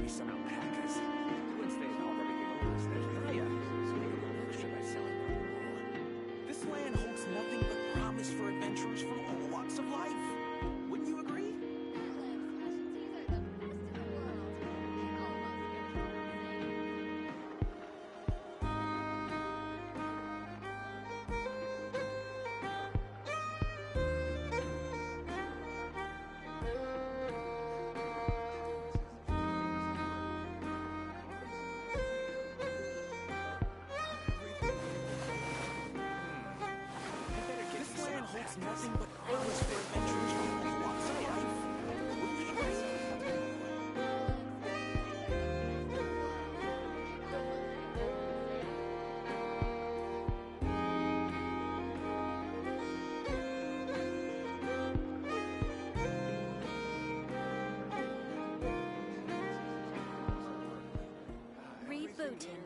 me some alpacas. Once they hauled everything over, so make a little extra by selling them. This land holds nothing but promise for adventurers from all walks of life. Wouldn't you agree? Nothing but promise for adventures from all walks of life. Wouldn't you agree? Rebooting.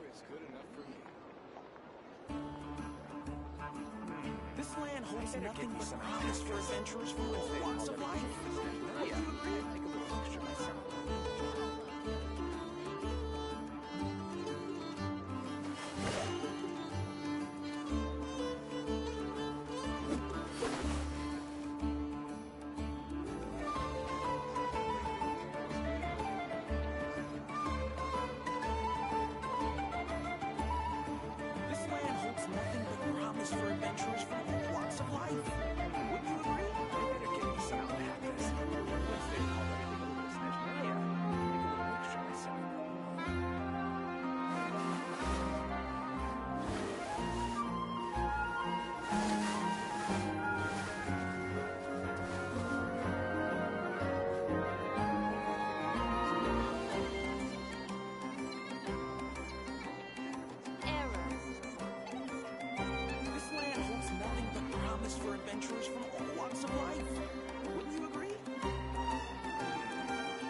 This land holds nothing but promise for adventurers from all walks of life. Would you agree? Make a little extra myself. This land holds nothing but promise for adventurers from all walks of life. Would you agree? I better get me some alpacas. Once they hauled everything over, so make a little extra myself. This land holds nothing but promise for adventurers from all walks of life. Wouldn't you agree?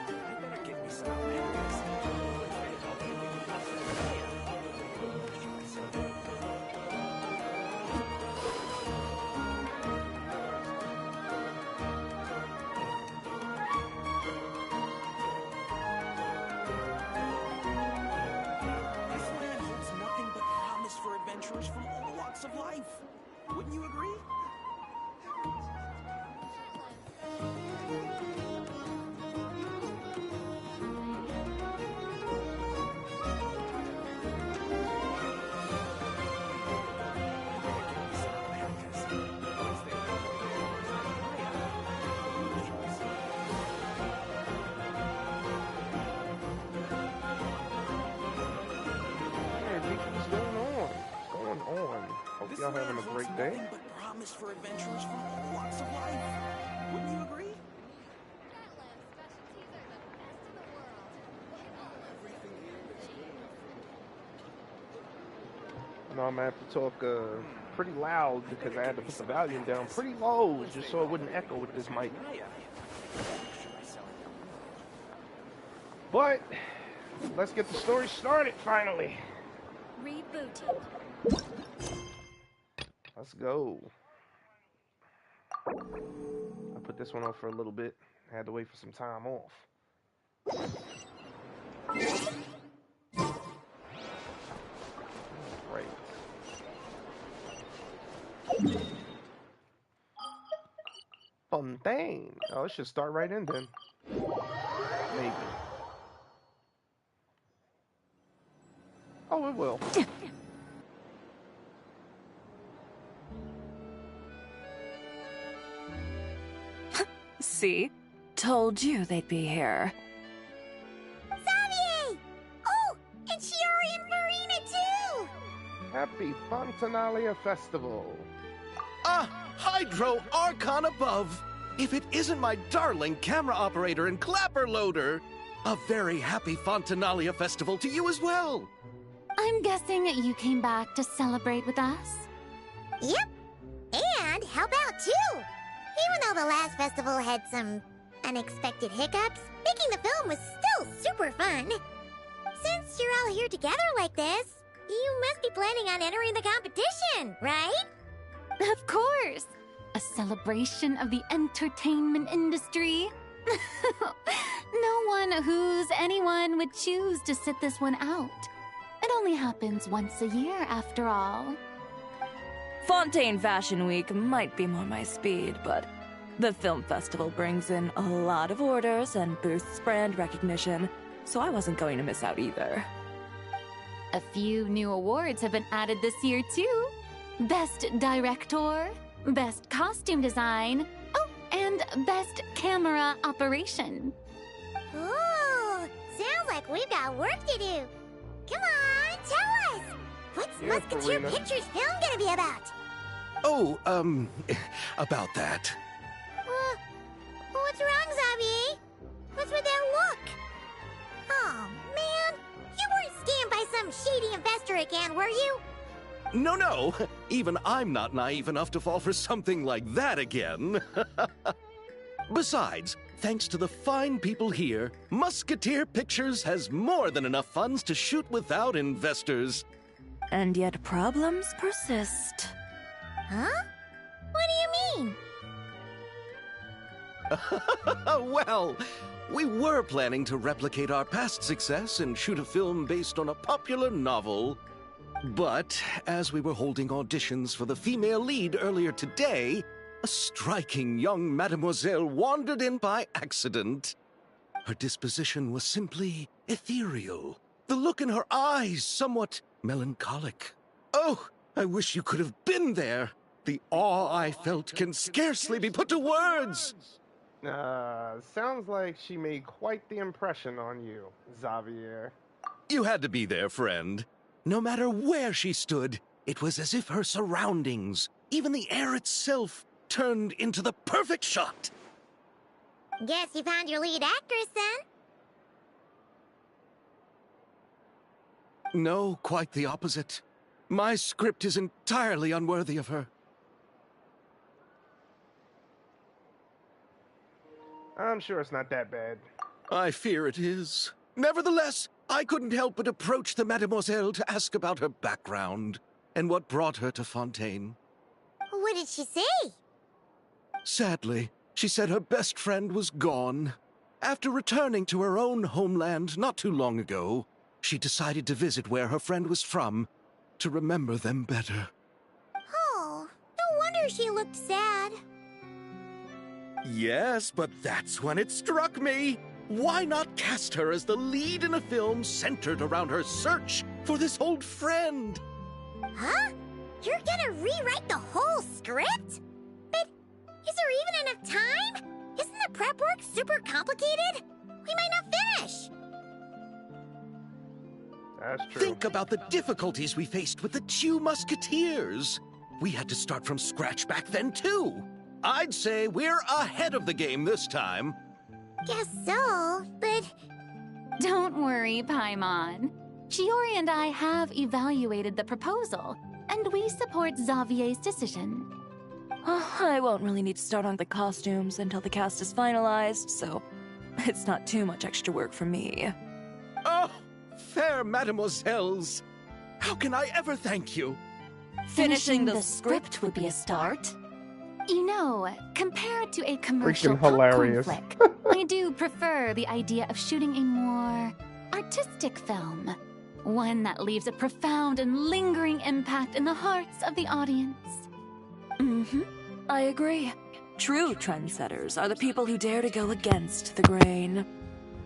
I better get me some alpacas. Once they hauled everything over, so make a little extra myself. This land holds nothing but promise for adventurers from all walks of life. Wouldn't you agree? Hope y'all having a great day. Nothing but promise for adventurers from all walks of life. Wouldn't you agree? No, I'm gonna have to talk pretty loud because I had to put the volume down pretty low just so it wouldn't echo with this mic. But let's get the story started finally. Rebooting. Let's go. I put this one on for a little bit. I had to wait for some time off. Right. Fontaine. Oh, it should start right in then. Maybe. Oh, it will. See? Told you they'd be here. Xavier! Oh, and Shiori and Marina too! Happy Fontanalia Festival. Hydro Archon above! If it isn't my darling camera operator and clapper loader! A very happy Fontanalia Festival to you as well! I'm guessing you came back to celebrate with us? Yep. And how about two? Even though the last festival had some unexpected hiccups, making the film was still super fun. Since you're all here together like this, you must be planning on entering the competition, right? Of course! A celebration of the entertainment industry. No one who's anyone would choose to sit this one out. It only happens once a year, after all. Fontaine Fashion Week might be more my speed, but the film festival brings in a lot of orders and boosts brand recognition, so I wasn't going to miss out either. A few new awards have been added this year, too. Best Director, Best Costume Design, oh, and Best Camera Operation. Ooh, sounds like we've got work to do. Come on, tell us. What's Musketeer Farina. Pictures film gonna be about? Oh, about that. What's wrong, Xavier? What's with that look? Oh, man. You weren't scammed by some shady investor again, were you? No. Even I'm not naive enough to fall for something like that again. Besides, thanks to the fine people here, Musketeer Pictures has more than enough funds to shoot without investors. And yet problems persist. Huh? What do you mean? Well, we were planning to replicate our past success and shoot a film based on a popular novel. But as we were holding auditions for the female lead earlier today, a striking young mademoiselle wandered in by accident. Her disposition was simply ethereal, the look in her eyes somewhat melancholic. Oh, I wish you could have been there. The awe I felt can scarcely be put to words. Sounds like she made quite the impression on you, Xavier. You had to be there, friend. No matter where she stood, it was as if her surroundings, even the air itself, turned into the perfect shot. Guess you found your lead actress, then? No, quite the opposite. My script is entirely unworthy of her. I'm sure it's not that bad. I fear it is. Nevertheless, I couldn't help but approach the mademoiselle to ask about her background and what brought her to Fontaine. What did she say? Sadly, she said her best friend was gone. After returning to her own homeland not too long ago, she decided to visit where her friend was from to remember them better. Oh, no wonder she looked sad. Yes, but that's when it struck me. Why not cast her as the lead in a film centered around her search for this old friend? Huh? You're gonna rewrite the whole script? But is there even enough time? Isn't the prep work super complicated? We might not finish. That's true. Think about the difficulties we faced with the two Musketeers. We had to start from scratch back then, too. I'd say we're ahead of the game this time. Guess so, but... Don't worry, Paimon. Shiori and I have evaluated the proposal, and we support Xavier's decision. I won't really need to start on the costumes until the cast is finalized, so it's not too much extra work for me. Oh, fair mademoiselles. How can I ever thank you? Finishing the script would be a start. You know, compared to a commercial Freaking hilarious. popcorn flick, I do prefer the idea of shooting a more artistic film. One that leaves a profound and lingering impact in the hearts of the audience. I agree. True trendsetters are the people who dare to go against the grain.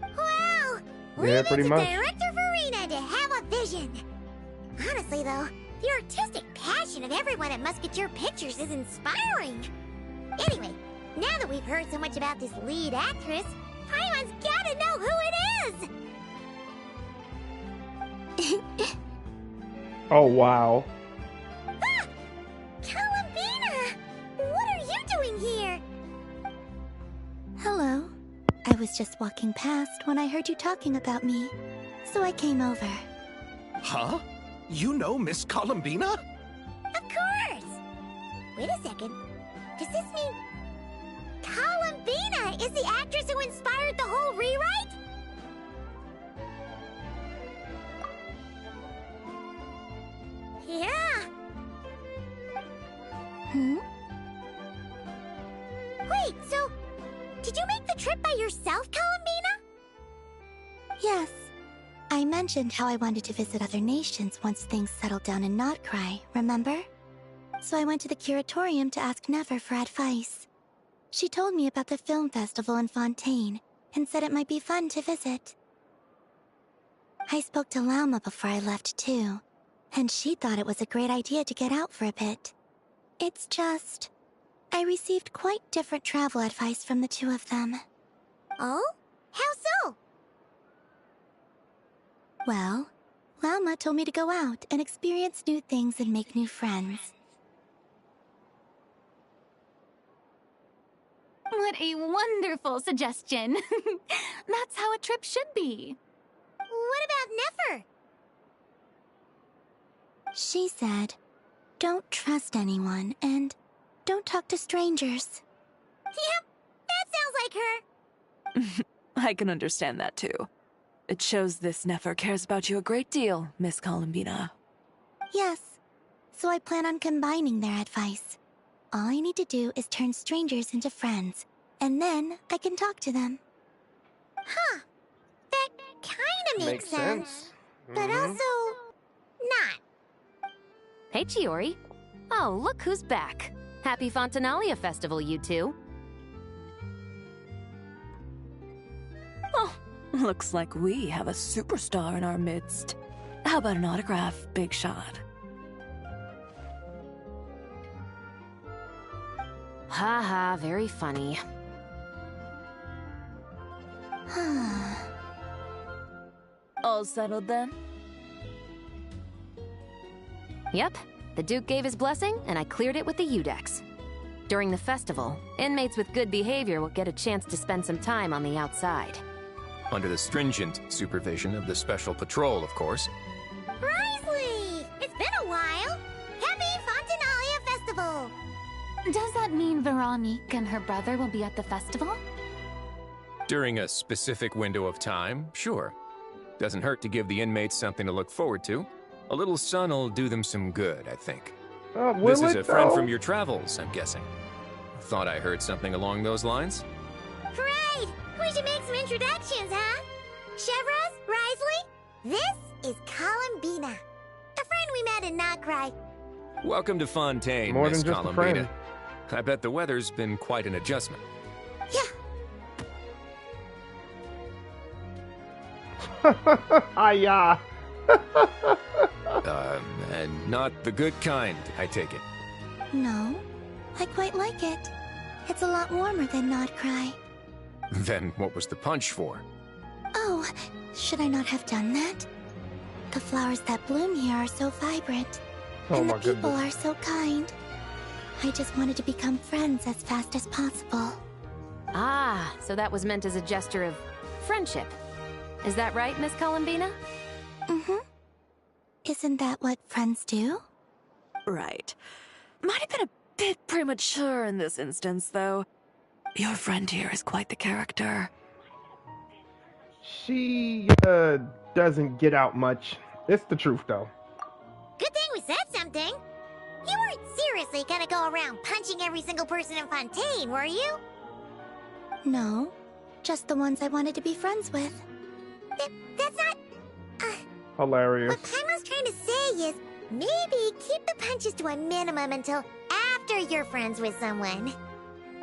Wow! Yeah, Leave pretty it to much. Director Farina to have a vision. Honestly, though, the artistic passion of everyone at Musketeer Pictures is inspiring. Anyway, now that we've heard so much about this lead actress, Paimon's gotta know who it is! Oh, wow. Ah! Columbina! What are you doing here? Hello. I was just walking past when I heard you talking about me, so I came over. Huh? You know Miss Columbina? Of course! Wait a second. Does this mean Columbina is the actress who inspired the whole rewrite? Yeah. Wait, so did you make the trip by yourself, Columbina? Yes. I mentioned how I wanted to visit other nations once things settled down in Notcry, remember? So I went to the curatorium to ask Never for advice. She told me about the film festival in Fontaine and said it might be fun to visit. I spoke to Lauma before I left too, and she thought it was a great idea to get out for a bit. It's just, I received quite different travel advice from the two of them. Oh? How so? Well, Lauma told me to go out and experience new things and make new friends. What a wonderful suggestion. That's how a trip should be. What about Nefer? She said, don't trust anyone and don't talk to strangers. Yep, that sounds like her. I can understand that too. It shows this Nefer cares about you a great deal, Miss Columbina. Yes, so I plan on combining their advice. All I need to do is turn strangers into friends, and then I can talk to them. Huh. That kinda makes sense. But also, not. Hey, Chiori. Oh, look who's back. Happy Fontanalia Festival, you two. Oh, looks like we have a superstar in our midst. How about an autograph, Big Shot? Haha, very funny. All settled then? Yep, the Duke gave his blessing, and I cleared it with the Udex. During the festival, inmates with good behavior will get a chance to spend some time on the outside. Under the stringent supervision of the Special Patrol, of course. Risley! It's been a while! Happy Fontanalia Festival! Does that mean Veronique and her brother will be at the festival? During a specific window of time, sure. Doesn't hurt to give the inmates something to look forward to. A little sun'll do them some good, I think. This is a friend from your travels, I'm guessing. Thought I heard something along those lines. Right! We should make some introductions, huh? Chevros, Risley, this is Columbina, a friend we met in Notcry. Welcome to Fontaine, More Miss than just a Columbina. friend. I bet the weather's been quite an adjustment. Yeah. Hiya. And not the good kind, I take it. No, I quite like it. It's a lot warmer than Notcry. Then what was the punch for? Oh, should I not have done that? The flowers that bloom here are so vibrant, Oh and the my people goodness. are so kind. I just wanted to become friends as fast as possible. Ah, so that was meant as a gesture of friendship. Is that right, Miss Columbina? Mm-hmm. Isn't that what friends do? Right. Might have been a bit premature in this instance, though. Your friend here is quite the character. She doesn't get out much. It's the truth, though. Good thing we said something. You weren't seriously gonna go around punching every single person in Fontaine, were you? No, just the ones I wanted to be friends with. That's not... Hilarious. What Kaima's trying to say is, maybe keep the punches to a minimum until after you're friends with someone.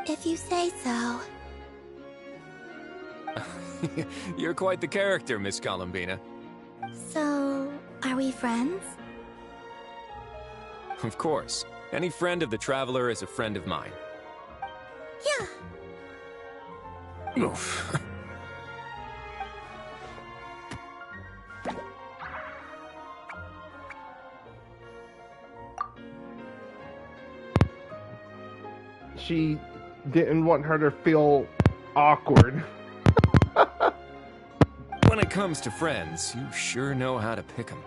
If you say so. You're quite the character, Miss Columbina. So, are we friends? Of course. Any friend of the Traveler is a friend of mine. Yeah. Oof. She didn't want her to feel awkward. When it comes to friends, you sure know how to pick 'em.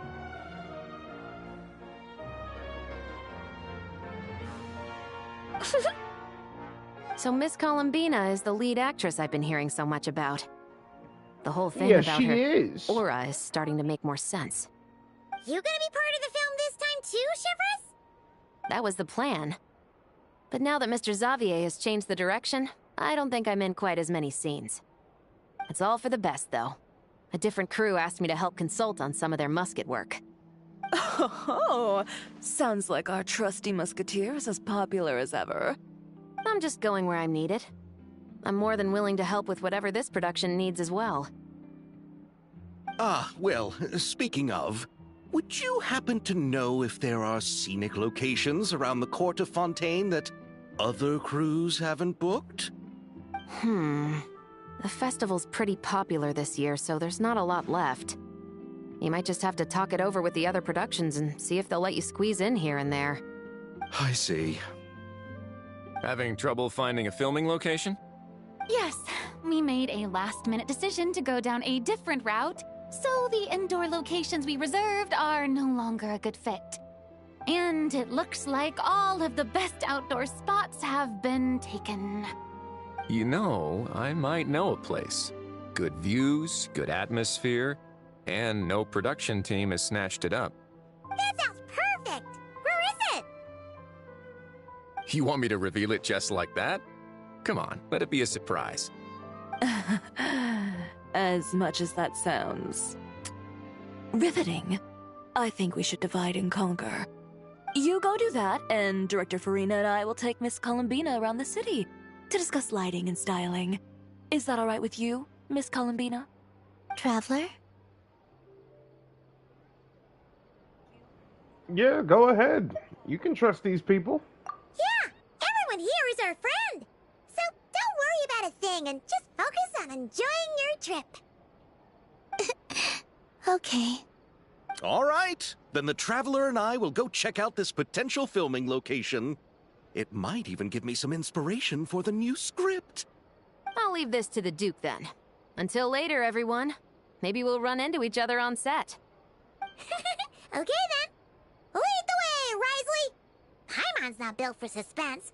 So Miss Columbina is the lead actress I've been hearing so much about. The whole thing Yeah, about she her is. aura is starting to make more sense. You gonna be part of the film this time too, Shivers? That was the plan. But now that Mr. Xavier has changed the direction, I don't think I'm in quite as many scenes. It's all for the best, though. A different crew asked me to help consult on some of their musket work. Oh, sounds like our trusty musketeer is as popular as ever. I'm just going where I'm needed. I'm more than willing to help with whatever this production needs as well. Ah, well, speaking of, would you happen to know if there are scenic locations around the court of Fontaine that other crews haven't booked? The festival's pretty popular this year, so there's not a lot left. You might just have to talk it over with the other productions and see if they'll let you squeeze in here and there. I see. Having trouble finding a filming location? Yes, we made a last-minute decision to go down a different route, so the indoor locations we reserved are no longer a good fit. And it looks like all of the best outdoor spots have been taken. You know, I might know a place. Good views, good atmosphere, and no production team has snatched it up. That sounds perfect! Where is it? You want me to reveal it just like that? Come on, let it be a surprise. As much as that sounds riveting, I think we should divide and conquer. You go do that, and Director Farina and I will take Miss Columbina around the city to discuss lighting and styling. Is that all right with you, Miss Columbina? Traveler? Yeah, go ahead. You can trust these people. Yeah, everyone here is our friend. So don't worry about a thing and just focus on enjoying your trip. Okay. All right, then the Traveler and I will go check out this potential filming location. It might even give me some inspiration for the new script. I'll leave this to the Duke then. Until later, everyone. Maybe we'll run into each other on set. Okay then. Lead the way, Risley. Paimon's not built for suspense.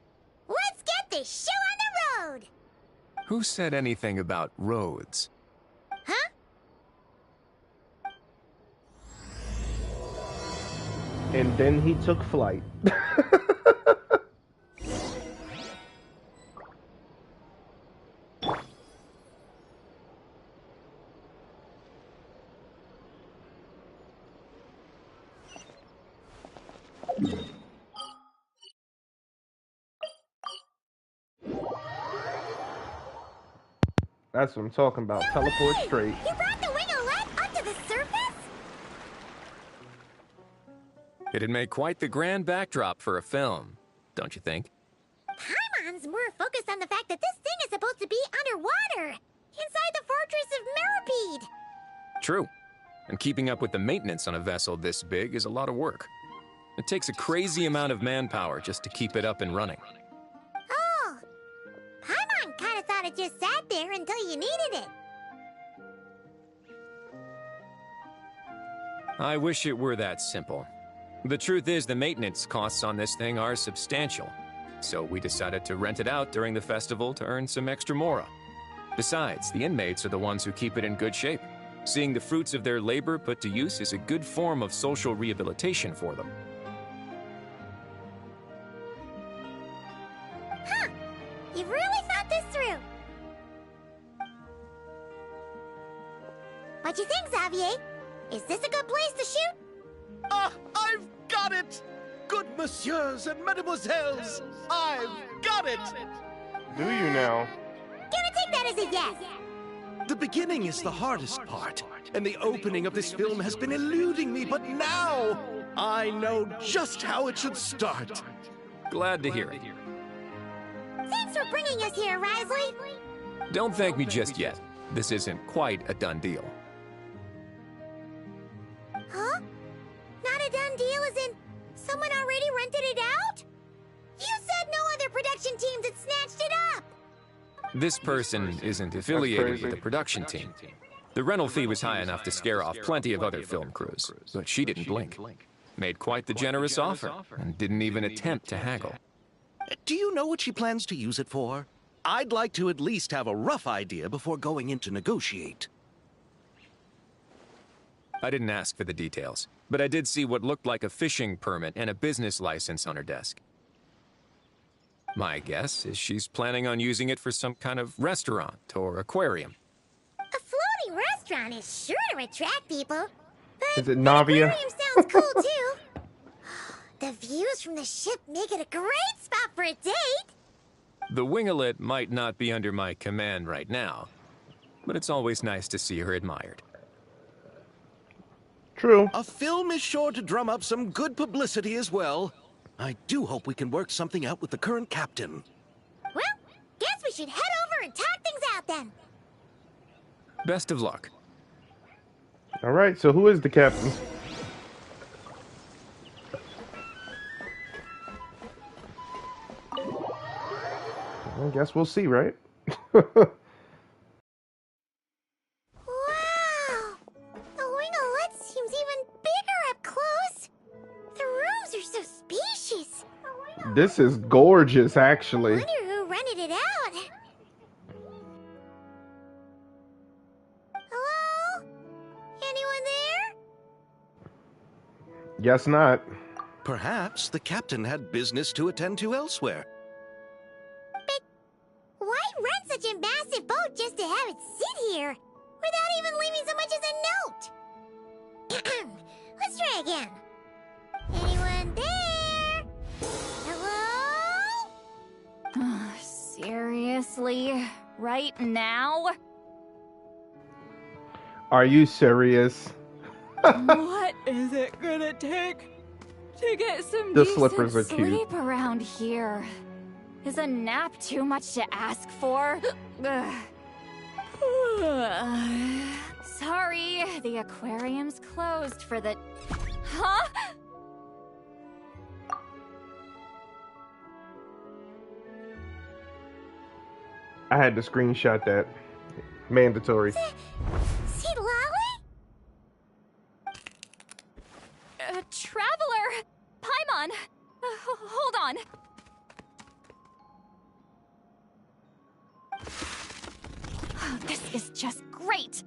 Let's get this show on the road. Who said anything about roads? Huh? And then he took flight. That's what I'm talking about. Teleport straight. You brought the winglet up to the surface? It'd make quite the grand backdrop for a film, don't you think? Paimon's more focused on the fact that this thing is supposed to be underwater, inside the fortress of Mirapede. True. And keeping up with the maintenance on a vessel this big is a lot of work. It takes a crazy amount of manpower just to keep it up and running. Oh, Paimon kind of thought it just sat there until you needed it. I wish it were that simple. The truth is, the maintenance costs on this thing are substantial. So we decided to rent it out during the festival to earn some extra mora. Besides, the inmates are the ones who keep it in good shape. Seeing the fruits of their labor put to use is a good form of social rehabilitation for them. Huh. You've really thought this through. What you think, Xavier? Is this a good place to shoot? Ah, I've got it! Good messieurs and mesdemoiselles, I've got it! Do you now? Gonna take that as a yes. The beginning is the hardest part, and the opening of this film has been eluding me, but now I know just how it should start. Glad to hear it. Thanks for bringing us here, Risley. Don't thank me just yet. This isn't quite a done deal. Huh? Not a done deal as in someone already rented it out? You said no other production teams had snatched it up! This person isn't affiliated with the production team. The rental fee was high enough to scare off plenty of other film crews, but she didn't blink. Made quite the generous offer, and didn't even attempt to haggle. Do you know what she plans to use it for? I'd like to at least have a rough idea before going in to negotiate. I didn't ask for the details, but I did see what looked like a fishing permit and a business license on her desk. My guess is she's planning on using it for some kind of restaurant or aquarium. A floating restaurant? restaurant is sure to attract people. But Is it the Navia? aquarium sounds cool too. The views from the ship make it a great spot for a date. The winglet might not be under my command right now, but it's always nice to see her admired. True. A film is sure to drum up some good publicity as well. I do hope we can work something out with the current captain. Well, guess we should head over and talk things out then. Best of luck. All right, so who is the captain? I guess we'll see, right? Wow! The winglet seems even bigger up close. The rooms are so spacious. This is gorgeous, I actually. wonder who rented it out. Hello? Anyone there? Guess not. Perhaps the captain had business to attend to elsewhere. But why rent such a massive boat just to have it sit here without even leaving so much as a note? Let's try again. Anyone there? Hello? Seriously? Right now? Are you serious? What is it gonna take to get some The decent slippers are cute. Sleep around here. Is a nap too much to ask for? Ugh. Sorry, the aquarium's closed for the... Huh? I had to screenshot that. Mandatory. See Lolly? Traveler! Paimon! Hold on. Oh, this is just great.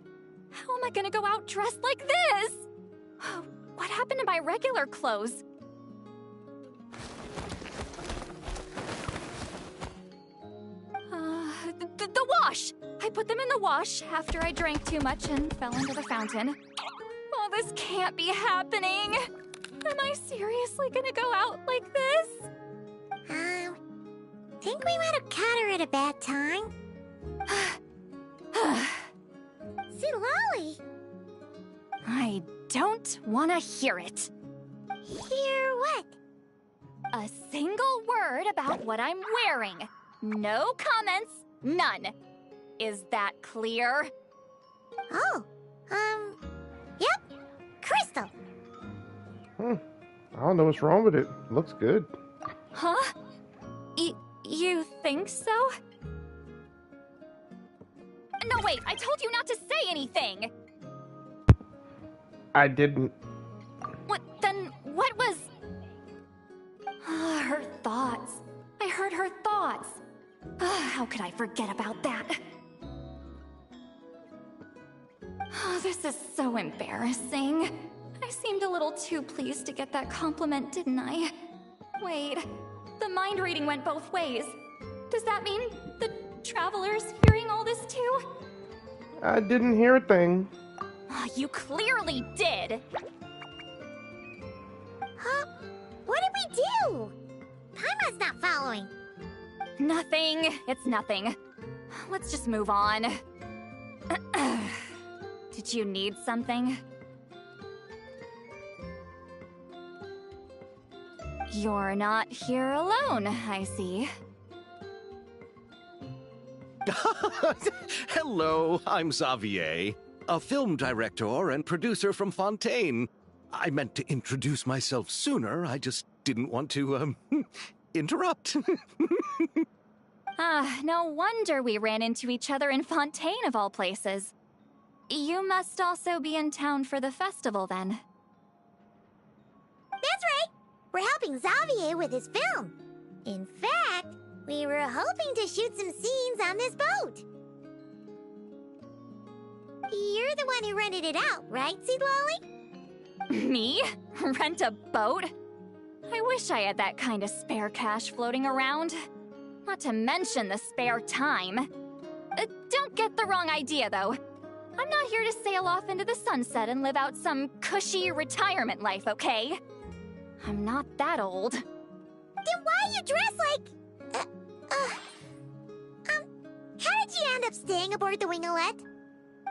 How am I gonna go out dressed like this? Oh, what happened to my regular clothes? The wash! I put them in the wash after I drank too much and fell into the fountain. Oh, this can't be happening. Am I seriously gonna go out like this? Think we might have caught her at a bad time. See Lolly? I don't want to hear it. Hear what? A single word about what I'm wearing. No comments, none. Is that clear? Oh, yep. Crystal. I don't know what's wrong with it. Looks good. Huh? You think so? No, wait, I told you not to say anything. I didn't. What was... her thoughts. I heard her thoughts. How could I forget about that? Oh, this is so embarrassing. I seemed a little too pleased to get that compliment, didn't I? Wait, the mind reading went both ways. Does that mean the traveler's hearing all this too? I didn't hear a thing. You clearly did. Huh? What did we do? Paimon's not following. Nothing. It's nothing. Let's just move on. Did you need something? You're not here alone, I see. Hello, I'm Xavier, a film director and producer from Fontaine. I meant to introduce myself sooner, I just didn't want to, interrupt. No wonder we ran into each other in Fontaine of all places. You must also be in town for the festival, then. That's right. We're helping Xavier with his film. In fact, we were hoping to shoot some scenes on this boat. You're the one who rented it out, right, Seed Lolly? Me? Rent a boat? I wish I had that kind of spare cash floating around. Not to mention the spare time. Don't get the wrong idea, though. I'm not here to sail off into the sunset and live out some cushy retirement life, okay? I'm not that old. Then why you dress like... how did you end up staying aboard the Winglet?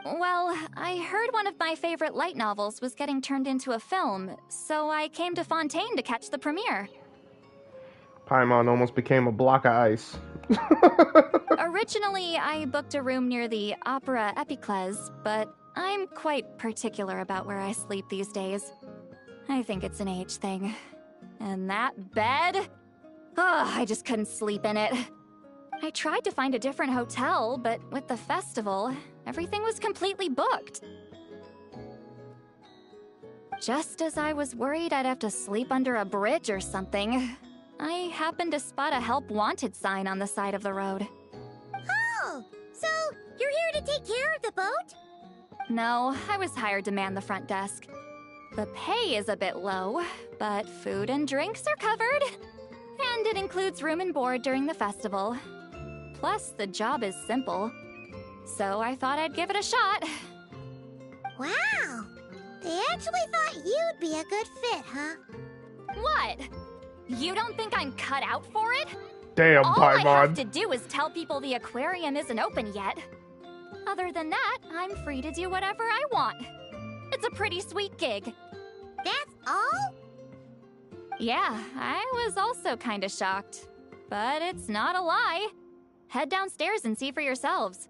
Well, I heard one of my favorite light novels was getting turned into a film, so I came to Fontaine to catch the premiere. Paimon almost became a block of ice. Originally, I booked a room near the Opera Epicles, but I'm quite particular about where I sleep these days. I think it's an age thing. And that bed? Oh, I just couldn't sleep in it. I tried to find a different hotel, but with the festival, everything was completely booked. Just as I was worried I'd have to sleep under a bridge or something, I happened to spot a help wanted sign on the side of the road. Oh, so you're here to take care of the boat? No, I was hired to man the front desk. The pay is a bit low, but food and drinks are covered. And it includes room and board during the festival. Plus, the job is simple. So I thought I'd give it a shot. Wow! They actually thought you'd be a good fit, huh? What? You don't think I'm cut out for it? Damn, All Paimon. I have to do is tell people the aquarium isn't open yet. Other than that, I'm free to do whatever I want. It's a pretty sweet gig. That's all? Yeah, I was also kinda shocked. But it's not a lie. Head downstairs and see for yourselves.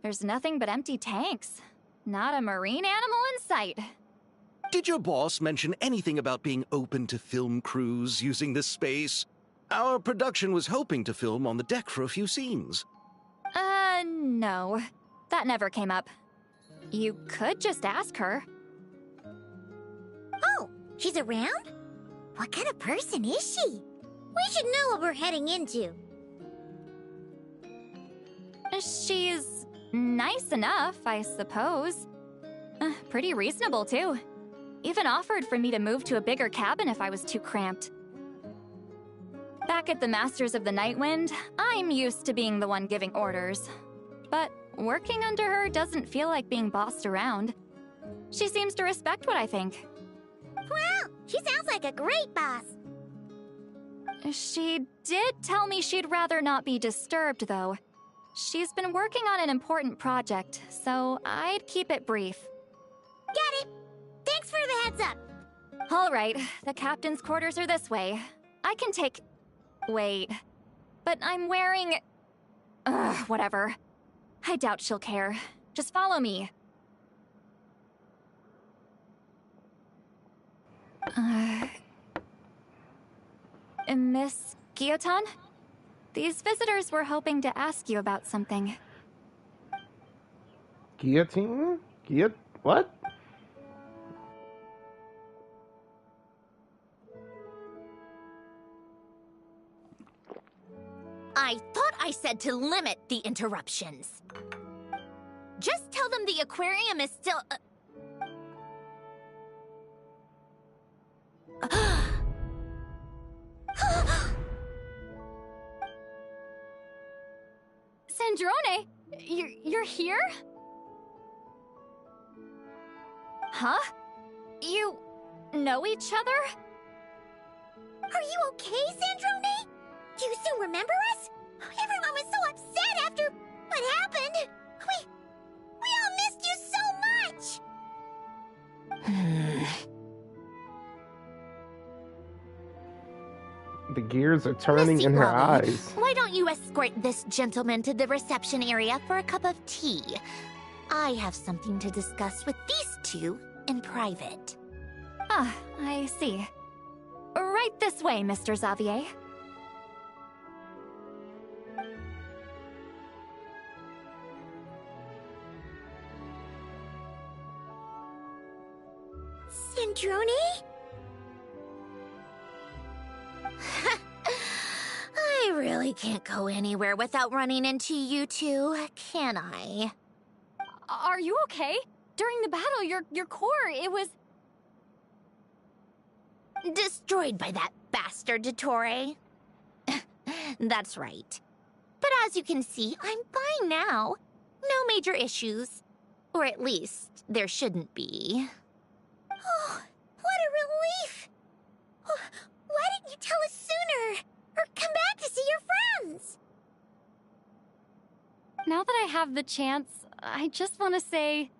There's nothing but empty tanks. Not a marine animal in sight. Did your boss mention anything about being open to film crews using this space? Our production was hoping to film on the deck for a few scenes. No. That never came up. You could just ask her. Oh, she's around? What kind of person is she? We should know what we're heading into. She's nice enough, I suppose. Pretty reasonable, too. Even offered for me to move to a bigger cabin if I was too cramped. Back at the Masters of the Nightwind, I'm used to being the one giving orders. But working under her doesn't feel like being bossed around. She seems to respect what I think. Well, she sounds like a great boss. She did tell me she'd rather not be disturbed, though. She's been working on an important project, so I'd keep it brief. Got it. Thanks for the heads up. All right, the captain's quarters are this way. I can take... Wait. But I'm wearing... whatever. I doubt she'll care. Just follow me. Miss Guillotin? These visitors were hoping to ask you about something. Guillotine? What? I thought I said to limit the interruptions. Just tell them the aquarium is still... Sandrone, you're here? Huh? You know each other? Are you okay, Sandrone? Do you still remember us? Everyone was so upset after what happened. We all missed you so much. The gears are turning Missy in her Wally, eyes. why don't you escort this gentleman to the reception area for a cup of tea? I have something to discuss with these two in private. Ah, I see. Right this way, Mr. Xavier. Sandrone? I really can't go anywhere without running into you two, can I? Are you okay? During the battle, your core, it was... Destroyed by that bastard Dottore. That's right. But as you can see, I'm fine now. No major issues. Or at least, there shouldn't be. Oh, what a relief! Oh, why didn't you tell us sooner? Or come back to see your friends? Now that I have the chance, I just want to say...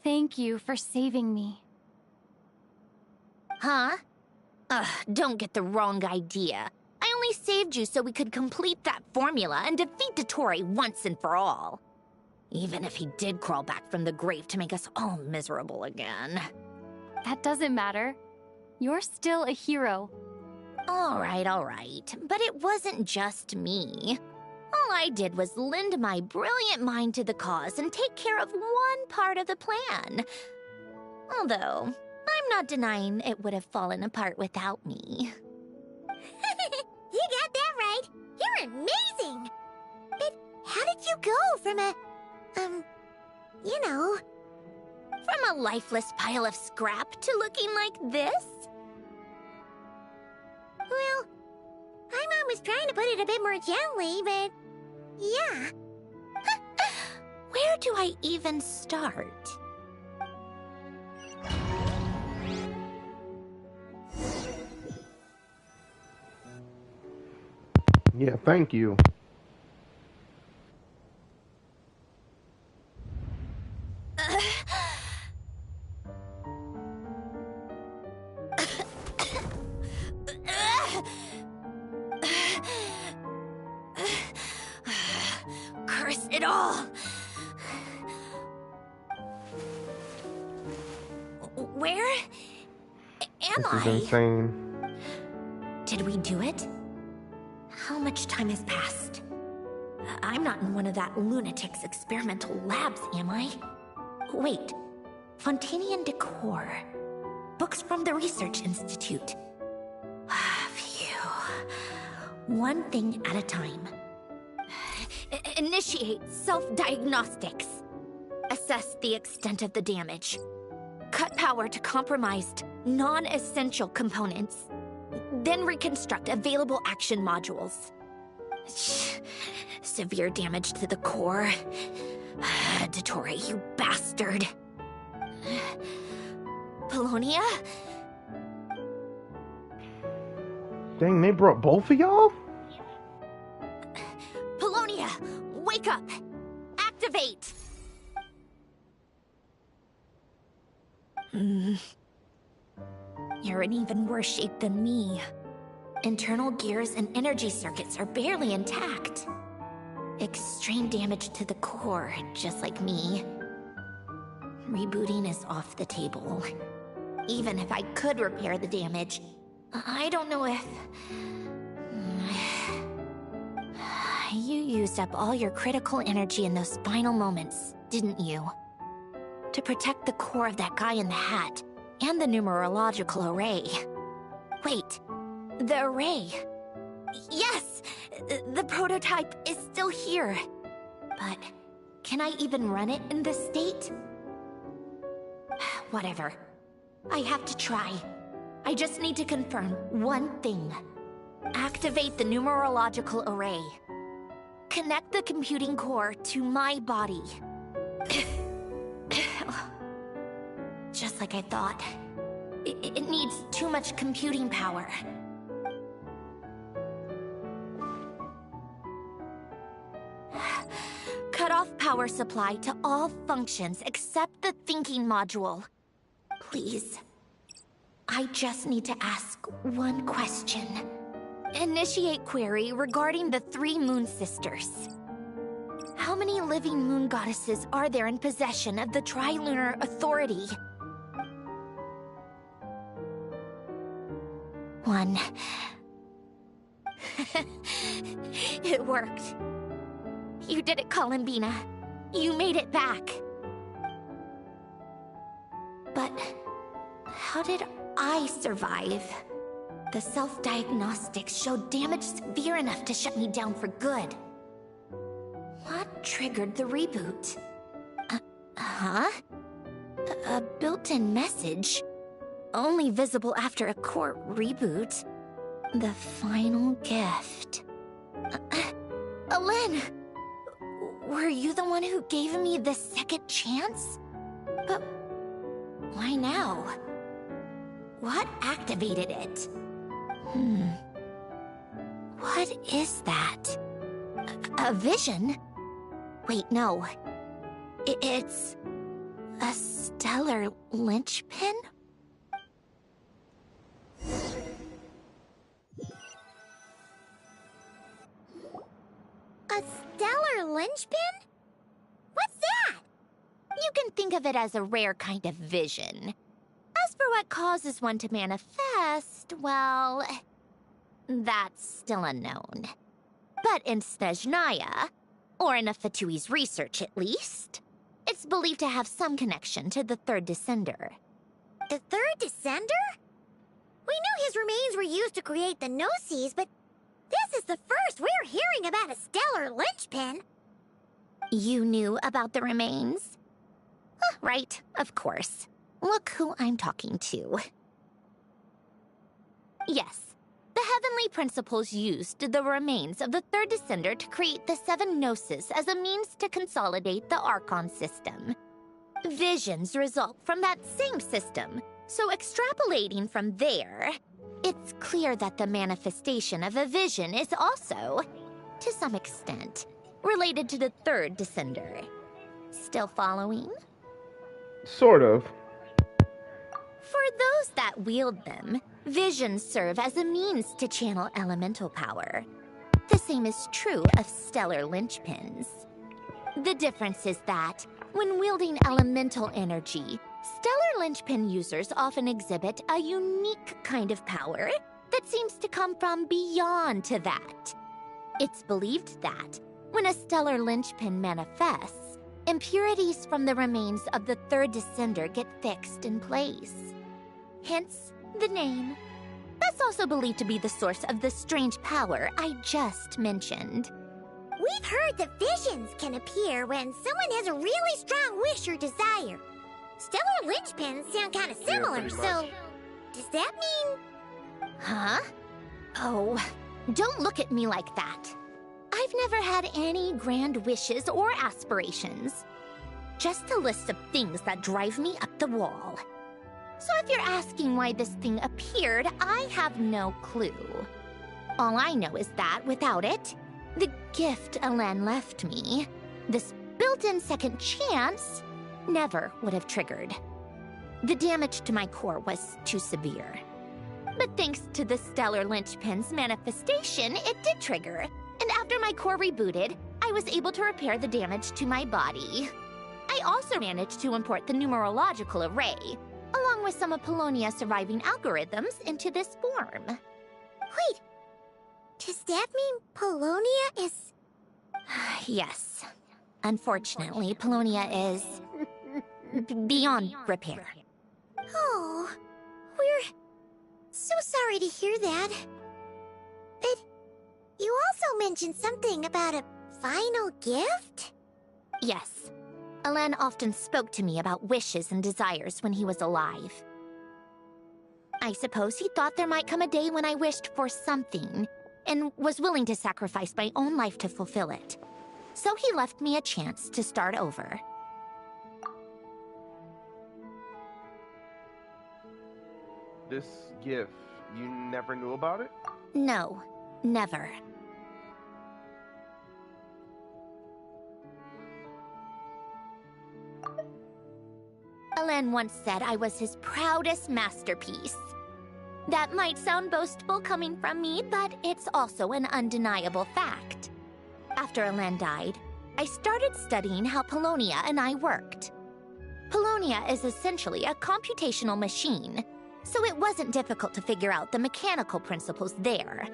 Thank you for saving me. Huh? Ugh, don't get the wrong idea. I only saved you so we could complete that formula and defeat Dottore once and for all. Even if he did crawl back from the grave to make us all miserable again. That doesn't matter. You're still a hero. All right. But it wasn't just me. All I did was lend my brilliant mind to the cause and take care of one part of the plan. Although, I'm not denying it would have fallen apart without me. You got that right. You're amazing. But how did you go from a... you know... From a lifeless pile of scrap to looking like this? Well, my mom was trying to put it a bit more gently, but... yeah. Where do I even start? Yeah, thank you. Curse it all! Where am This I? is insane. Did we do it? How much time has passed? I'm not in one of that lunatic's experimental labs, am I? Wait, Fontanian decor. Books from the Research Institute. Phew. One thing at a time. Initiate self-diagnostics. Assess the extent of the damage. Cut power to compromised, non-essential components. Then reconstruct available action modules. Severe damage to the core. Dottore, you bastard. Polonia? Dang, they brought both of y'all? Polonia, wake up! Activate! You're in even worse shape than me. Internal gears and energy circuits are barely intact. Extreme damage to the core, just like me. Rebooting is off the table. Even if I could repair the damage, I don't know if... You used up all your critical energy in those final moments, didn't you? To protect the core of that guy in the hat, and the numerological array. Wait, the array. Yes! The prototype is still here. But can I even run it in this state? Whatever. I have to try. I just need to confirm one thing. Activate the numerological array. Connect the computing core to my body. Just like I thought. It needs too much computing power. Cut off power supply to all functions except the thinking module. Please. I just need to ask one question. Initiate query regarding the 3 Moon Sisters. How many living moon goddesses are there in possession of the Trilunar Authority? 1. It worked. You did it, Columbina. You made it back. But how did I survive? The self-diagnostics showed damage severe enough to shut me down for good. What triggered the reboot? A built-in message? Only visible after a core reboot. The final gift. Alen! Were you the one who gave me the second chance? But why now? What activated it? What is that? A vision? Wait, no. It's a stellar linchpin? A stellar linchpin? What's that? You can think of it as a rare kind of vision. As for what causes one to manifest, well, that's still unknown. But in Snezhnaya, or in Afatui's research at least, it's believed to have some connection to the third descender. The third descender? We knew his remains were used to create the Gnosis, but this is the first we're hearing about a stellar linchpin. You knew about the remains? Right, of course. Look who I'm talking to. Yes, the Heavenly Principles used the remains of the third descender to create the 7 Gnosis as a means to consolidate the Archon system. Visions result from that same system, so extrapolating from there, it's clear that the manifestation of a vision is also, to some extent, related to the third descender. Still following? Sort of. For those that wield them, visions serve as a means to channel elemental power. The same is true of stellar linchpins. The difference is that, when wielding elemental energy, stellar linchpin users often exhibit a unique kind of power that seems to come from beyond to that. It's believed that, when a stellar linchpin manifests, impurities from the remains of the third descender get fixed in place. Hence, the name. That's also believed to be the source of the strange power I just mentioned. We've heard that visions can appear when someone has a really strong wish or desire. Stellar linchpins sound kind of similar, so does that mean... Huh? Oh, don't look at me like that. I've never had any grand wishes or aspirations. Just a list of things that drive me up the wall. So if you're asking why this thing appeared, I have no clue. All I know is that without it, the gift Alen left me, this built-in second chance, never would have triggered. The damage to my core was too severe. But thanks to the stellar linchpin's manifestation, it did trigger. And after my core rebooted, I was able to repair the damage to my body. I also managed to import the numerological array, along with some of Polonia's surviving algorithms, into this form. Wait, does that mean Polonia is... Yes. Unfortunately, Polonia is... beyond repair. Oh, we're so sorry to hear that. But you also mentioned something about a final gift? Yes. Alen often spoke to me about wishes and desires when he was alive. I suppose he thought there might come a day when I wished for something, and was willing to sacrifice my own life to fulfill it. So he left me a chance to start over. This gift, you never knew about it? No, never. Alen once said I was his proudest masterpiece. That might sound boastful coming from me, but it's also an undeniable fact. After Alen died, I started studying how Polonia and I worked. Polonia is essentially a computational machine, so it wasn't difficult to figure out the mechanical principles there.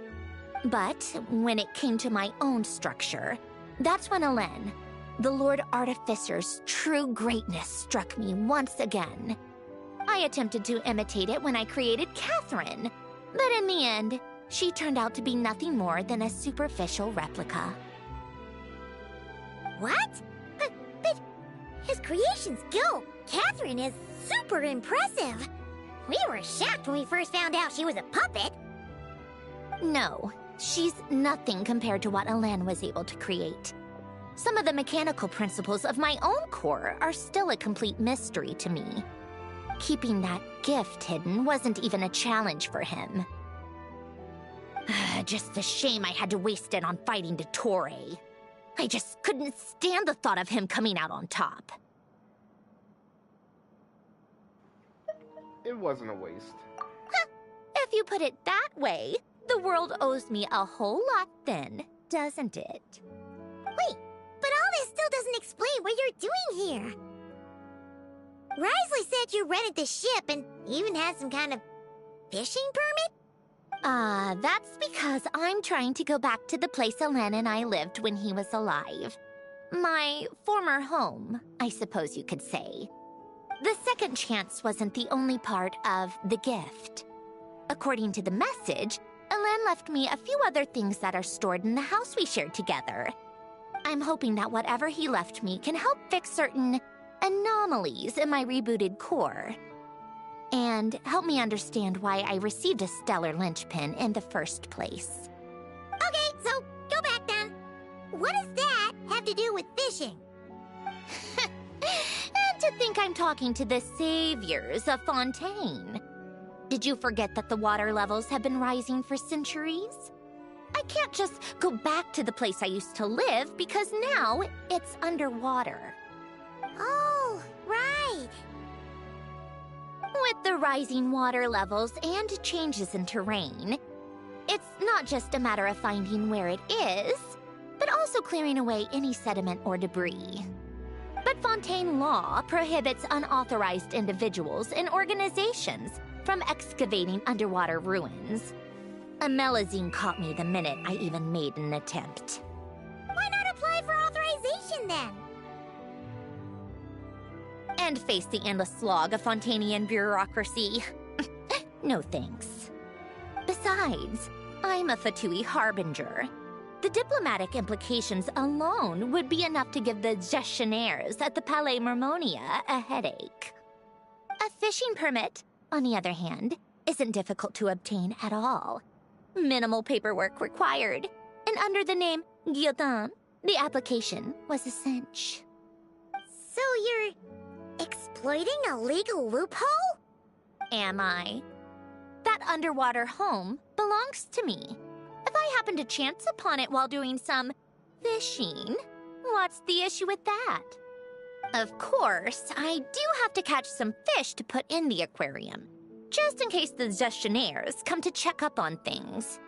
But when it came to my own structure, that's when Alen, the Lord Artificer's true greatness, struck me once again. I attempted to imitate it when I created Catherine, but in the end, she turned out to be nothing more than a superficial replica. What? But his creation skill, Catherine, is super impressive. We were shocked when we first found out she was a puppet. No, she's nothing compared to what Alen was able to create. Some of the mechanical principles of my own core are still a complete mystery to me. Keeping that gift hidden wasn't even a challenge for him. Just a shame I had to waste it on fighting Dottore. I just couldn't stand the thought of him coming out on top. It wasn't a waste. Huh. If you put it that way, the world owes me a whole lot then, doesn't it? Wait, but all this still doesn't explain what you're doing here. Risley said you rented the ship and even had some kind of fishing permit? That's because I'm trying to go back to the place Alen and I lived when he was alive. My former home, I suppose you could say. The second chance wasn't the only part of the gift. According to the message, Alen left me a few other things that are stored in the house we shared together. I'm hoping that whatever he left me can help fix certain anomalies in my rebooted core. And help me understand why I received a stellar linchpin in the first place. Okay, so go back then. What does that have to do with fishing? And to think I'm talking to the saviors of Fontaine. Did you forget that the water levels have been rising for centuries? I can't just go back to the place I used to live because now it's underwater. Oh, right. With the rising water levels and changes in terrain, it's not just a matter of finding where it is, but also clearing away any sediment or debris. But Fontaine law prohibits unauthorized individuals and organizations from excavating underwater ruins. Amelazine caught me the minute I even made an attempt. Why not apply for authorization then? And face the endless slog of Fontainian bureaucracy. No thanks. Besides, I'm a Fatui harbinger. The diplomatic implications alone would be enough to give the gestionnaires at the Palais Mermonia a headache. A fishing permit, on the other hand, isn't difficult to obtain at all. Minimal paperwork required, and under the name Guillotin, the application was a cinch. So you're exploiting a legal loophole? Am I? That underwater home belongs to me. If I happen to chance upon it while doing some fishing, what's the issue with that? Of course, I do have to catch some fish to put in the aquarium, just in case the gestionnaires come to check up on things.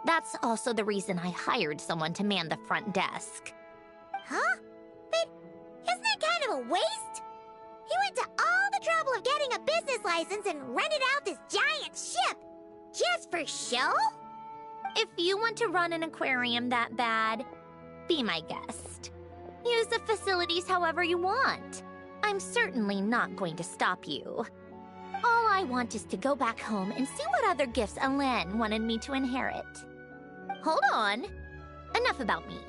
That's also the reason I hired someone to man the front desk. Huh? But isn't that kind of a waste? He went to all the trouble of getting a business license and rented out this giant ship, just for show? If you want to run an aquarium that bad, be my guest. Use the facilities however you want. I'm certainly not going to stop you. All I want is to go back home and see what other gifts Alen wanted me to inherit. Hold on. Enough about me.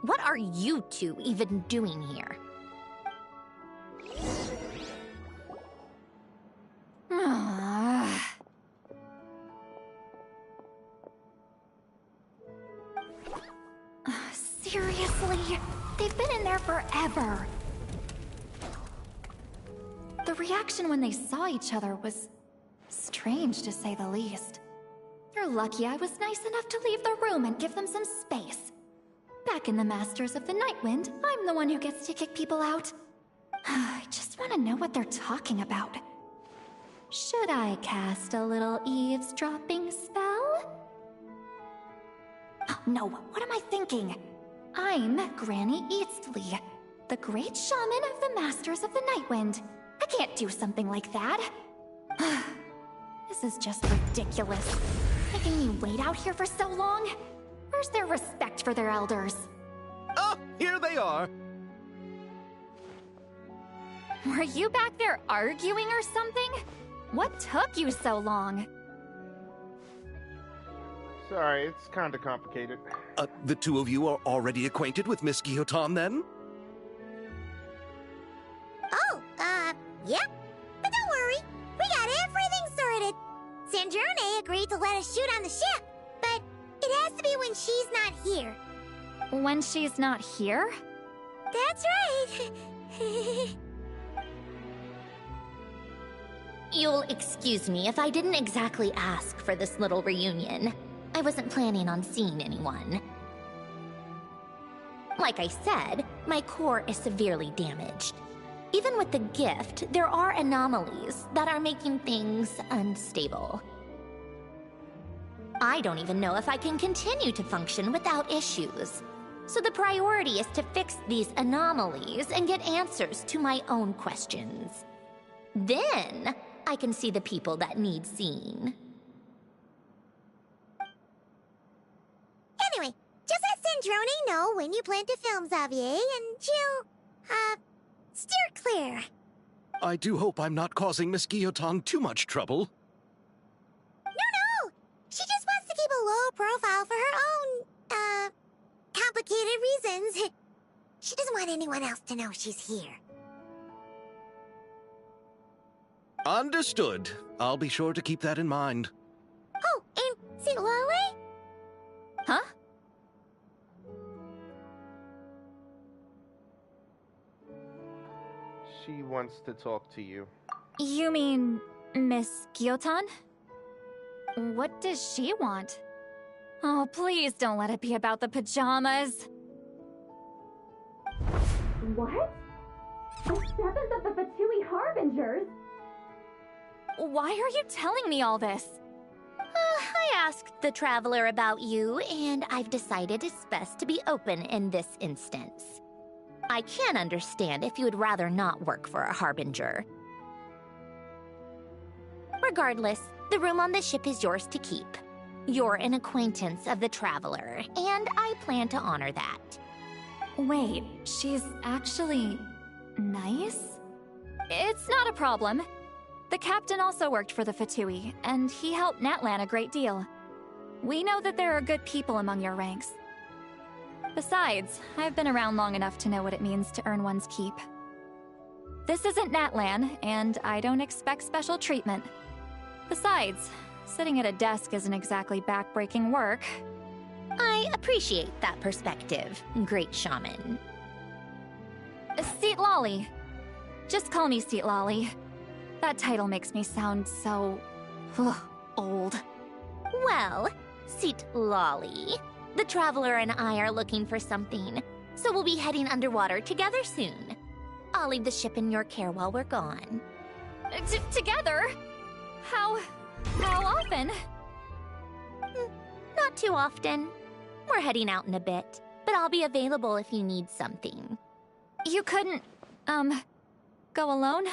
What are you two even doing here? Seriously? They've been in there forever. The reaction when they saw each other was strange, to say the least. You're lucky I was nice enough to leave the room and give them some space. Back in the Masters of the Nightwind, I'm the one who gets to kick people out. I just want to know what they're talking about. Should I cast a little eavesdropping spell? Oh, no, what am I thinking? I'm Granny Eastley, the great shaman of the Masters of the Nightwind. I can't do something like that. This is just ridiculous. Making me wait out here for so long? Where's their respect for their elders? Oh, here they are. Were you back there arguing or something? What took you so long? Sorry, it's kinda complicated. The two of you are already acquainted with Miss Guillotin, then? Oh, yep. But don't worry, we got everything sorted. Sanjurne agreed to let us shoot on the ship, but it has to be when she's not here. When she's not here? That's right. You'll excuse me if I didn't exactly ask for this little reunion. I wasn't planning on seeing anyone. Like I said, my core is severely damaged. Even with the gift, there are anomalies that are making things unstable. I don't even know if I can continue to function without issues. So the priority is to fix these anomalies and get answers to my own questions. Then, I can see the people that need seeing. Anyway, just let Cendrone know when you plan to film Xavier, and she'll, steer clear. I do hope I'm not causing Miss Guillotin too much trouble. No! She just wants to keep a low profile for her own, complicated reasons. She doesn't want anyone else to know she's here. Understood. I'll be sure to keep that in mind. Oh, and see Lale? Huh? She wants to talk to you. You mean Miss Guillotin? What does she want? Oh, please don't let it be about the pajamas. What? The 7th of the Fatui Harbingers? Why are you telling me all this? I asked the Traveler about you, and I've decided it's best to be open in this instance. I can understand if you would rather not work for a Harbinger. Regardless, the room on the ship is yours to keep. You're an acquaintance of the Traveler, and I plan to honor that. Wait, she's actually nice? It's not a problem. The captain also worked for the Fatui, and he helped Natlan a great deal. We know that there are good people among your ranks. Besides, I've been around long enough to know what it means to earn one's keep. This isn't Natlan, and I don't expect special treatment. Besides, sitting at a desk isn't exactly back-breaking work. I appreciate that perspective, great shaman. Seat Lolly. Just call me Seat Lolly. That title makes me sound so... old. Well, Seat Lolly, the Traveler and I are looking for something, so we'll be heading underwater together soon. I'll leave the ship in your care while we're gone. Together? How often? Not too often. We're heading out in a bit, but I'll be available if you need something. You couldn't, go alone?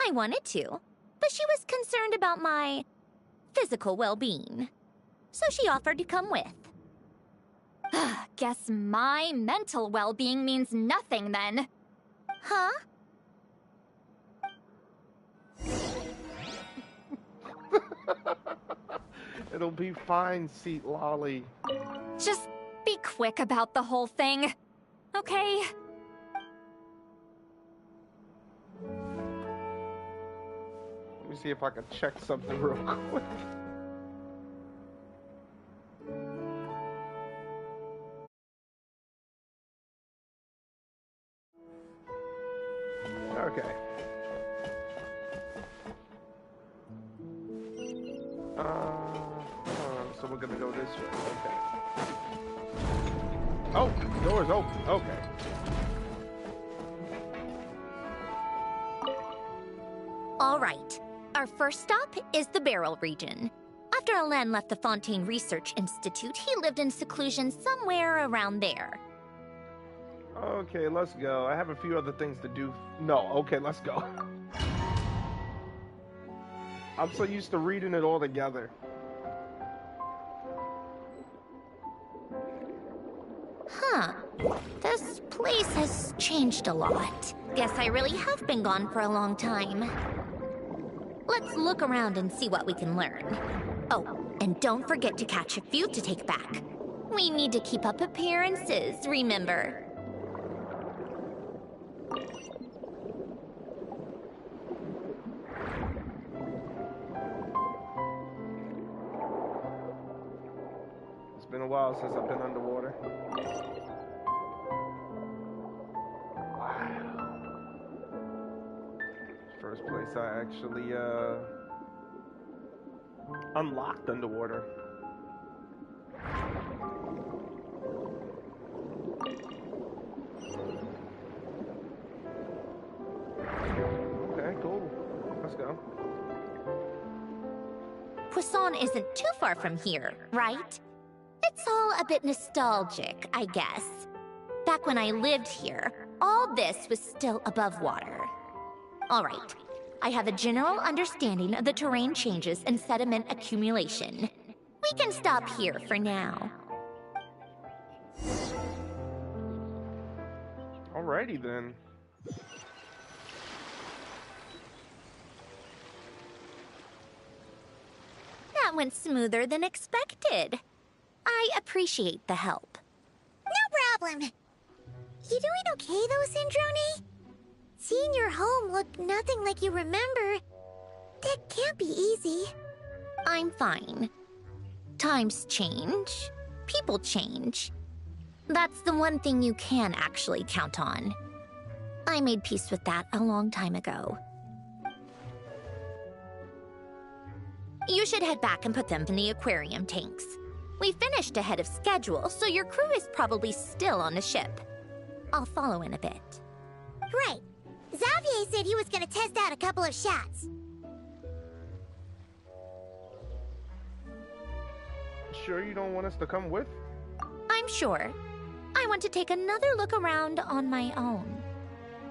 I wanted to, but she was concerned about my physical well-being, so she offered to come with. Guess my mental well-being means nothing then. Huh? It'll be fine, Seat Lolly. Just be quick about the whole thing, okay? Let me see if I can check something real quick. Okay. So we're gonna go this way. Okay. Oh, the door's open. Okay. All right. Our first stop is the Beryl region. After Alain left the Fontaine Research Institute, he lived in seclusion somewhere around there. Okay, let's go. I have a few other things to do. No, okay, let's go. I'm so used to reading it all together. Huh. This place has changed a lot. Guess I really have been gone for a long time. Let's look around and see what we can learn. Oh, and don't forget to catch a few to take back. We need to keep up appearances, remember? It's been a while since I've been underwater. Wow. First place I actually unlocked underwater. Okay, cool. Let's go. Poisson isn't too far from here, right? It's all a bit nostalgic, I guess. Back when I lived here, all this was still above water. All right, I have a general understanding of the terrain changes and sediment accumulation. We can stop here for now. Alrighty then. That went smoother than expected. I appreciate the help. No problem. You doing okay though, Syndrome? Seeing your home look nothing like you remember, that can't be easy. I'm fine. Times change. People change. That's the one thing you can actually count on. I made peace with that a long time ago. You should head back and put them in the aquarium tanks. We finished ahead of schedule, so your crew is probably still on the ship. I'll follow in a bit. Right. Xavier said he was gonna test out a couple of shots. Sure you don't want us to come with? I'm sure. I want to take another look around on my own.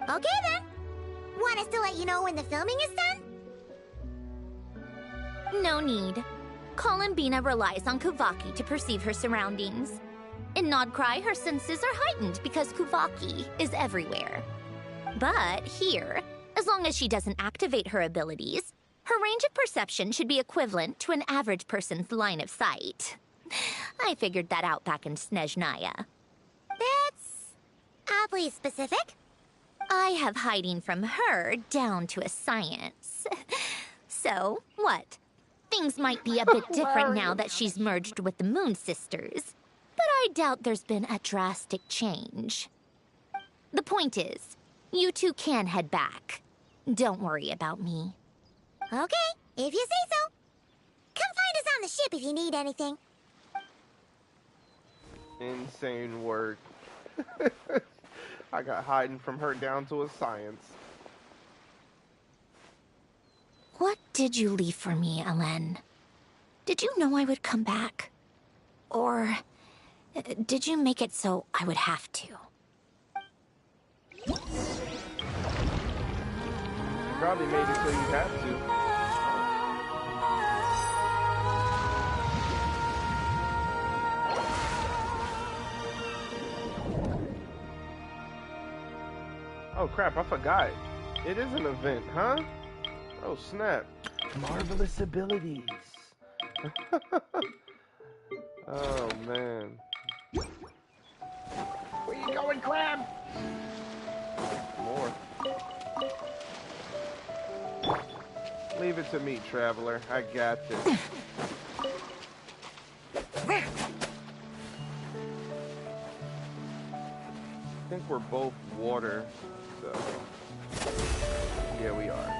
Okay then. Want us to let you know when the filming is done? No need. Columbina relies on Kuvaki to perceive her surroundings. In Nodcry, her senses are heightened because Kuvaki is everywhere. But here, as long as she doesn't activate her abilities, her range of perception should be equivalent to an average person's line of sight. I figured that out back in Snezhnaya. That's oddly specific. I have hiding from her down to a science. So, what? Things might be a bit different now that she's merged with the Moon Sisters, but I doubt there's been a drastic change. The point is, you two can head back. Don't worry about me. Okay, if you say so. Come find us on the ship if you need anything. Insane work. I got hiding from her down to a science. What did you leave for me, Alen? Did you know I would come back? Or did you make it so I would have to? You probably made it so you have to. Oh crap, I forgot. It is an event, huh? Oh snap. Marvelous abilities. Oh man. Where you going, Crab? More. Leave it to me, Traveler. I got this. I think we're both water, so... Yeah, we are.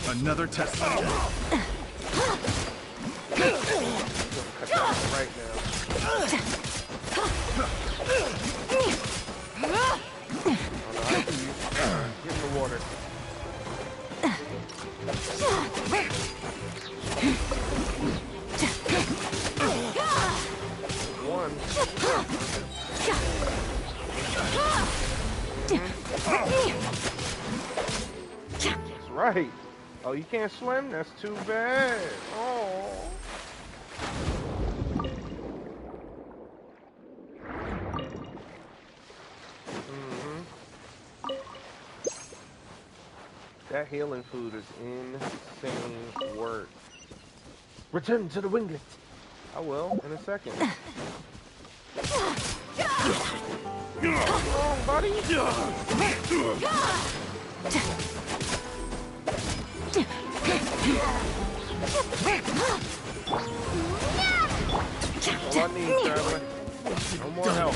Another test. Cut that right now. Get in the water. One. That's right. Oh, you can't swim? That's too bad. Oh. That healing food is insane work. Return to the winglet. I will in a second. Come on, buddy. All I need, traveler. No more help.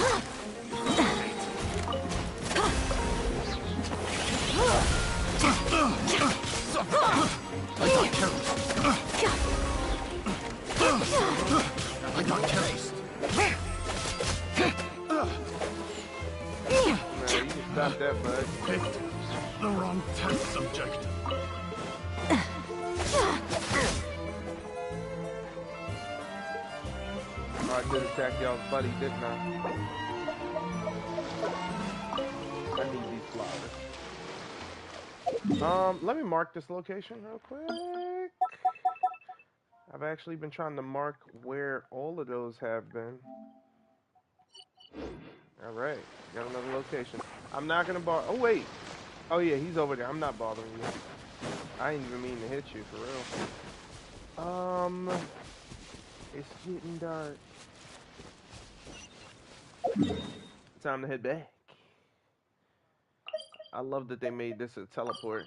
I got careless. I got careless. No, you can stop that, bud. Picked the wrong test subject. Oh, I did attack y'all's buddy, didn't I? I need these flowers. Let me mark this location real quick. I've actually been trying to mark where all of those have been. Alright, got another location. I'm not gonna bother. Oh, wait. Oh, yeah, he's over there. I'm not bothering you. I didn't even mean to hit you, for real. It's getting dark. Time to head back. I love that they made this a teleport.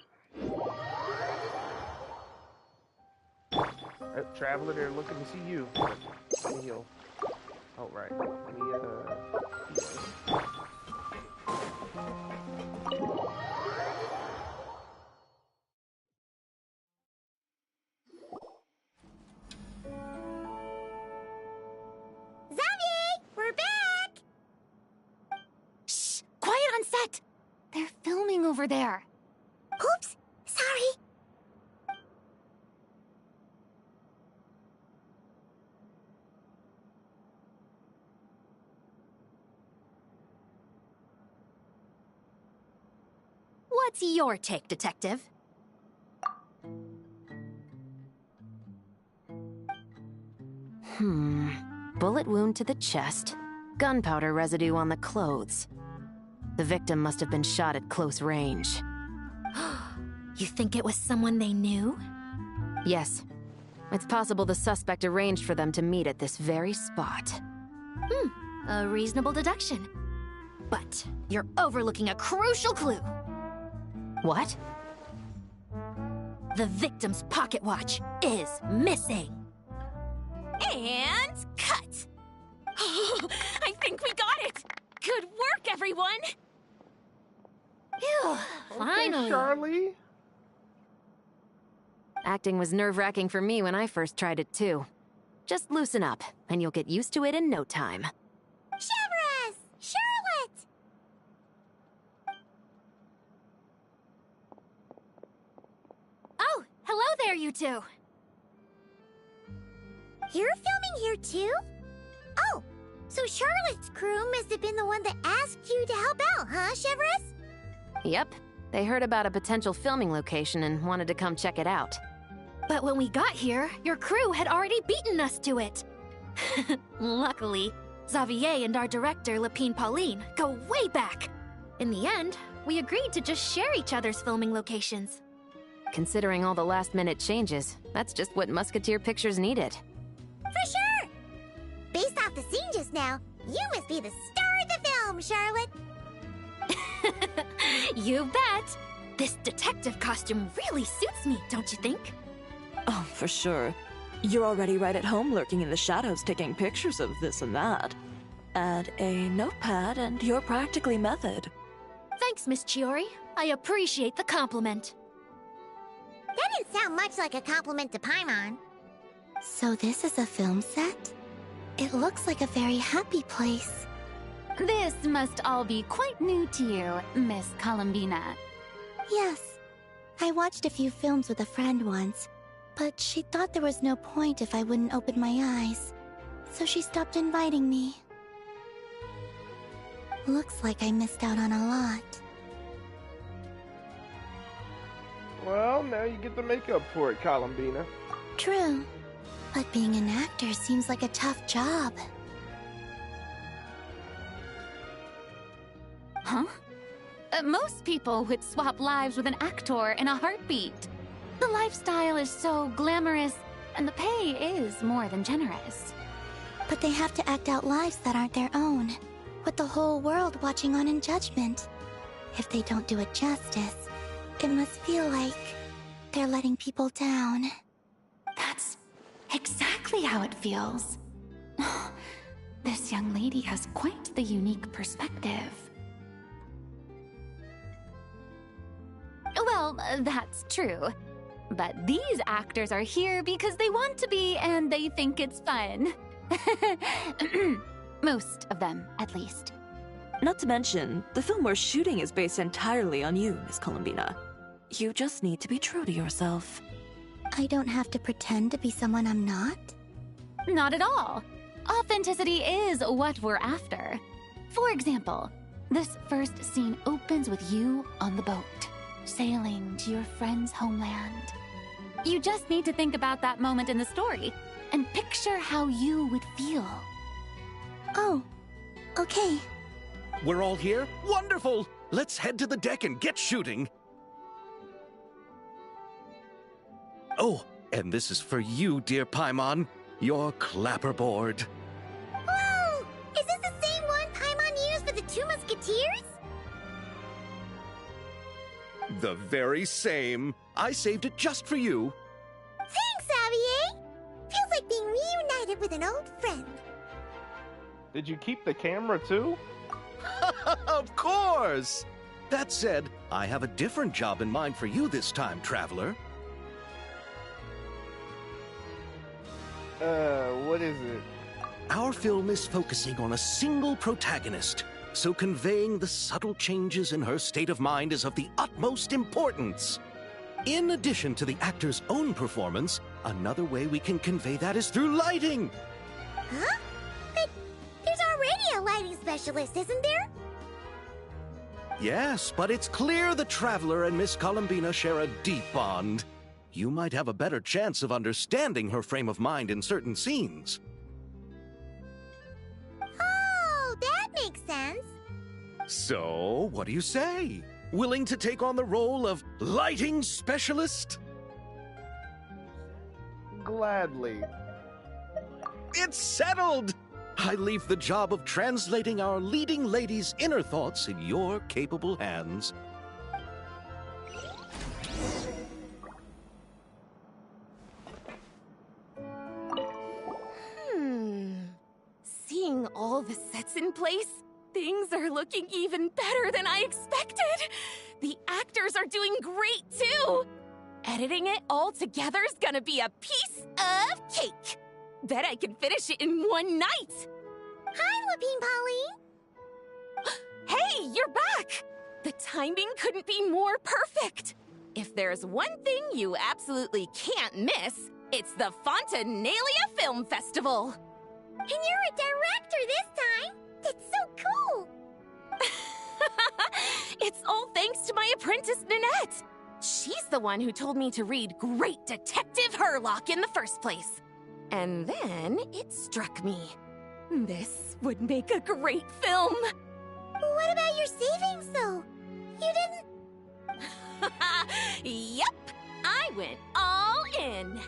Traveler, they're looking to see you. Let me heal. Oh, right. Let me, We're back! Shh! Quiet on set! They're filming over there. Oops! Sorry! What's your take, Detective? Bullet wound to the chest. Gunpowder residue on the clothes. The victim must have been shot at close range. You think it was someone they knew? Yes. It's possible the suspect arranged for them to meet at this very spot. A reasonable deduction. But you're overlooking a crucial clue. What? The victim's pocket watch is missing. And cut! I think we got it! Good work, everyone! Phew, finally. Okay, Charlie. Acting was nerve-wracking for me when I first tried it too. Just loosen up, and you'll get used to it in no time. Severus! Charlotte! Oh, hello there, you two. You're filming here too? Oh, so Charlotte's crew must have been the one that asked you to help out, huh, Severus? Yep. They heard about a potential filming location and wanted to come check it out. But when we got here, your crew had already beaten us to it. Luckily, Xavier and our director, Lapine Pauline, go way back. In the end, we agreed to just share each other's filming locations. Considering all the last-minute changes, that's just what Musketeer Pictures needed. For sure! Based off the scene just now, you must be the star of the film, Charlotte! You bet! This detective costume really suits me, don't you think? Oh, for sure. You're already right at home lurking in the shadows taking pictures of this and that. Add a notepad and you're practically method. Thanks, Miss Chiori. I appreciate the compliment. That didn't sound much like a compliment to Paimon. So this is a film set? It looks like a very happy place. This must all be quite new to you, Miss Columbina. Yes. I watched a few films with a friend once, but she thought there was no point if I wouldn't open my eyes, so she stopped inviting me. Looks like I missed out on a lot. Well, now you get the makeup for it, Columbina. True, but being an actor seems like a tough job. Huh? Most people would swap lives with an actor in a heartbeat. The lifestyle is so glamorous, and the pay is more than generous. But they have to act out lives that aren't their own, with the whole world watching on in judgment. If they don't do it justice, it must feel like they're letting people down. That's exactly how it feels. This young lady has quite the unique perspective. Well, that's true. But these actors are here because they want to be and they think it's fun. Most of them, at least. Not to mention, the film we're shooting is based entirely on you, Miss Columbina. You just need to be true to yourself. I don't have to pretend to be someone I'm not? Not at all. Authenticity is what we're after. For example, this first scene opens with you on the boat, sailing to your friend's homeland. You just need to think about that moment in the story and picture how you would feel. Oh, okay. We're all here? Wonderful! Let's head to the deck and get shooting. Oh, and this is for you, dear Paimon, your clapperboard. Whoa! Is this the same one Paimon used for the Two Musketeers? The very same. I saved it just for you. Thanks, Xavier! Feels like being reunited with an old friend. Did you keep the camera too? Of course! That said, I have a different job in mind for you this time, traveler. What is it? Our film is focusing on a single protagonist, so conveying the subtle changes in her state of mind is of the utmost importance. In addition to the actor's own performance, another way we can convey that is through lighting. Huh? But there's already a lighting specialist, isn't there? Yes, but it's clear the Traveler and Miss Columbina share a deep bond. You might have a better chance of understanding her frame of mind in certain scenes. Oh, that makes sense. So, what do you say? Willing to take on the role of lighting specialist? Gladly. It's settled! I leave the job of translating our leading lady's inner thoughts in your capable hands. Seeing all the sets in place, things are looking even better than I expected. The actors are doing great too. Editing it all together is gonna be a piece of cake. Bet I can finish it in one night. Hi, Lapine Pauline. Hey, you're back! The timing couldn't be more perfect. If there's one thing you absolutely can't miss, it's the Fontanalia Film Festival. And you're a director this time. That's so cool. It's all thanks to my apprentice, Ninette. She's the one who told me to read Great Detective Herlock in the first place. And then it struck me. This would make a great film. What about your savings, though? You didn't... Yep, I went all in.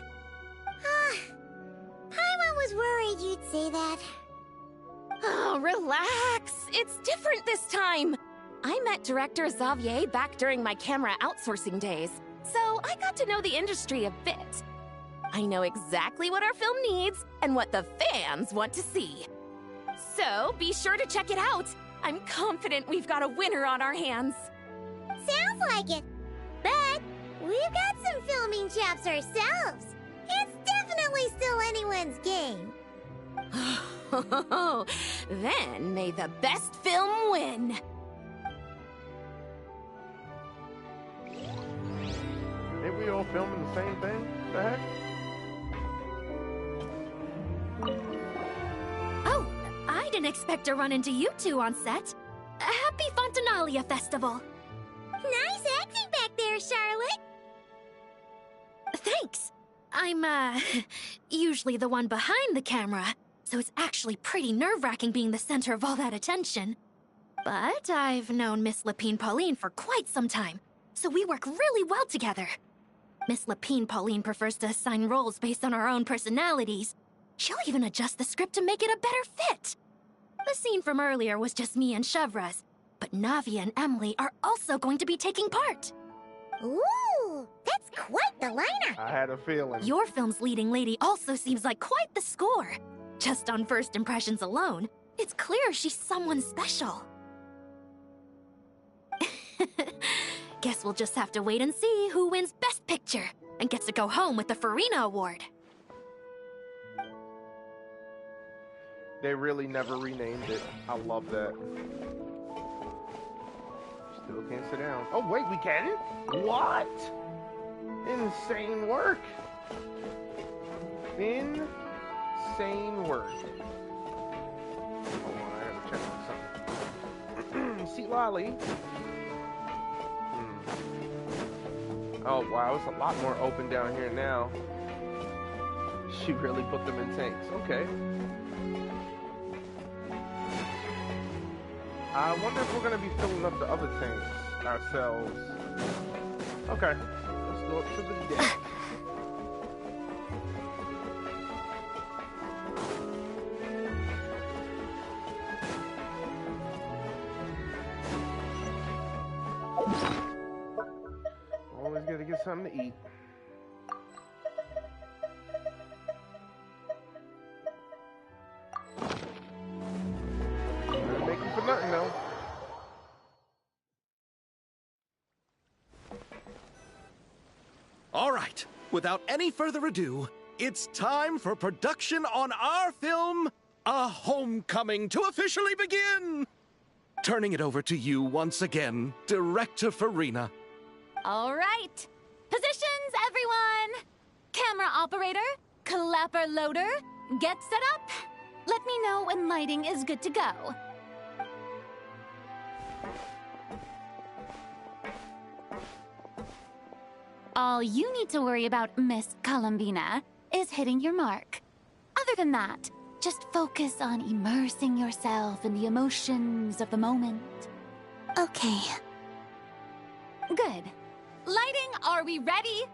Paimon was worried you'd say that. Oh, relax. It's different this time. I met director Xavier back during my camera outsourcing days, so I got to know the industry a bit. I know exactly what our film needs and what the fans want to see. So be sure to check it out. I'm confident we've got a winner on our hands. Sounds like it. But we've got some filming chops ourselves. It's definitely still anyone's game. Then may the best film win. Ain't we all filming the same thing? The heck? Oh, I didn't expect to run into you two on set. Happy Fontanalia Festival. Nice acting back there, Charlotte. Thanks. I'm, usually the one behind the camera, so it's actually pretty nerve-wracking being the center of all that attention. But I've known Miss Lapine Pauline for quite some time, so we work really well together. Miss Lapine Pauline prefers to assign roles based on our own personalities. She'll even adjust the script to make it a better fit. The scene from earlier was just me and Chevraz, but Navia and Emily are also going to be taking part. Ooh, That's quite the lineup. I had a feeling. Your film's leading lady also seems like quite the score. Just on first impressions alone, it's clear she's someone special. Guess we'll just have to wait and see who wins Best Picture and gets to go home with the Farina Award. They really never renamed it. I love that. Still can't sit down. Oh, wait, we can? What? Insane work. Insane work. Hold on, I gotta check something. See, Lolly. Oh, wow, it's a lot more open down here now. She really put them in tanks. Okay. I wonder if we're going to be filling up the other tanks ourselves. Okay. Let's go up to the deck. Always got to get something to eat. Never make them for nothing, though. All right, without any further ado, it's time for production on our film, A Homecoming, to officially begin! Turning it over to you once again, Director Farina. All right. Positions, everyone. Camera operator, clapper loader, get set up. Let me know when lighting is good to go. All you need to worry about, Miss Columbina, is hitting your mark. Other than that, just focus on immersing yourself in the emotions of the moment. Okay. Good. Lighting, are we ready?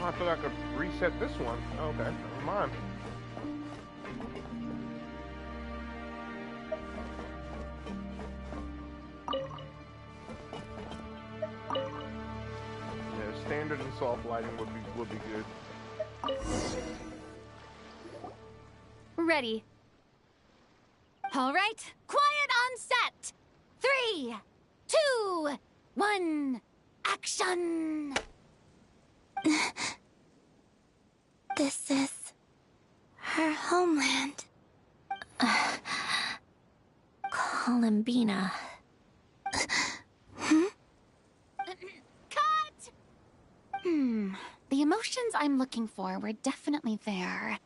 Oh, I thought I could reset this one. Oh, okay, never mind. Yeah, standard and soft lighting would be good. Ready. All right, quiet on set. 3, 2, 1, action. This is her homeland. Columbina. Cut! The emotions I'm looking for were definitely there.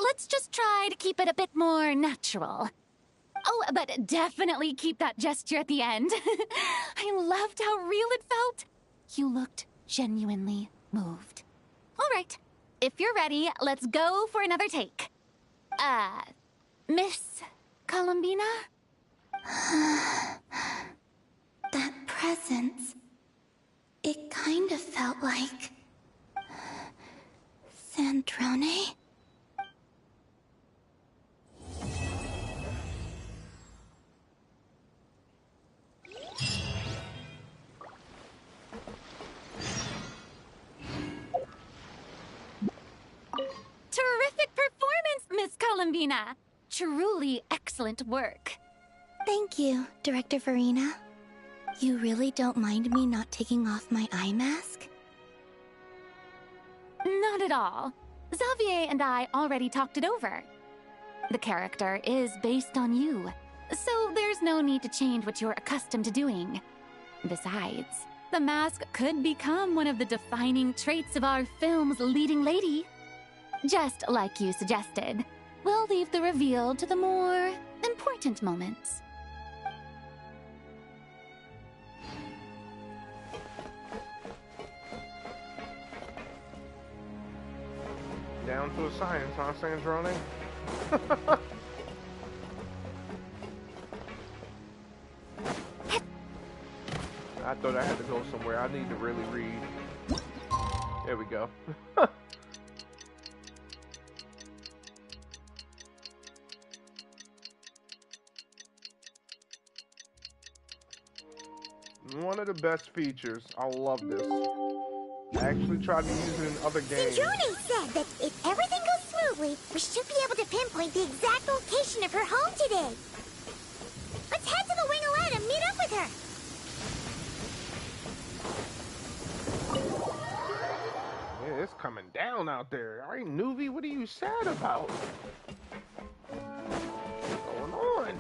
Let's just try to keep it a bit more natural. Oh, but definitely keep that gesture at the end. I loved how real it felt. You looked genuinely moved. All right, if you're ready, let's go for another take. Miss Columbina? That presence, it kind of felt like Sandrone. Terrific performance, Miss Columbina. Truly excellent work. Thank you, Director Farina. You really don't mind me not taking off my eye mask? Not at all. Xavier and I already talked it over. The character is based on you, so there's no need to change what you're accustomed to doing. Besides, The mask could become one of the defining traits of our film's leading lady. Just like you suggested, we'll leave the reveal to the more important moments. Down to a science, huh, Sandrone? I thought I had to go somewhere. I need to really read. There we go. One of the best features. I love this. I actually tried to use it in other games. Sandrone said that if everything goes smoothly, we should be able to pinpoint the exact location of her home today. Let's head to the Wing-O-Lette and meet up with her. Yeah, it's coming down out there. All right, Nuvi, what are you sad about? What's going on?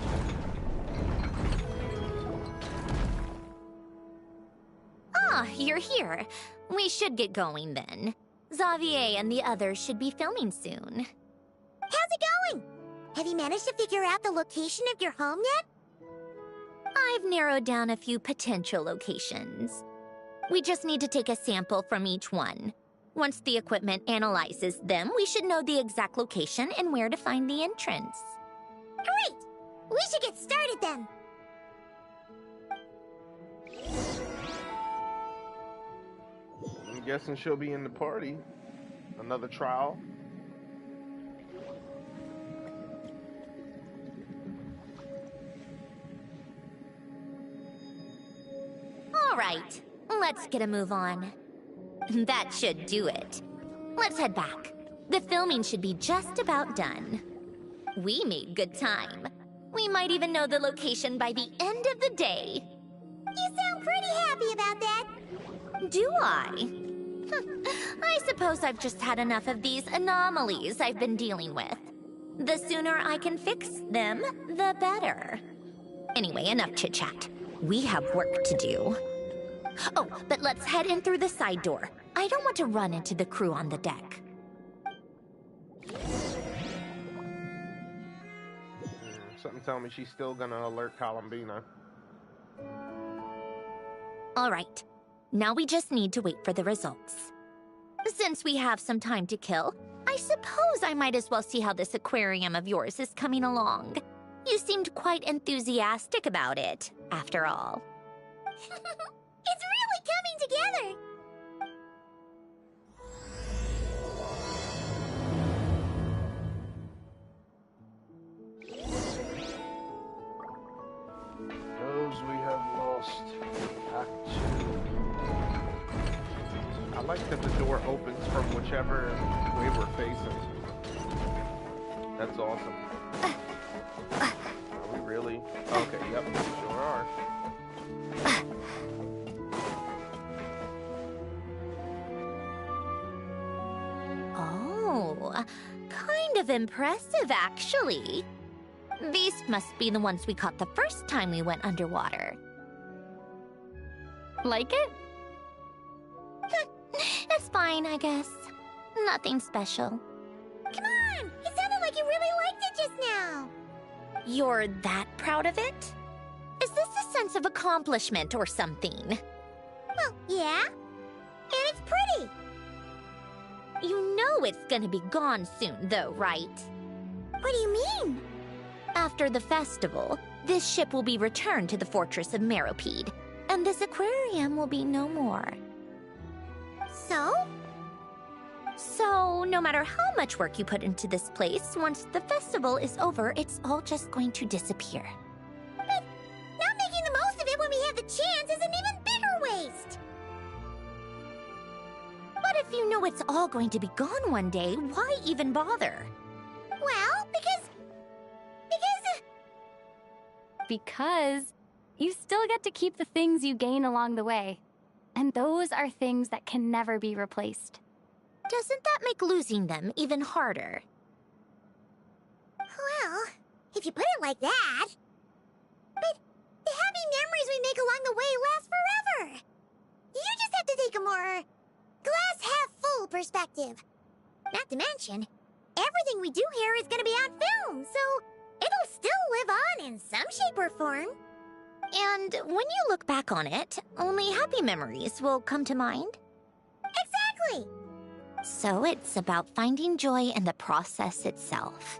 Ah, you're here. We should get going then. Xavier and the others should be filming soon. How's it going? Have you managed to figure out the location of your home yet? I've narrowed down a few potential locations. We just need to take a sample from each one. Once the equipment analyzes them, we should know the exact location and where to find the entrance. Great! We should get started then. I'm guessing she'll be in the party. Another trial. All right, let's get a move on. That should do it. Let's head back. The filming should be just about done. We made good time. We might even know the location by the end of the day. You sound pretty happy about that. Do I? I suppose I've just had enough of these anomalies I've been dealing with. The sooner I can fix them, the better. Anyway, enough chit-chat. We have work to do. Oh, but let's head in through the side door. I don't want to run into the crew on the deck. Something telling me she's still gonna alert Columbina. All right. Now we just need to wait for the results. Since we have some time to kill, I suppose I might as well see how this aquarium of yours is coming along. You seemed quite enthusiastic about it, after all. It's really coming together! Those we have lost. Act 2. I like that the door opens from whichever way we're facing. That's awesome. Are we really? Okay, yep, we sure are. Oh, kind of impressive, actually. These must be the ones we caught the first time we went underwater. Like it? It's fine, I guess. Nothing special. Come on! It sounded like you really liked it just now! You're that proud of it? Is this a sense of accomplishment or something? Well, yeah. And it's pretty! You know it's gonna be gone soon, though, right? What do you mean? After the festival, this ship will be returned to the fortress of Meropide, and this aquarium will be no more. So? So, no matter how much work you put into this place, once the festival is over, it's all just going to disappear. But not making the most of it when we have the chance is an even bigger waste! But if you know it's all going to be gone one day, why even bother? Well, Because you still get to keep the things you gain along the way. And those are things that can never be replaced. Doesn't that make losing them even harder? Well, if you put it like that. But the happy memories we make along the way last forever. You just have to take a more glass-half-full perspective. Not to mention, everything we do here is gonna be on film, so it'll still live on in some shape or form. And when you look back on it, only happy memories will come to mind? Exactly! So it's about finding joy in the process itself.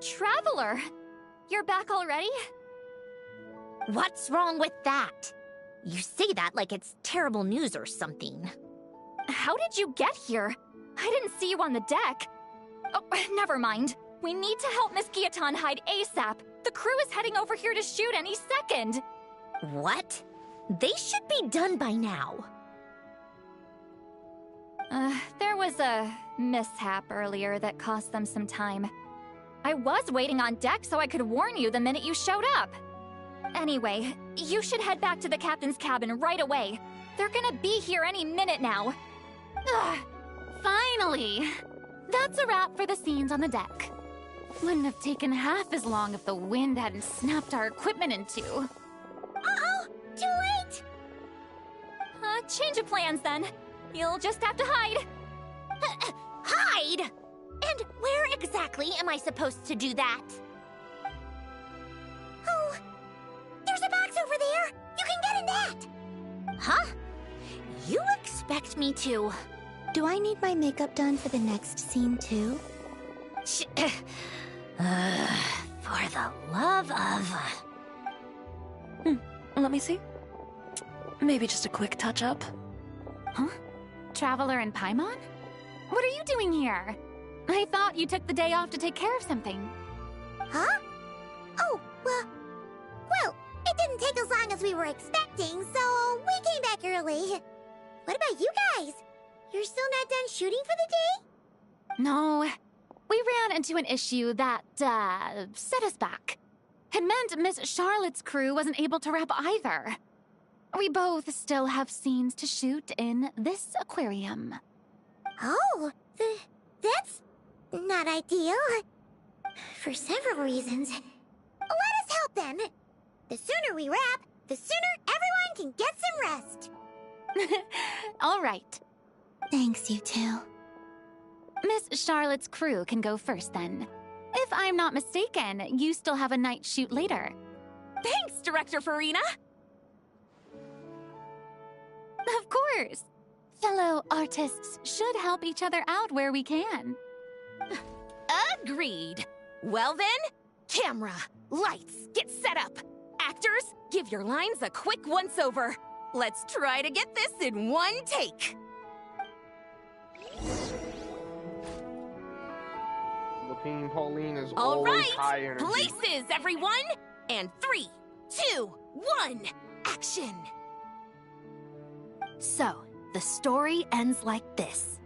Traveler! You're back already? What's wrong with that? You say that like it's terrible news or something. How did you get here? I didn't see you on the deck. Oh, never mind. We need to help Miss Guillotin hide ASAP. The crew is heading over here to shoot any second. What? They should be done by now. There was a mishap earlier that cost them some time. I was waiting on deck so I could warn you the minute you showed up. Anyway, you should head back to the captain's cabin right away. They're gonna be here any minute now. Ugh, finally! That's a wrap for the scenes on the deck. Wouldn't have taken half as long if the wind hadn't snapped our equipment in two. Uh-oh! Too late! Change of plans then. You'll just have to hide. Hide? And where exactly am I supposed to do that? Oh, there's a box over there! You can get in that! Huh? You expect me to... Do I need my makeup done for the next scene too? For the love of... Let me see. Maybe just a quick touch-up. Huh? Traveler and Paimon? What are you doing here? I thought you took the day off to take care of something. Huh? Oh, well, it didn't take as long as we were expecting, so we came back early. What about you guys? You're still not done shooting for the day? No. We ran into an issue that, set us back. It meant Miss Charlotte's crew wasn't able to wrap either. We both still have scenes to shoot in this aquarium. Oh, that's not ideal. For several reasons. Let us help then. The sooner we wrap, the sooner everyone can get some rest. All right. Thanks, you two. Miss Charlotte's crew can go first then. If I'm not mistaken, you still have a night shoot later. Thanks, Director Farina! Of course. Fellow artists should help each other out where we can. Agreed. Well then, camera, lights, get set up. Actors, give your lines a quick once-over. Let's try to get this in one take. Lapine Pauline is All always right, high energy. places, everyone! And 3, 2, 1, action! So, the story ends like this.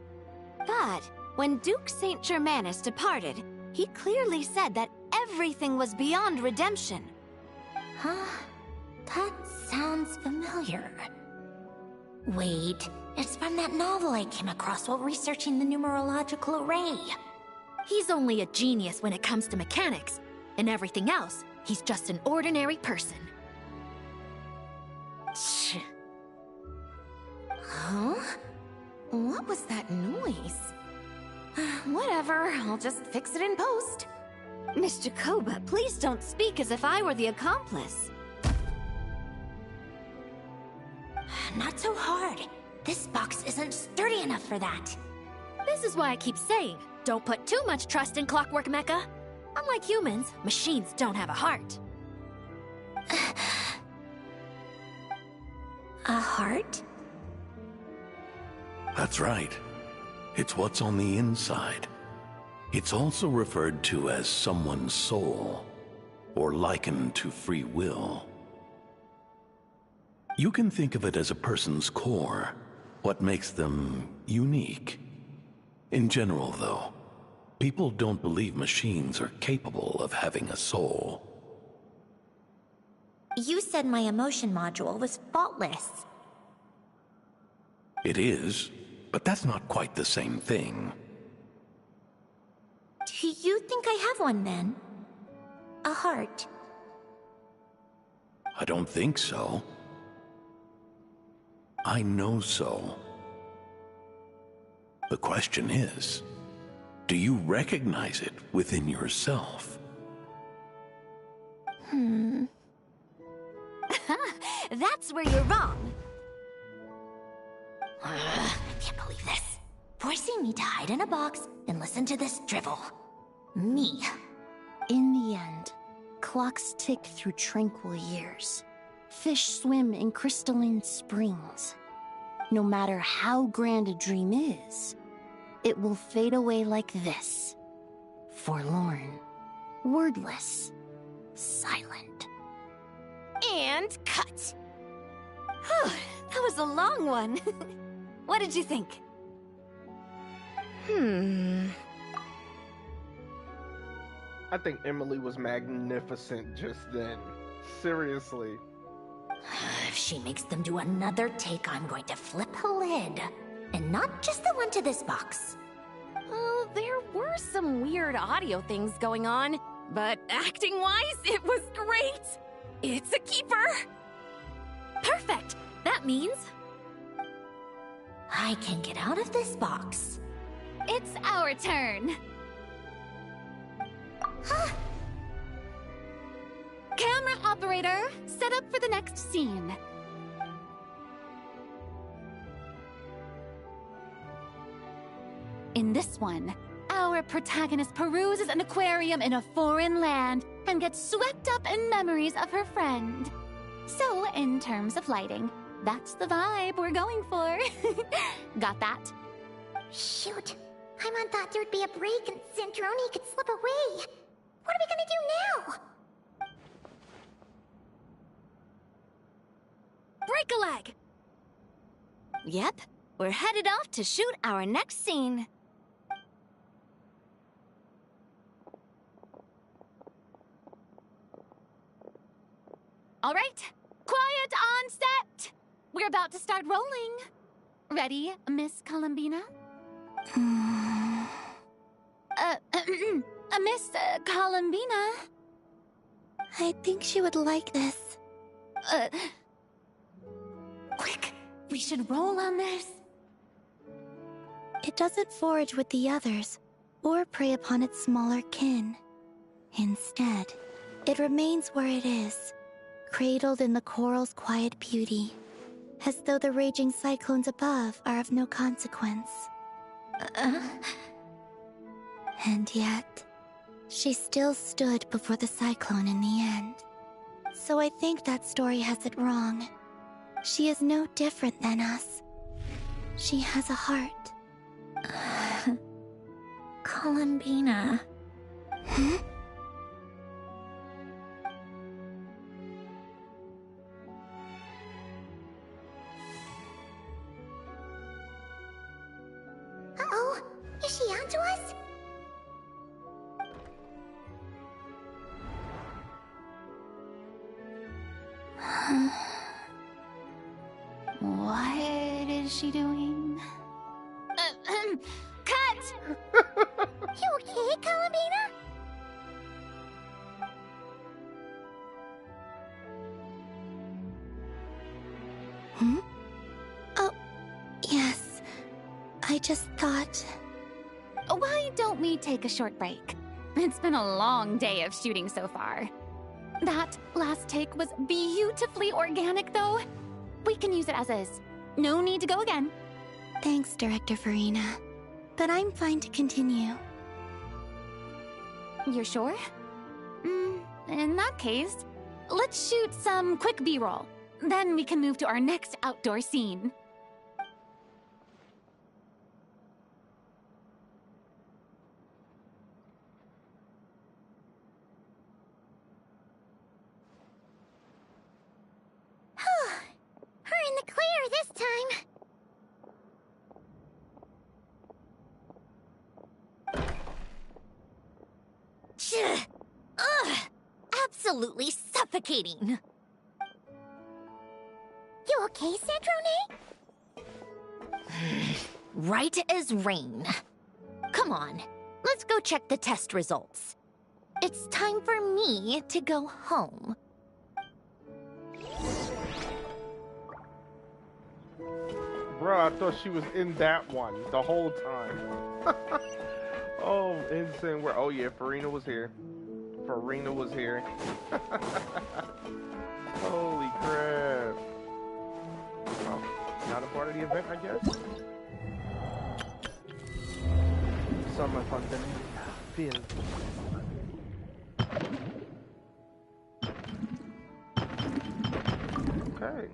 But when Duke Saint Germanus departed, he clearly said that everything was beyond redemption. Huh? That sounds familiar. Wait, it's from that novel I came across while researching the numerological array. He's only a genius when it comes to mechanics. In everything else, he's just an ordinary person. Huh? What was that noise? Whatever, I'll just fix it in post. Miss Jacoba, please don't speak as if I were the accomplice. Not so hard. This box isn't sturdy enough for that. This is why I keep saying, don't put too much trust in Clockwork Mecha. Unlike humans, machines don't have a heart. A heart? That's right. It's what's on the inside. It's also referred to as someone's soul, or likened to free will. You can think of it as a person's core, what makes them unique. In general, though, people don't believe machines are capable of having a soul. You said my emotion module was faultless. It is, but that's not quite the same thing. Do you think I have one then? A heart? I don't think so. I know so. The question is, do you recognize it within yourself? That's where you're wrong. I can't believe this. Forcing me to hide in a box and listen to this drivel. Me. In the end, clocks tick through tranquil years. Fish swim in crystalline springs. No matter how grand a dream is, it will fade away like this. Forlorn, wordless, silent. And cut. Whew, that was a long one. What did you think? I think Emily was magnificent just then. Seriously. If she makes them do another take, I'm going to flip a lid. And not just the one to this box. Oh, there were some weird audio things going on, but acting-wise, it was great. It's a keeper. Perfect. That means I can get out of this box. It's our turn. Camera operator, set up for the next scene. In this one, our protagonist peruses an aquarium in a foreign land and gets swept up in memories of her friend. So, in terms of lighting, that's the vibe we're going for. Got that? Shoot. Paimon thought there'd be a break and Zandroni could slip away. What are we gonna do now? Break a leg! Yep, we're headed off to shoot our next scene. All right, quiet on set. We're about to start rolling. Ready, Miss Columbina? Miss Columbina? I think she would like this. Quick, we should roll on this. It doesn't forage with the others, or prey upon its smaller kin. Instead, it remains where it is, cradled in the coral's quiet beauty, as though the raging cyclones above are of no consequence. And yet, she still stood before the cyclone in the end. So I think that story has it wrong. She is no different than us. She has a heart. Columbina. Uh-oh. Is she onto us? What is she doing? Cut! You okay, Columbina? Oh, yes. I just thought... Why don't we take a short break? It's been a long day of shooting so far. That last take was beautifully organic, though. We can use it as is. No need to go again. Thanks, Director Farina. But I'm fine to continue. You're sure? In that case, let's shoot some quick B-roll. Then we can move to our next outdoor scene. We're in the clear this time. Ugh! Absolutely suffocating. You okay, Sandrone? Right as rain. Come on, let's go check the test results. It's time for me to go home. Bro, I thought she was in that one the whole time. Oh, insane. Oh, yeah, Farina was here. Farina was here. Holy crap. Well, not a part of the event, I guess. Summer fun feel. Okay.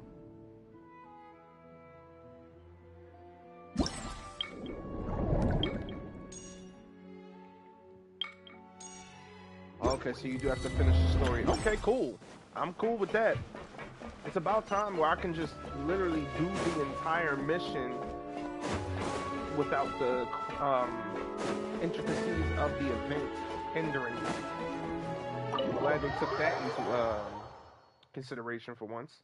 Okay, so you do have to finish the story. Okay, cool. I'm cool with that. It's about time where I can just literally do the entire mission without the intricacies of the event hindering me. I'm glad they took that into consideration for once.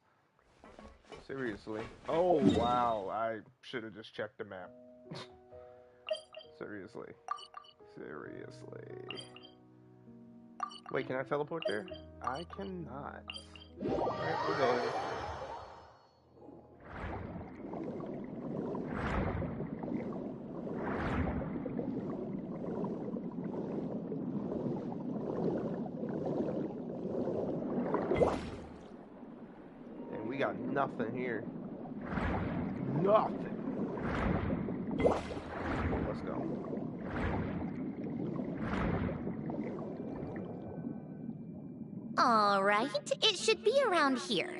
Seriously. Oh, wow. I should have just checked the map. Seriously. Seriously. Wait, can I teleport there? I cannot. Alright, we'll go there. And we got nothing here. Nothing. Let's go. All right, it should be around here.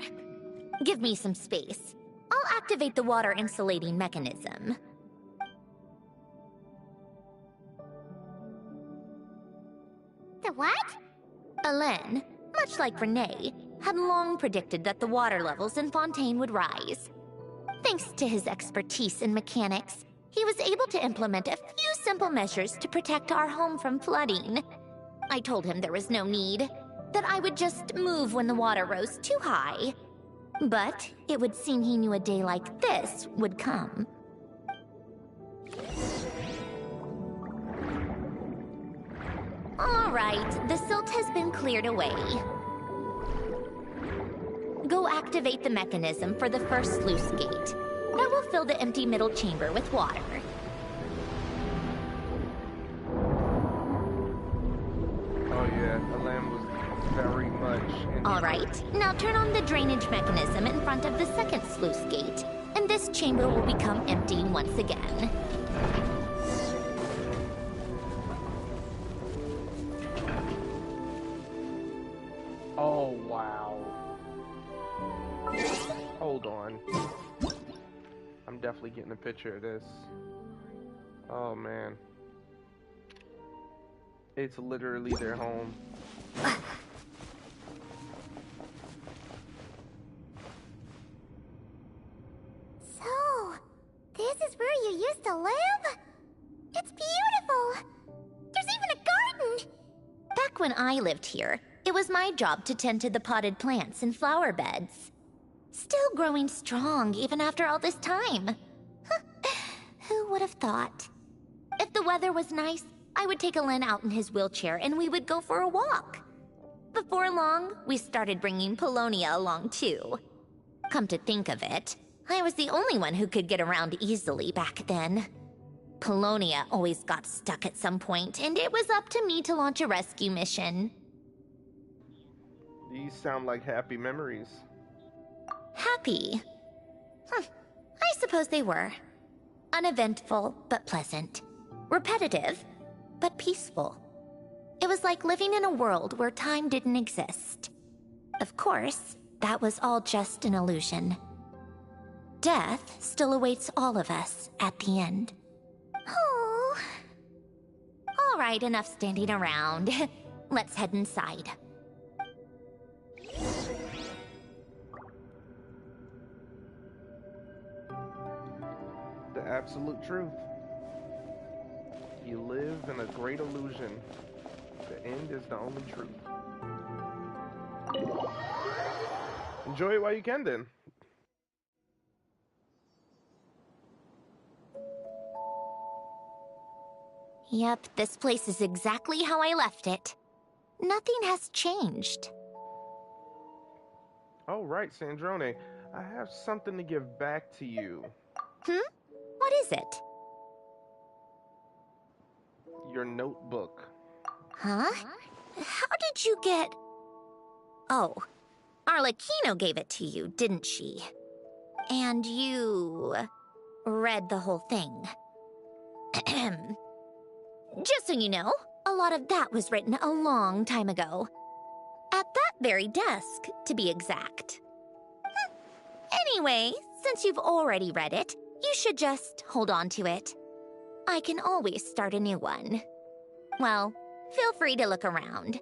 Give me some space. I'll activate the water insulating mechanism. The what? Alain, much like Renee, had long predicted that the water levels in Fontaine would rise. Thanks to his expertise in mechanics, he was able to implement a few simple measures to protect our home from flooding. I told him there was no need, that I would just move when the water rose too high. But it would seem he knew a day like this would come. All right, the silt has been cleared away. Go activate the mechanism for the first sluice gate. That will fill the empty middle chamber with water. Oh yeah, Alain was very much... All right, now turn on the drainage mechanism in front of the second sluice gate, and this chamber will become empty once again. Oh, wow. Hold on. I'm definitely getting a picture of this. Oh, man. It's literally their home. So, this is where you used to live? It's beautiful! There's even a garden! Back when I lived here, it was my job to tend to the potted plants and flower beds. Still growing strong even after all this time. Who would have thought? If the weather was nice, I would take Alain out in his wheelchair and we would go for a walk. Before long, we started bringing Polonia along too. Come to think of it, I was the only one who could get around easily back then. Polonia always got stuck at some point, and it was up to me to launch a rescue mission. These sound like happy memories. Happy? I suppose they were. Uneventful, but pleasant. Repetitive, but peaceful. It was like living in a world where time didn't exist. Of course, that was all just an illusion. Death still awaits all of us at the end. Oh. All right, enough standing around. Let's head inside. The absolute truth. You live in a great illusion. The end is the only truth. Enjoy it while you can, then. Yep, this place is exactly how I left it. Nothing has changed. Oh, right, Sandrone. I have something to give back to you. What is it? Your notebook. Huh? How did you get... Oh, Arlecchino gave it to you, didn't she? And you... read the whole thing. Just so you know, a lot of that was written a long time ago. At that very desk, to be exact. Anyway, since you've already read it, you should just hold on to it. I can always start a new one. Well, feel free to look around.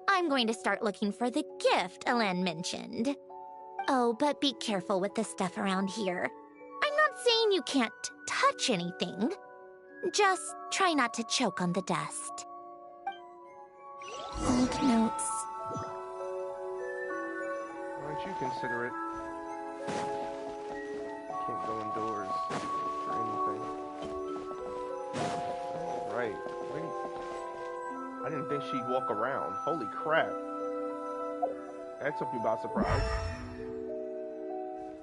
I'm going to start looking for the gift Elen mentioned. Oh, but be careful with the stuff around here. I'm not saying you can't touch anything. Just try not to choke on the dust. Old notes. Why don't you consider it? Can't go indoors for anything. Right. Wait. I didn't think she'd walk around. Holy crap. That took me by surprise.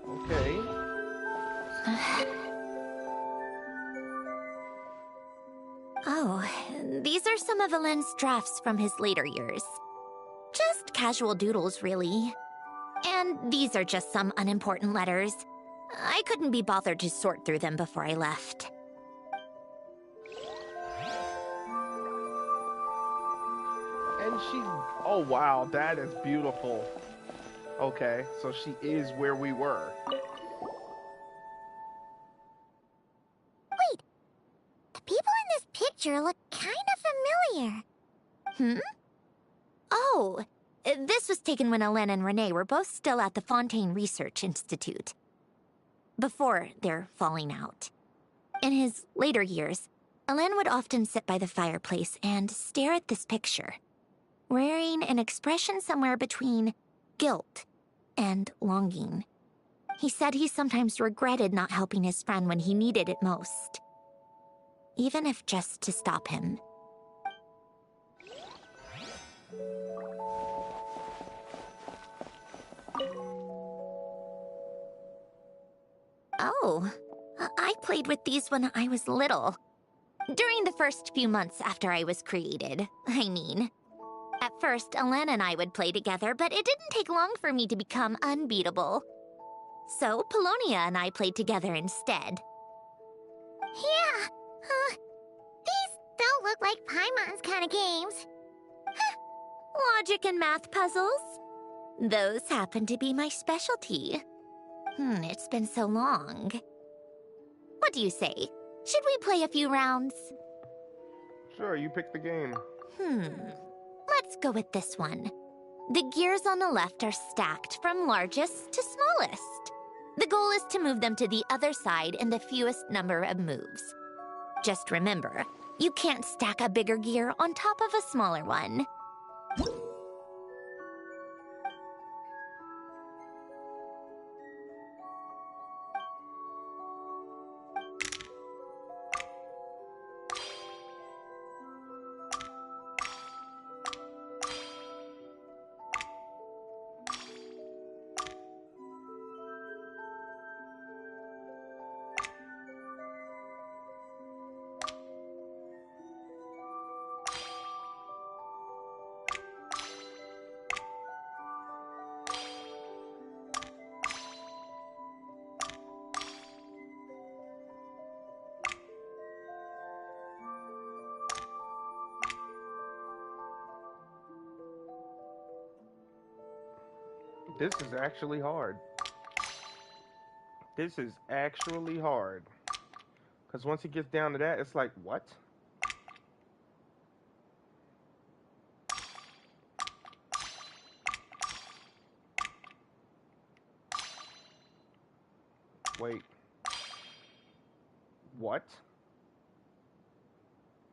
Okay. Oh, these are some of Elen's drafts from his later years. Just casual doodles, really. And these are just some unimportant letters. I couldn't be bothered to sort through them before I left. And she's... Oh, wow. That is beautiful. Okay, so she is where we were. Wait. The people in this picture look kind of familiar. Oh, this was taken when Elen and Renee were both still at the Fontaine Research Institute. Before their falling out. In his later years, Elen would often sit by the fireplace and stare at this picture, wearing an expression somewhere between guilt and longing. He said he sometimes regretted not helping his friend when he needed it most, even if just to stop him. Oh, I played with these when I was little. During the first few months after I was created, I mean. At first, Elen and I would play together, but it didn't take long for me to become unbeatable. So, Polonia and I played together instead. Yeah, these don't look like Paimon's kind of games. Logic and math puzzles? Those happen to be my specialty. It's been so long. What do you say? Should we play a few rounds? Sure, you pick the game. Let's go with this one. The gears on the left are stacked from largest to smallest. The goal is to move them to the other side in the fewest number of moves. Just remember, you can't stack a bigger gear on top of a smaller one. This is actually hard. This is actually hard. Because once he gets down to that, it's like, what? Wait. What?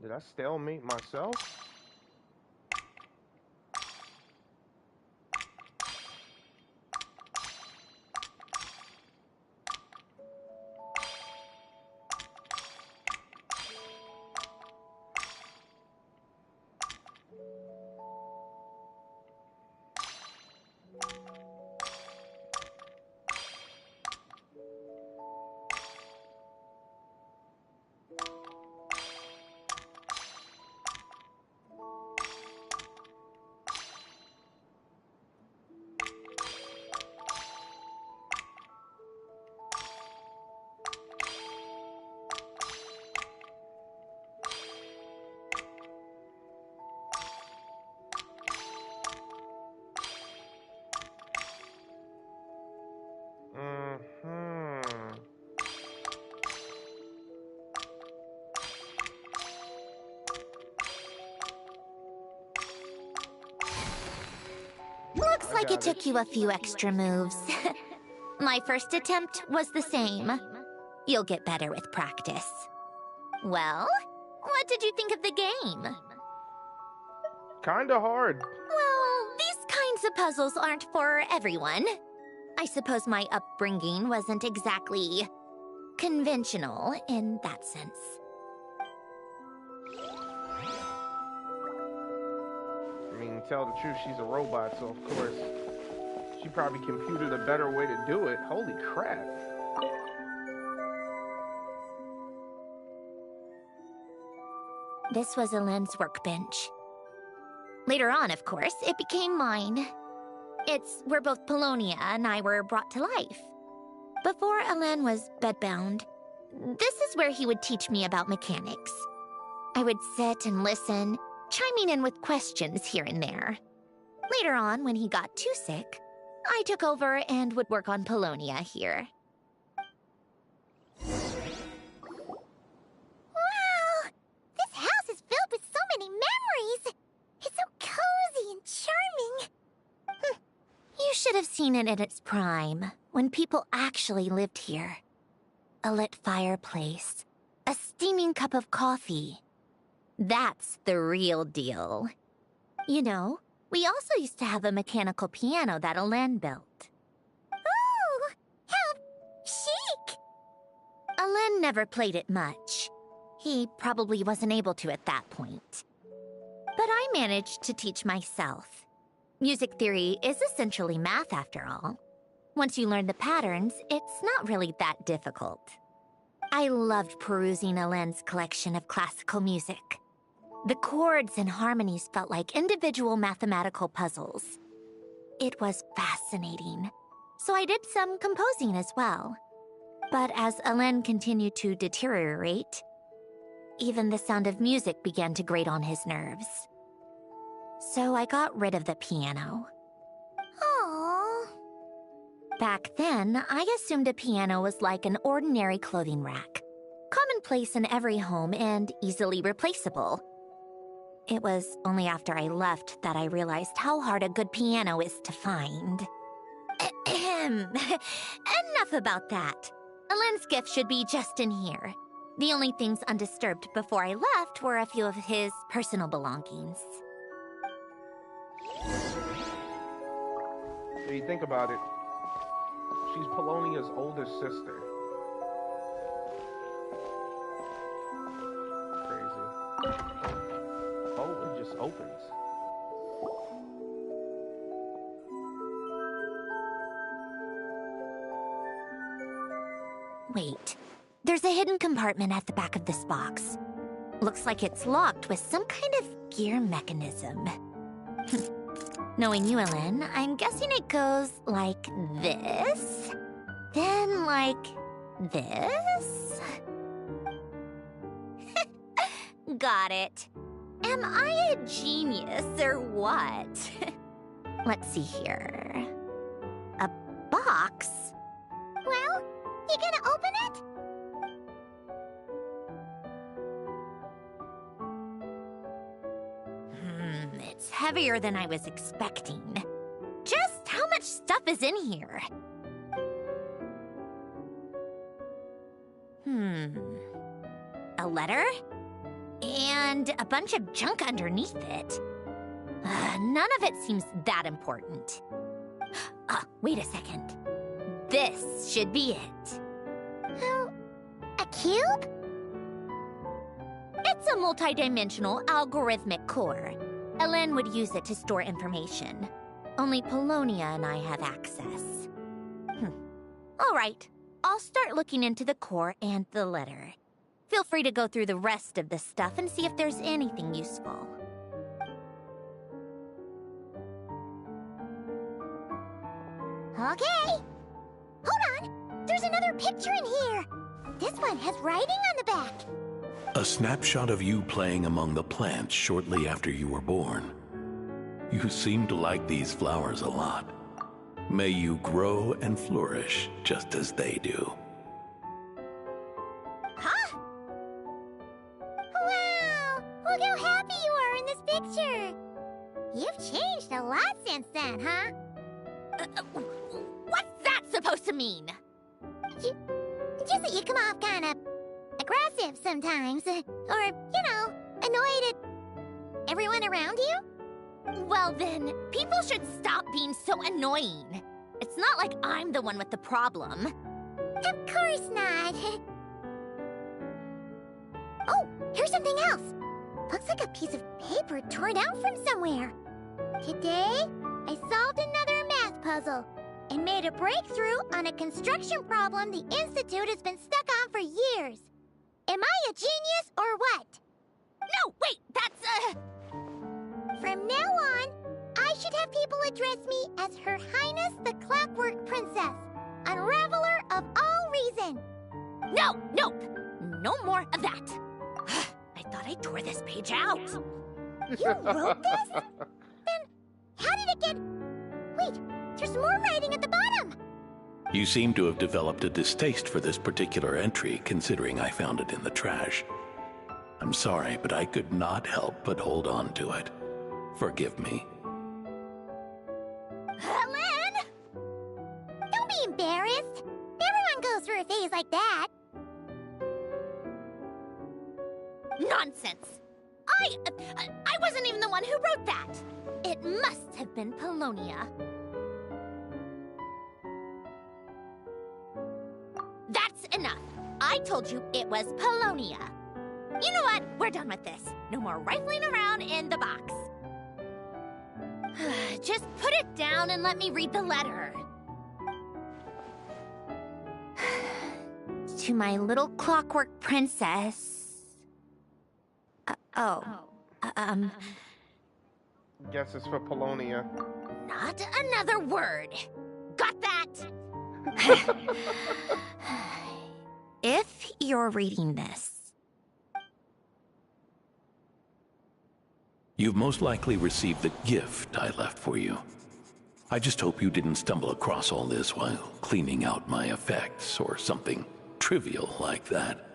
Did I stalemate myself? Looks like it took you a few extra moves. My first attempt was the same. You'll get better with practice. Well, what did you think of the game? Kinda hard. Well, these kinds of puzzles aren't for everyone. I suppose my upbringing wasn't exactly conventional in that sense. I mean, tell the truth, she's a robot, so of course, she probably computed a better way to do it. Holy crap. This was Elend's workbench. Later on, of course, it became mine. It's where both Polonia and I were brought to life. Before Elend was bedbound, this is where he would teach me about mechanics. I would sit and listen, chiming in with questions here and there. Later on, when he got too sick, I took over and would work on Polonia here. Wow! This house is filled with so many memories! It's so cozy and charming! You should have seen it in its prime, when people actually lived here. A lit fireplace, a steaming cup of coffee. That's the real deal. You know, we also used to have a mechanical piano that Elend built. Ooh! How chic! Elend never played it much. He probably wasn't able to at that point. But I managed to teach myself. Music theory is essentially math, after all. Once you learn the patterns, it's not really that difficult. I loved perusing Elend's collection of classical music. The chords and harmonies felt like individual mathematical puzzles. It was fascinating, so I did some composing as well. But as Elend continued to deteriorate, even the sound of music began to grate on his nerves. So I got rid of the piano. Aww. Back then, I assumed a piano was like an ordinary clothing rack, commonplace in every home and easily replaceable. It was only after I left that I realized how hard a good piano is to find. Enough about that. Elend's gift should be just in here. The only things undisturbed before I left were a few of his personal belongings. So you think about it, she's Polonia's older sister. Crazy. Oh, it just opens. Wait, there's a hidden compartment at the back of this box. Looks like it's locked with some kind of gear mechanism. Knowing you, Elend, I'm guessing it goes like this, then like this. Got it. Am I a genius or what? Let's see here. A box? Well, you gonna open it? It's heavier than I was expecting. Just how much stuff is in here? A letter? And a bunch of junk underneath it. None of it seems that important. Wait a second. This should be it. Oh, a cube? It's a multi-dimensional algorithmic core. Elend would use it to store information. Only Polonia and I have access. All right, I'll start looking into the core and the letter. Feel free to go through the rest of the stuff and see if there's anything useful. Okay. Hold on. There's another picture in here. This one has writing on the back. A snapshot of you playing among the plants shortly after you were born. You seem to like these flowers a lot. May you grow and flourish just as they do. Huh? Wow! Look how happy you are in this picture. You've changed a lot since then, huh? What's that supposed to mean? Just that you come off kind of aggressive sometimes. Or, you know, annoyed at everyone around you? Well then, people should stop being so annoying. It's not like I'm the one with the problem. Of course not. Oh, here's something else. Looks like a piece of paper torn out from somewhere. Today, I solved another math puzzle and made a breakthrough on a construction problem the Institute has been stuck on for years. Am I a genius or what? No, wait, that's From now on, I should have people address me as Her Highness the Clockwork Princess, Unraveler of all reason. No, nope, no more of that. I thought I tore this page out. You wrote this? Then how did it get... Wait, there's more writing at the bottom. You seem to have developed a distaste for this particular entry, considering I found it in the trash. I'm sorry, but I could not help but hold on to it. Forgive me. Lynn! Don't be embarrassed. Everyone goes through a phase like that. Nonsense. I wasn't even the one who wrote that. It must have been Polonia. That's enough. I told you it was Polonia. You know what? We're done with this. No more rifling around in the box. Just put it down and let me read the letter. To my little clockwork princess. Guess it's for Polonia. Not another word. Got that? If you're reading this, You've most likely received the gift I left for you. I just hope you didn't stumble across all this while cleaning out my effects or something trivial like that.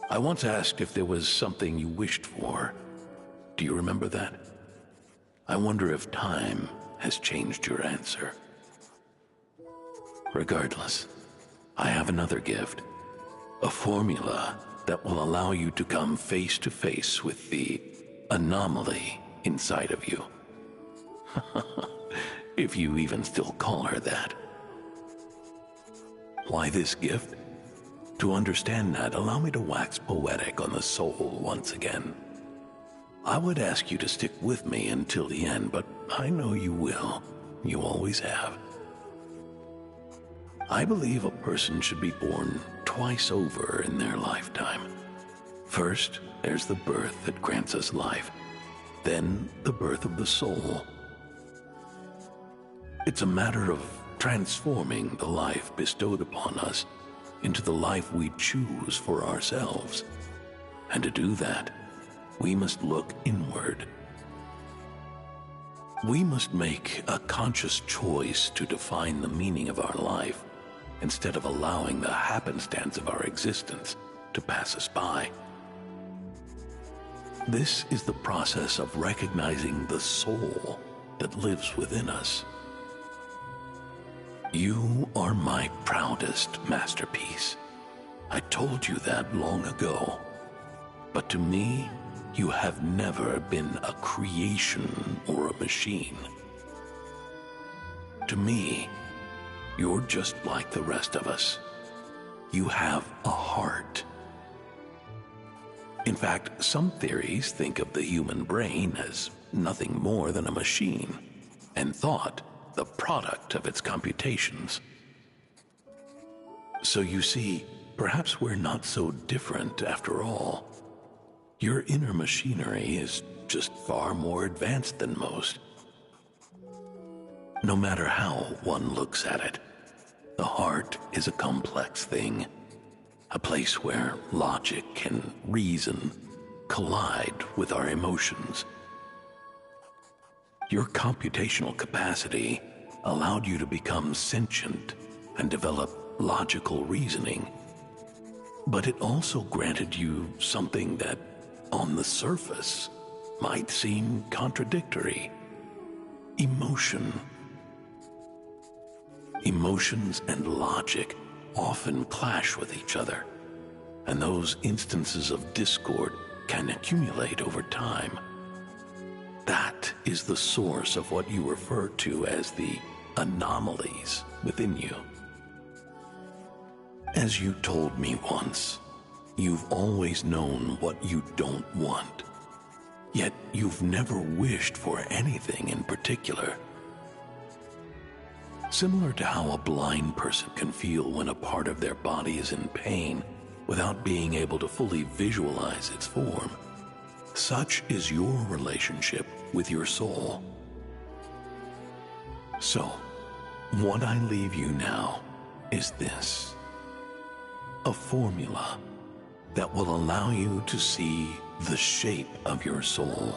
I once asked if there was something you wished for. Do you remember that? I wonder if time has changed your answer. Regardless, I have another gift. A formula that will allow you to come face to face with the anomaly inside of you. If you even still call her that. Why this gift? To understand that, allow me to wax poetic on the soul once again. I would ask you to stick with me until the end, but I know you will. You always have. I believe a person should be born twice over in their lifetime. First, there's the birth that grants us life. Then, the birth of the soul. It's a matter of transforming the life bestowed upon us into the life we choose for ourselves. And to do that, we must look inward. We must make a conscious choice to define the meaning of our life instead of allowing the happenstance of our existence to pass us by. This is the process of recognizing the soul that lives within us. You are my proudest masterpiece. I told you that long ago. But to me, you have never been a creation or a machine. To me, you're just like the rest of us. You have a heart. In fact, some theories think of the human brain as nothing more than a machine, and thought the product of its computations. So you see, perhaps we're not so different after all. Your inner machinery is just far more advanced than most. No matter how one looks at it, the heart is a complex thing, a place where logic and reason collide with our emotions. Your computational capacity allowed you to become sentient and develop logical reasoning. But it also granted you something that, on the surface, might seem contradictory: emotion Emotions and logic often clash with each other, and those instances of discord can accumulate over time. That is the source of what you refer to as the anomalies within you. As you told me once, you've always known what you don't want, yet you've never wished for anything in particular. Similar to how a blind person can feel when a part of their body is in pain without being able to fully visualize its form, such is your relationship with your soul. So, what I leave you now is this: a formula that will allow you to see the shape of your soul.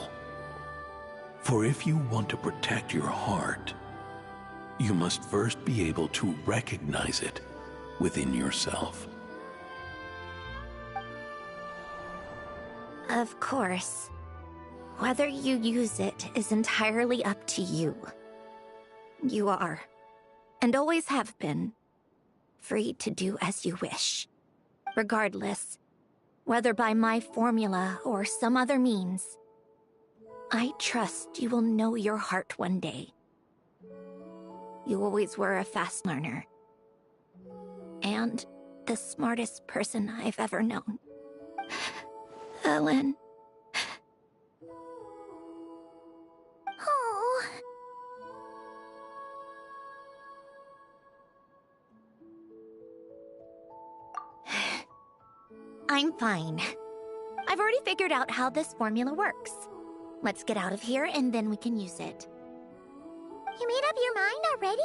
For if you want to protect your heart, you must first be able to recognize it within yourself. Of course. Whether you use it is entirely up to you. You are, and always have been, free to do as you wish. Regardless, whether by my formula or some other means, I trust you will know your heart one day. You always were a fast learner. And the smartest person I've ever known. Ellen. Oh. I'm fine. I've already figured out how this formula works. Let's get out of here and then we can use it. You made up your mind already?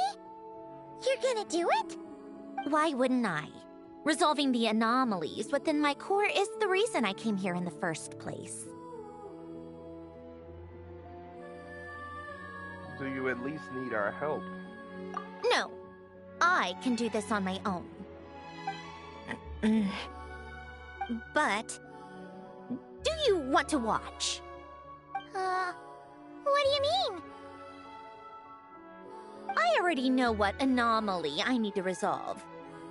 You're gonna do it? Why wouldn't I? Resolving the anomalies within my core is the reason I came here in the first place. Do you at least need our help? No, I can do this on my own. But, do you want to watch? What do you mean? I already know what anomaly I need to resolve.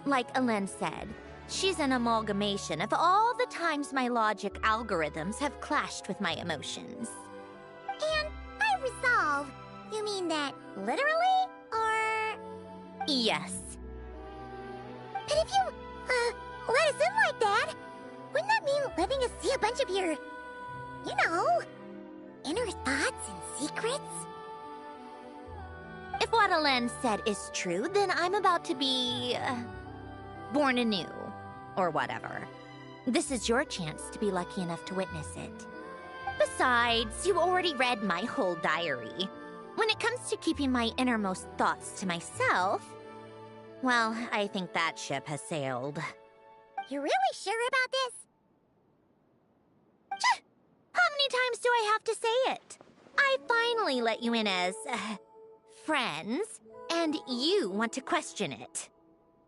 Like Ellen said, she's an amalgamation of all the times my logic algorithms have clashed with my emotions. And by resolve, you mean that literally, or...? Yes. But if you, let us in like that, wouldn't that mean letting us see a bunch of your, you know, inner thoughts and secrets? If what Ellen said is true, then I'm about to be... born anew, or whatever. This is your chance to be lucky enough to witness it. Besides, you already read my whole diary. When it comes to keeping my innermost thoughts to myself, well, I think that ship has sailed. You're really sure about this? How many times do I have to say it? I finally let you in as, friends, and you want to question it.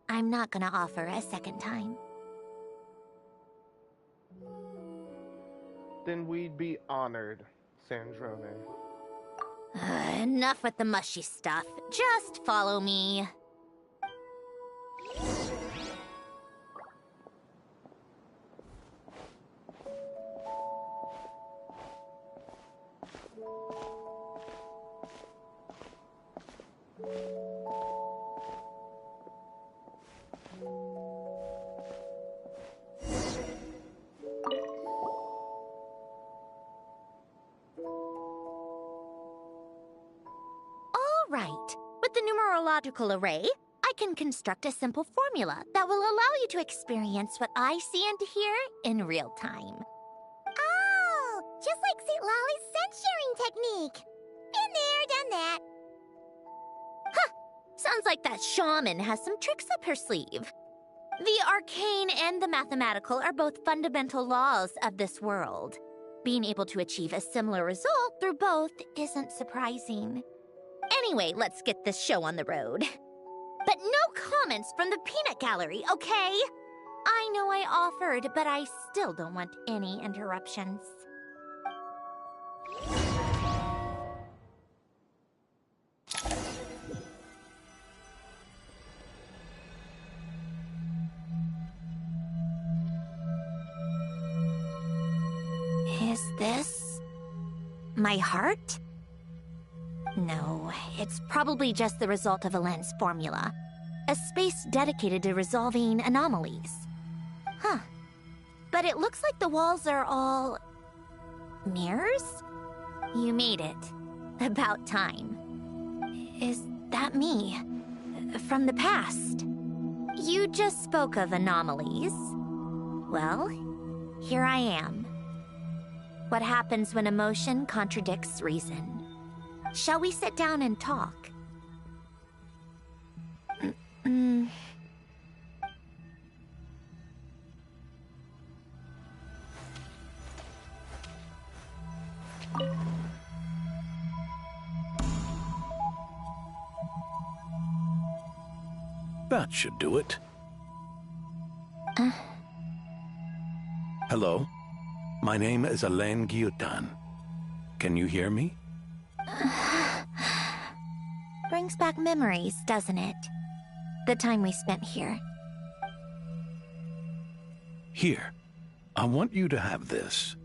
I'm not gonna offer a second time. Then we'd be honored, Sandrone. Enough with the mushy stuff. Just follow me. Right. With the numerological array, I can construct a simple formula that will allow you to experience what I see and hear in real time. Oh, just like St. Lolly's scent-sharing technique. Been there, done that. Huh! Sounds like that shaman has some tricks up her sleeve. The arcane and the mathematical are both fundamental laws of this world. Being able to achieve a similar result through both isn't surprising. Anyway, let's get this show on the road. But no comments from the peanut gallery, okay? I know I offered, but I still don't want any interruptions. this my heart? No, it's probably just the result of Alen's formula. A space dedicated to resolving anomalies. Huh. But it looks like the walls are all... mirrors? You made it. About time. Is that me? From the past? You just spoke of anomalies. Well, here I am. What happens when emotion contradicts reason? Shall we sit down and talk? That should do it. Hello? My name is Alen Guillotin. Can you hear me? Brings back memories, doesn't it? The time we spent here. Here. I want you to have this.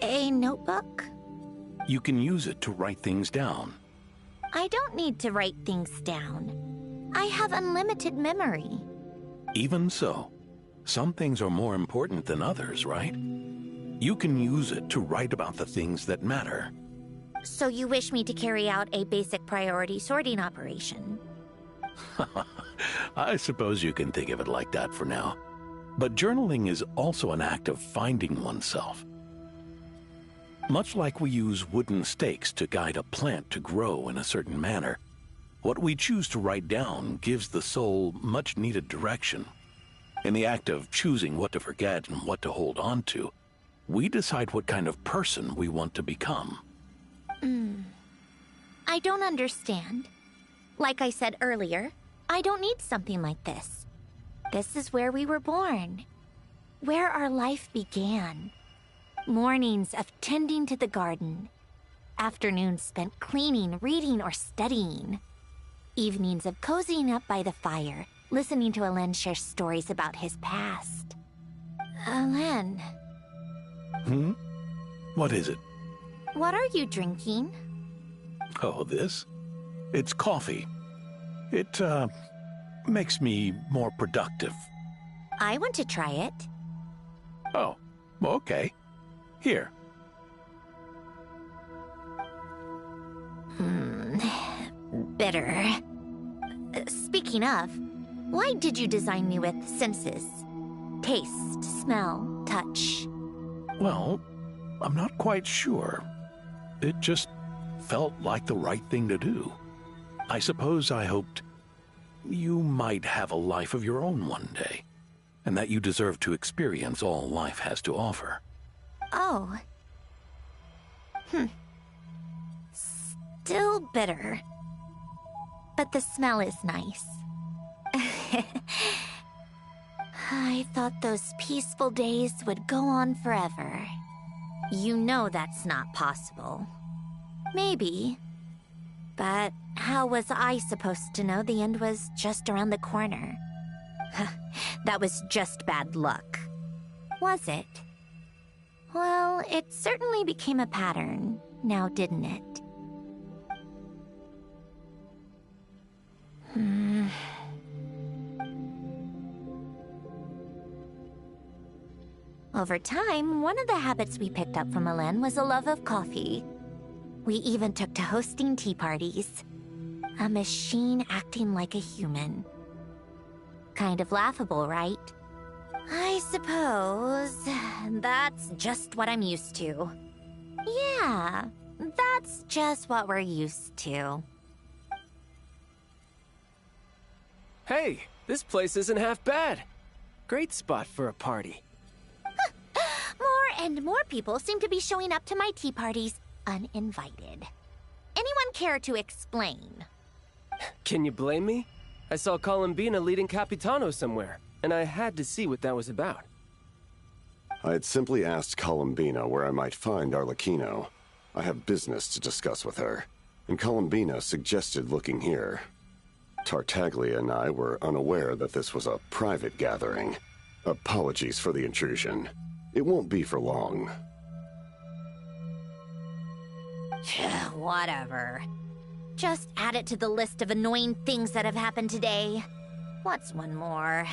A notebook? You can use it to write things down. I don't need to write things down. I have unlimited memory. Even so, some things are more important than others, right? You can use it to write about the things that matter. So you wish me to carry out a basic priority sorting operation? I suppose you can think of it like that for now. But journaling is also an act of finding oneself. Much like we use wooden stakes to guide a plant to grow in a certain manner, what we choose to write down gives the soul much-needed direction. In the act of choosing what to forget and what to hold on to, we decide what kind of person we want to become. I don't understand. Like I said earlier, I don't need something like this. This is where we were born. Where our life began. Mornings of tending to the garden. Afternoons spent cleaning, reading, or studying. Evenings of cozying up by the fire, listening to Alen share stories about his past. Alen. What is it? What are you drinking? Oh, this? It's coffee. It, makes me more productive. I want to try it. Oh, okay. Here. Bitter. Speaking of, why did you design me with senses? Taste, smell, touch. Well, I'm not quite sure. It just felt like the right thing to do. I suppose I hoped you might have a life of your own one day, and that you deserve to experience all life has to offer. Oh. Still bitter. But the smell is nice. I thought those peaceful days would go on forever. You know that's not possible. Maybe. But how was I supposed to know the end was just around the corner? That was just bad luck. Was it? Well, it certainly became a pattern, now didn't it? Over time, one of the habits we picked up from Alen was a love of coffee. We even took to hosting tea parties. A machine acting like a human. Kind of laughable, right? I suppose that's just what I'm used to. Yeah, that's just what we're used to. Hey, this place isn't half bad. Great spot for a party. More and more people seem to be showing up to my tea parties uninvited. Anyone care to explain? Can you blame me? I saw Columbina leading Capitano somewhere, and I had to see what that was about. I had simply asked Columbina where I might find Arlecchino. I have business to discuss with her, and Columbina suggested looking here. Tartaglia and I were unaware that this was a private gathering. Apologies for the intrusion. It won't be for long. Whatever. Just add it to the list of annoying things that have happened today. What's one more?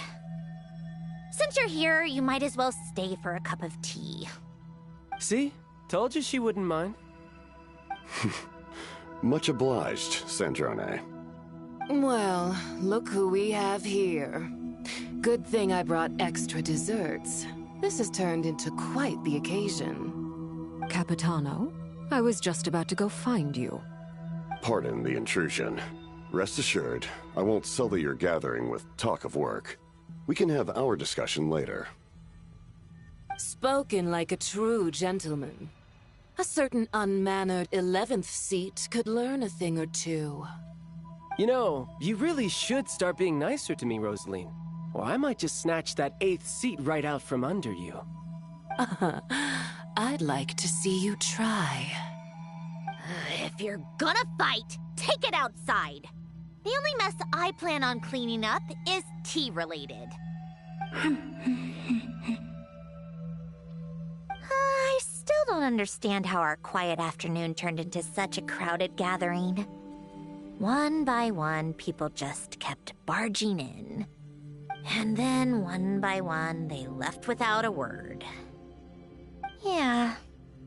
Since you're here, you might as well stay for a cup of tea. See? Told you she wouldn't mind. Much obliged, Sandrone. Well, look who we have here. Good thing I brought extra desserts. This has turned into quite the occasion. Capitano, I was just about to go find you. Pardon the intrusion. Rest assured, I won't sully your gathering with talk of work. We can have our discussion later. Spoken like a true gentleman. A certain unmannered 11th seat could learn a thing or two. You know, you really should start being nicer to me, Rosaline. Or I might just snatch that 8th seat right out from under you. I'd like to see you try. If you're gonna fight, take it outside. The only mess I plan on cleaning up is tea-related. I still don't understand how our quiet afternoon turned into such a crowded gathering. One by one, people just kept barging in. And then, one by one, they left without a word. Yeah,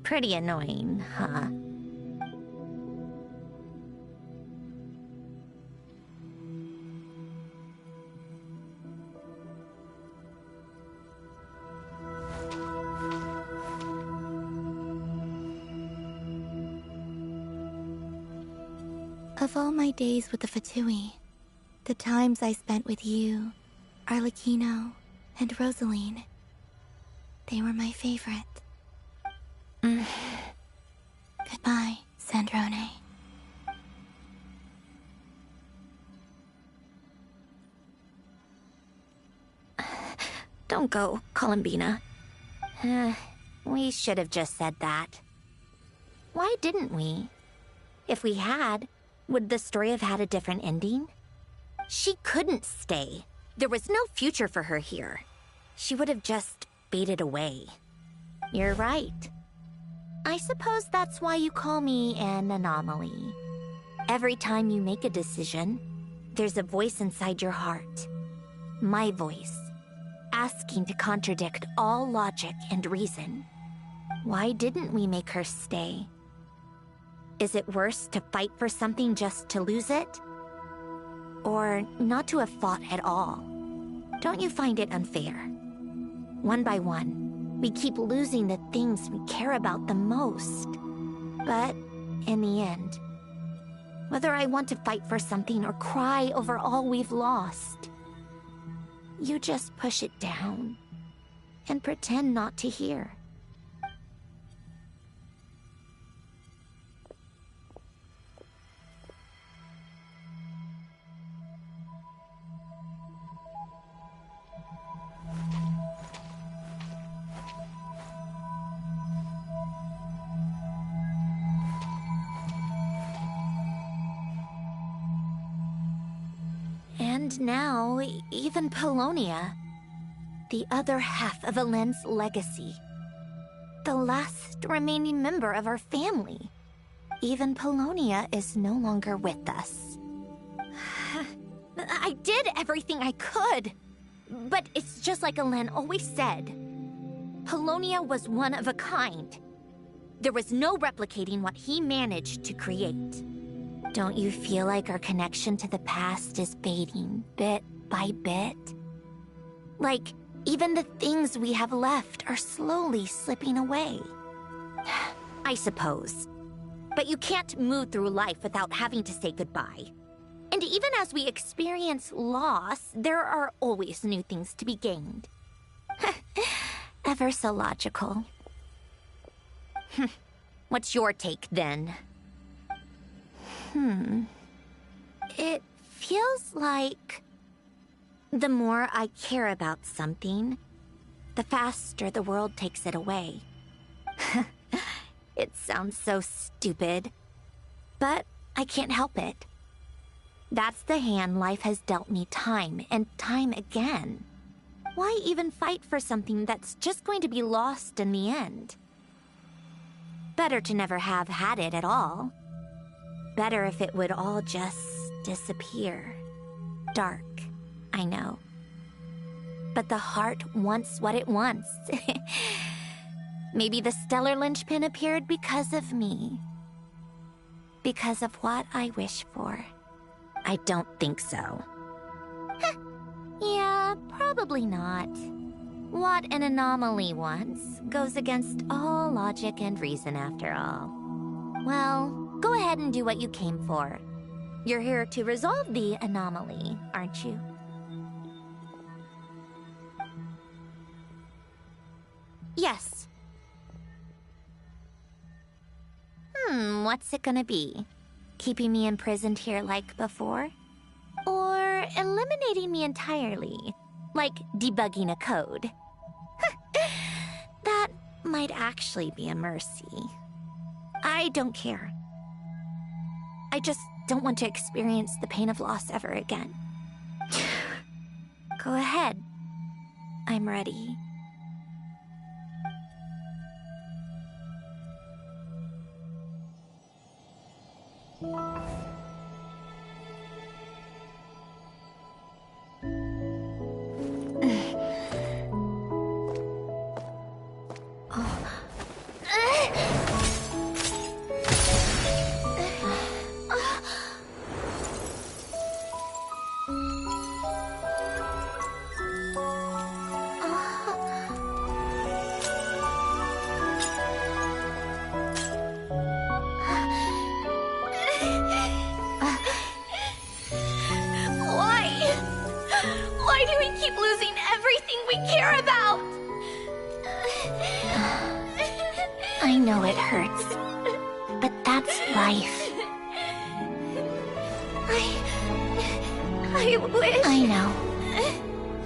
pretty annoying, huh? Of all my days with the Fatui, the times I spent with you, Arlecchino, and Rosaline, they were my favorite. Goodbye, Sandrone. Don't go, Columbina. We should have just said that. Why didn't we? If we had, would the story have had a different ending? She couldn't stay. There was no future for her here. She would have just faded away. You're right. I suppose that's why you call me an anomaly. Every time you make a decision, there's a voice inside your heart. My voice, asking to contradict all logic and reason. Why didn't we make her stay? Is it worse to fight for something just to lose it? Or not to have fought at all? Don't you find it unfair? One by one, we keep losing the things we care about the most. But in the end, whether I want to fight for something or cry over all we've lost, you just push it down and pretend not to hear. And now, even Polonia, the other half of Elend's legacy, the last remaining member of our family, even Polonia is no longer with us. I did everything I could, but it's just like Elend always said. Polonia was one of a kind. There was no replicating what he managed to create. Don't you feel like our connection to the past is fading bit by bit? Like, even the things we have left are slowly slipping away. I suppose. But you can't move through life without having to say goodbye. And even as we experience loss, there are always new things to be gained. Ever so logical. What's your take, then? It feels like the more I care about something, the faster the world takes it away. It sounds so stupid, but I can't help it. That's the hand life has dealt me time and time again. Why even fight for something that's just going to be lost in the end? Better to never have had it at all. Better if it would all just disappear. Dark, I know. But the heart wants what it wants. Maybe the stellar linchpin appeared because of me. Because of what I wish for. I don't think so. Yeah, probably not. What an anomaly wants goes against all logic and reason after all. Well, go ahead and do what you came for. You're here to resolve the anomaly, aren't you? Yes. What's it gonna be? Keeping me imprisoned here like before? Or eliminating me entirely, like debugging a code? That might actually be a mercy. I don't care. I just don't want to experience the pain of loss ever again. Go ahead. I'm ready. Why do we keep losing everything we care about? I know it hurts, but that's life. I wish... I know.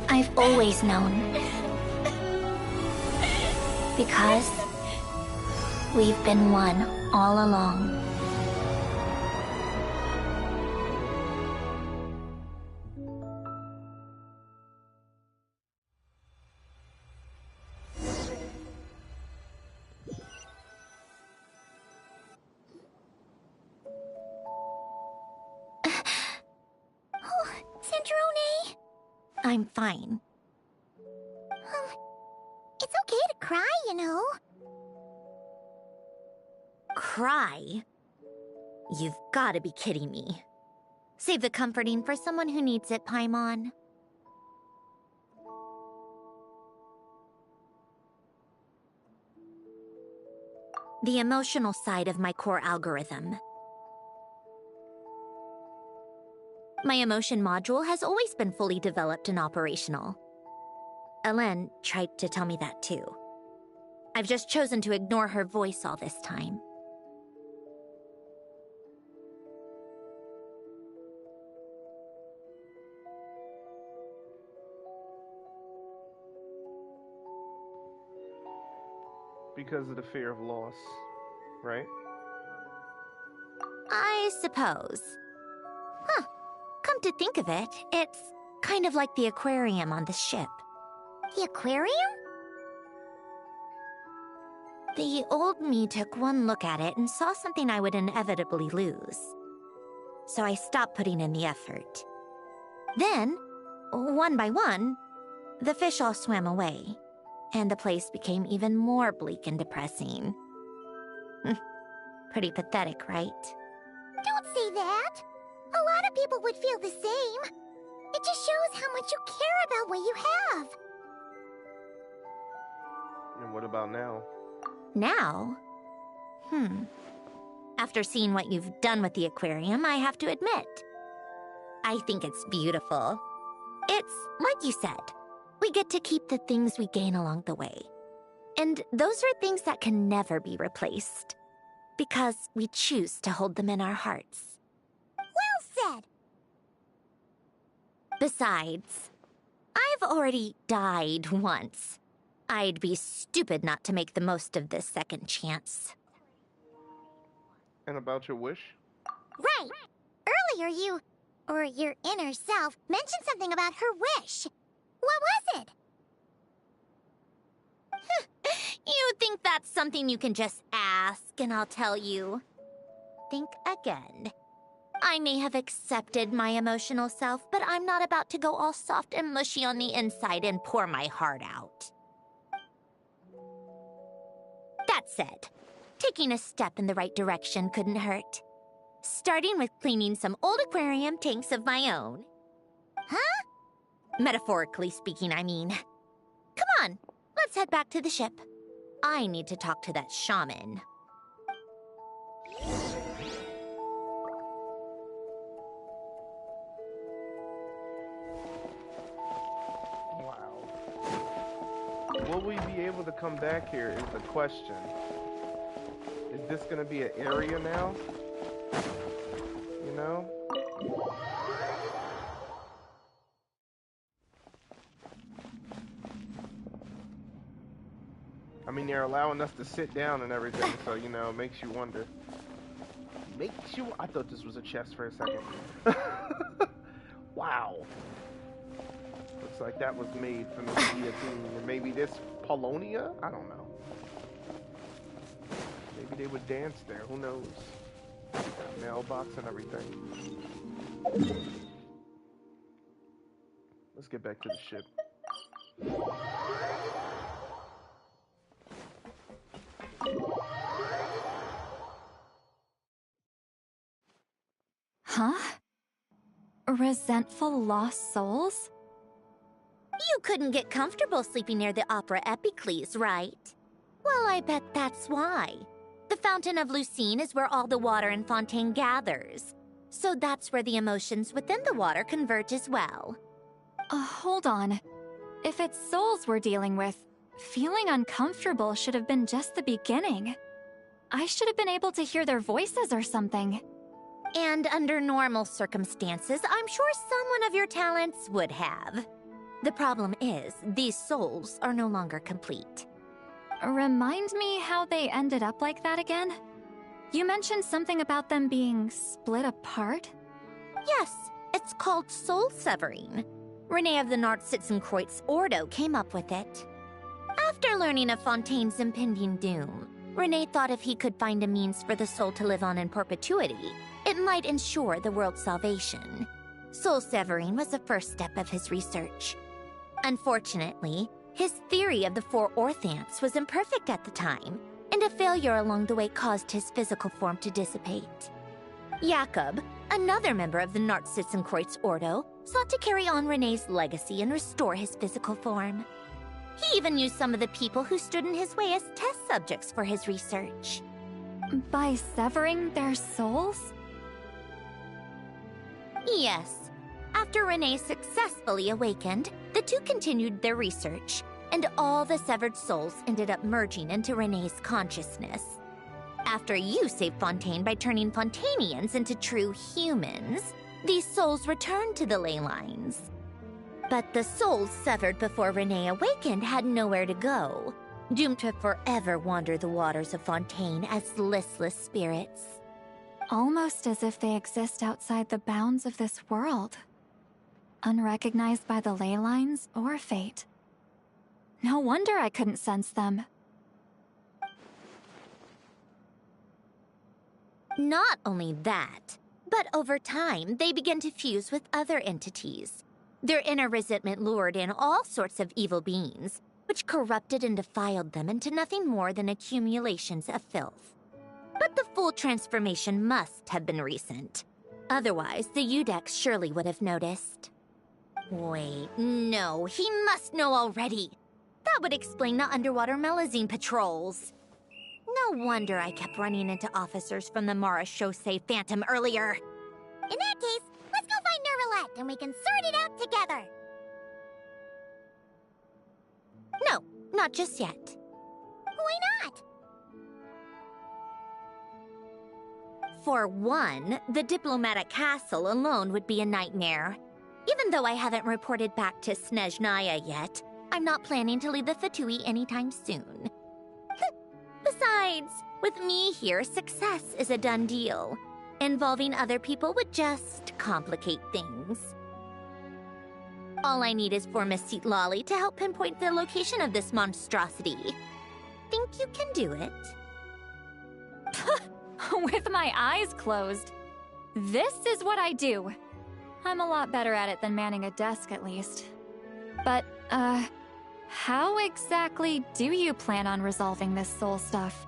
I've always known. Because we've been one all along. Sandrone? I'm fine. It's okay to cry, you know. Cry? You've got to be kidding me. Save the comforting for someone who needs it, Paimon. The emotional side of my core algorithm. My emotion module has always been fully developed and operational. Elen tried to tell me that too. I've just chosen to ignore her voice all this time. Because of the fear of loss, right? I suppose. Huh. Come to think of it, it's kind of like the aquarium on the ship. The aquarium? The old me took one look at it and saw something I would inevitably lose. So I stopped putting in the effort. Then, one by one, the fish all swam away, and the place became even more bleak and depressing. Pretty pathetic, right? Don't say that. A lot of people would feel the same. It just shows how much you care about what you have. And what about now? Now? After seeing what you've done with the aquarium, I have to admit, I think it's beautiful. It's, like you said, we get to keep the things we gain along the way. And those are things that can never be replaced. Because we choose to hold them in our hearts. Well said! Besides, I've already died once. I'd be stupid not to make the most of this second chance. And about your wish? Right! Earlier you, or your inner self, mentioned something about her wish. What was it? You think that's something you can just ask, and I'll tell you. Think again. I may have accepted my emotional self, but I'm not about to go all soft and mushy on the inside and pour my heart out. That said, taking a step in the right direction couldn't hurt. Starting with cleaning some old aquarium tanks of my own. Huh? Metaphorically speaking, I mean. Come on, let's head back to the ship. I need to talk to that shaman. Wow. Will we be able to come back here is the question. Is this gonna be an area now? You know? I mean, they're allowing us to sit down and everything, so, you know, it makes you wonder. I thought this was a chest for a second. Wow. Looks like that was made from the guillotine. Or maybe this Polonia? I don't know. Maybe they would dance there. Who knows? Mailbox and everything. Let's get back to the ship. Huh? Resentful lost souls? You couldn't get comfortable sleeping near the Opera Epicles, right? Well, I bet that's why. The Fountain of Lucine is where all the water in Fontaine gathers. So that's where the emotions within the water converge as well. Hold on. If it's souls we're dealing with, feeling uncomfortable should have been just the beginning. I should have been able to hear their voices or something. And under normal circumstances, I'm sure someone of your talents would have. The problem is, these souls are no longer complete. Remind me how they ended up like that again? You mentioned something about them being split apart? Yes, it's called soul severing. Renee of the Nartsitzenkreuz Ordo came up with it. After learning of Fontaine's impending doom, Renee thought if he could find a means for the soul to live on in perpetuity, it might ensure the world's salvation. Soul severing was the first step of his research. Unfortunately, his theory of the four orthants was imperfect at the time, and a failure along the way caused his physical form to dissipate. Jakob, another member of the Nartsitzenkreuz Ordo, sought to carry on Renee's legacy and restore his physical form. He even used some of the people who stood in his way as test subjects for his research. By severing their souls? Yes. After Renee successfully awakened, the two continued their research, and all the severed souls ended up merging into Renee's consciousness. After you saved Fontaine by turning Fontainians into true humans, these souls returned to the ley lines. But the souls severed before Renee awakened had nowhere to go, doomed to forever wander the waters of Fontaine as listless spirits. Almost as if they exist outside the bounds of this world. Unrecognized by the ley lines or fate. No wonder I couldn't sense them. Not only that, but over time, they began to fuse with other entities. Their inner resentment lured in all sorts of evil beings, which corrupted and defiled them into nothing more than accumulations of filth. But the full transformation must have been recent. Otherwise, the Udex surely would have noticed. Wait, no, he must know already. That would explain the underwater Melazine patrols. No wonder I kept running into officers from the Mara Chaussee Phantom earlier. In that case, let's go find Nervalette and we can sort it out together. No, not just yet. Why not? For one, the diplomatic castle alone would be a nightmare. Even though I haven't reported back to Snezhnaya yet, I'm not planning to leave the Fatui anytime soon. Besides, with me here, success is a done deal. Involving other people would just complicate things. All I need is for Miss Lolly to help pinpoint the location of this monstrosity. think you can do it. With my eyes closed. This is what I do. I'm a lot better at it than manning a desk, at least. But, how exactly do you plan on resolving this soul stuff?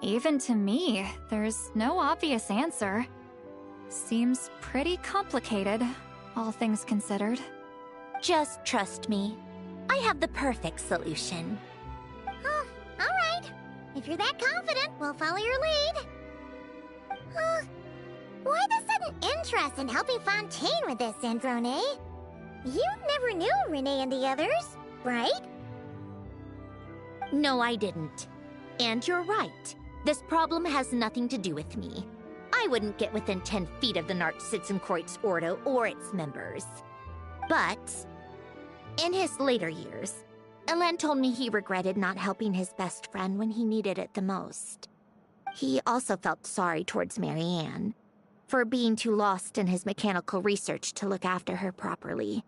Even to me, there's no obvious answer. Seems pretty complicated, all things considered. Just trust me. I have the perfect solution. Oh, alright. If you're that confident, we'll follow your lead. Why the sudden interest in helping Fontaine with this, Androne? You never knew Renee and the others, right? No, I didn't. And you're right. This problem has nothing to do with me. I wouldn't get within 10 feet of the Nartschitzenkreuz Ordo or its members. But, in his later years, Elen told me he regretted not helping his best friend when he needed it the most. He also felt sorry towards Marianne, for being too lost in his mechanical research to look after her properly.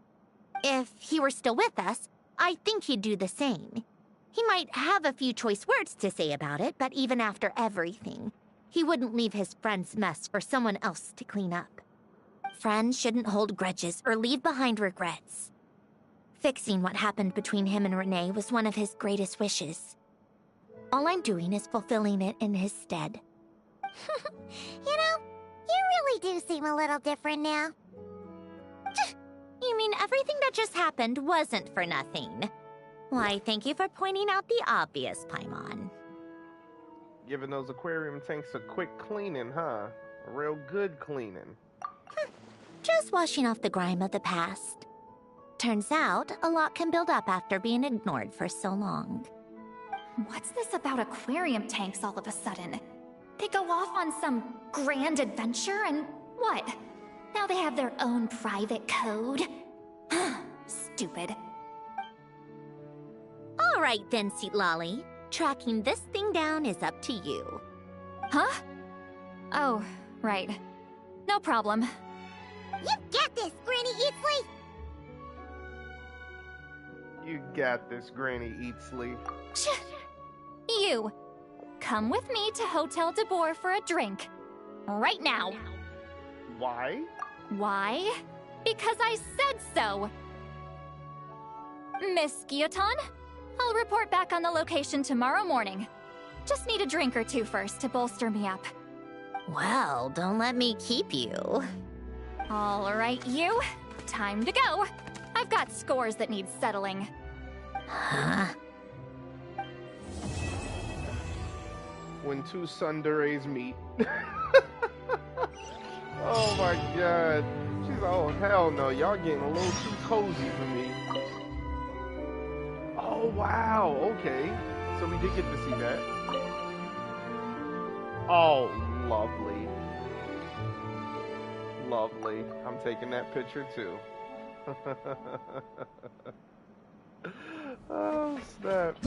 If he were still with us, I think he'd do the same. He might have a few choice words to say about it, but even after everything, he wouldn't leave his friend's mess for someone else to clean up. Friends shouldn't hold grudges or leave behind regrets. Fixing what happened between him and Renee was one of his greatest wishes. All I'm doing is fulfilling it in his stead. You know, you really do seem a little different now. You mean everything that just happened wasn't for nothing? Why, thank you for pointing out the obvious, Paimon. Giving those aquarium tanks a quick cleaning, huh? A real good cleaning. Just washing off the grime of the past. Turns out, a lot can build up after being ignored for so long. What's this about aquarium tanks all of a sudden? They go off on some grand adventure and what? Now they have their own private code? Stupid. All right then, Lolly. Tracking this thing down is up to you. Huh? Oh, right. No problem. You got this, Granny Eatsley! You got this, Granny Eatsley. You. Come with me to Hotel de Boer for a drink. Right now. Why? Why? Because I said so! Miss Guillotin, I'll report back on the location tomorrow morning. Just need a drink or two first to bolster me up. Well, don't let me keep you. All right, you. Time to go. I've got scores that need settling. Huh? When two tsunderes meet. Oh my god. She's oh hell no, y'all getting a little too cozy for me. Oh wow, okay. So we did get to see that. Oh, lovely. Lovely. I'm taking that picture too. Oh, snap.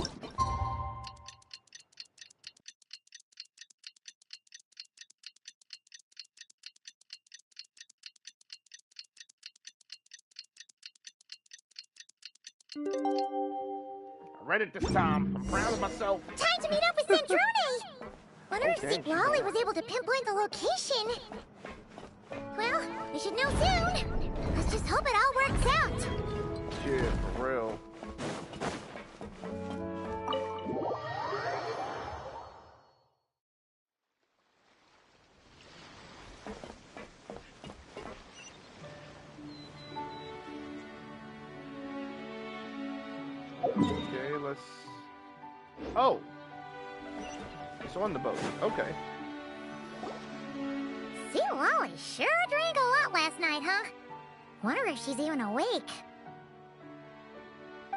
I read it this time. I'm proud of myself. Time to meet up with Sandrone! Wonder if St. Lolly was able to pinpoint the location. Well, we should know soon. Let's just hope it all works out. Yeah, for real. Okay, let's... Oh! It's on the boat. Okay. See, Lolly sure drank a lot last night, huh? Wonder if she's even awake.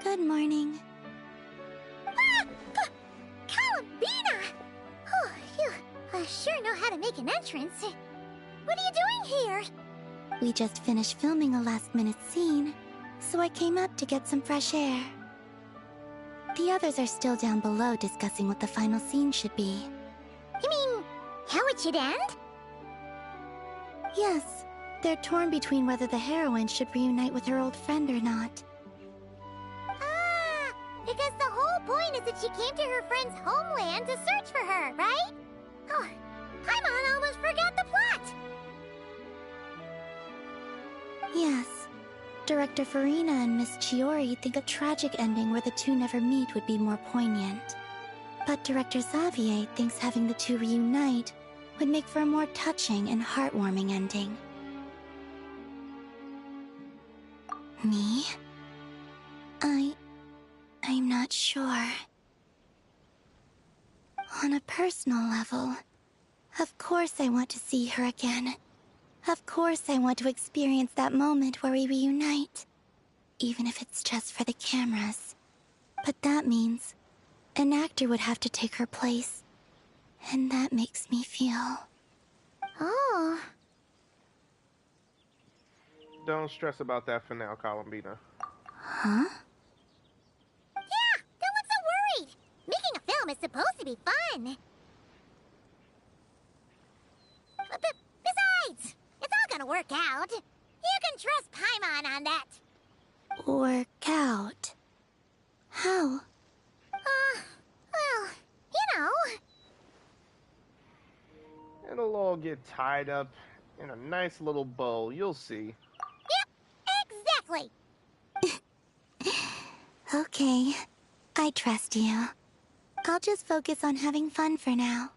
Good morning. Ah! Columbina! Oh, you sure know how to make an entrance. What are you doing here? We just finished filming a last-minute scene, so I came up to get some fresh air. The others are still down below discussing what the final scene should be. You mean, how it should end? Yes, they're torn between whether the heroine should reunite with her old friend or not. Ah, Because the whole point is that she came to her friend's homeland to search for her, right? Oh, Paimon almost forgot the plot! Yes. Director Farina and Miss Chiori think a tragic ending where the two never meet would be more poignant. But Director Xavier thinks having the two reunite would make for a more touching and heartwarming ending. Me? I'm not sure. On a personal level, of course I want to see her again. Of course I want to experience that moment where we reunite. Even if it's just for the cameras. But that means an actor would have to take her place. And that makes me feel... Oh. Don't stress about that for now, Columbina. Huh? Yeah, don't look so worried. Making a film is supposed to be fun. But besides, it's all gonna work out. You can trust Paimon on that. Work out? How? Well, you know. It'll all get tied up in a nice little bow. You'll see. Yep, exactly. Okay, I trust you. I'll just focus on having fun for now.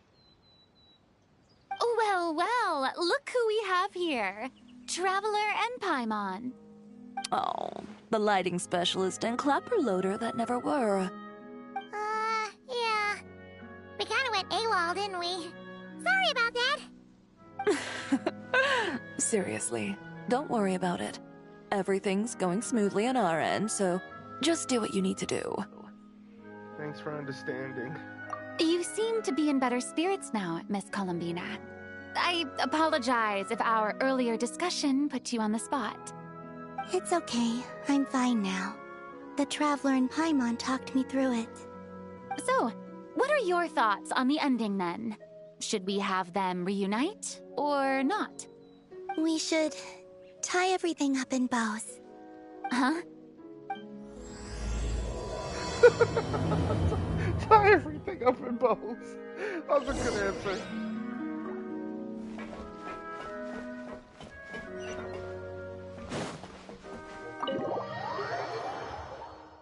Well, well, look who we have here. Traveler and Paimon. Oh, the lighting specialist and clapper loader that never were. Yeah. We kinda went AWOL, didn't we? Sorry about that. Seriously, don't worry about it. Everything's going smoothly on our end, so just do what you need to do. Thanks for understanding. You seem to be in better spirits now, Miss Columbina. I apologize if our earlier discussion put you on the spot. It's okay. I'm fine now. The Traveler and Paimon talked me through it. So, what are your thoughts on the ending then? Should we have them reunite, or not? We should tie everything up in bows. Huh? Tie everything up in bows. That's a good answer.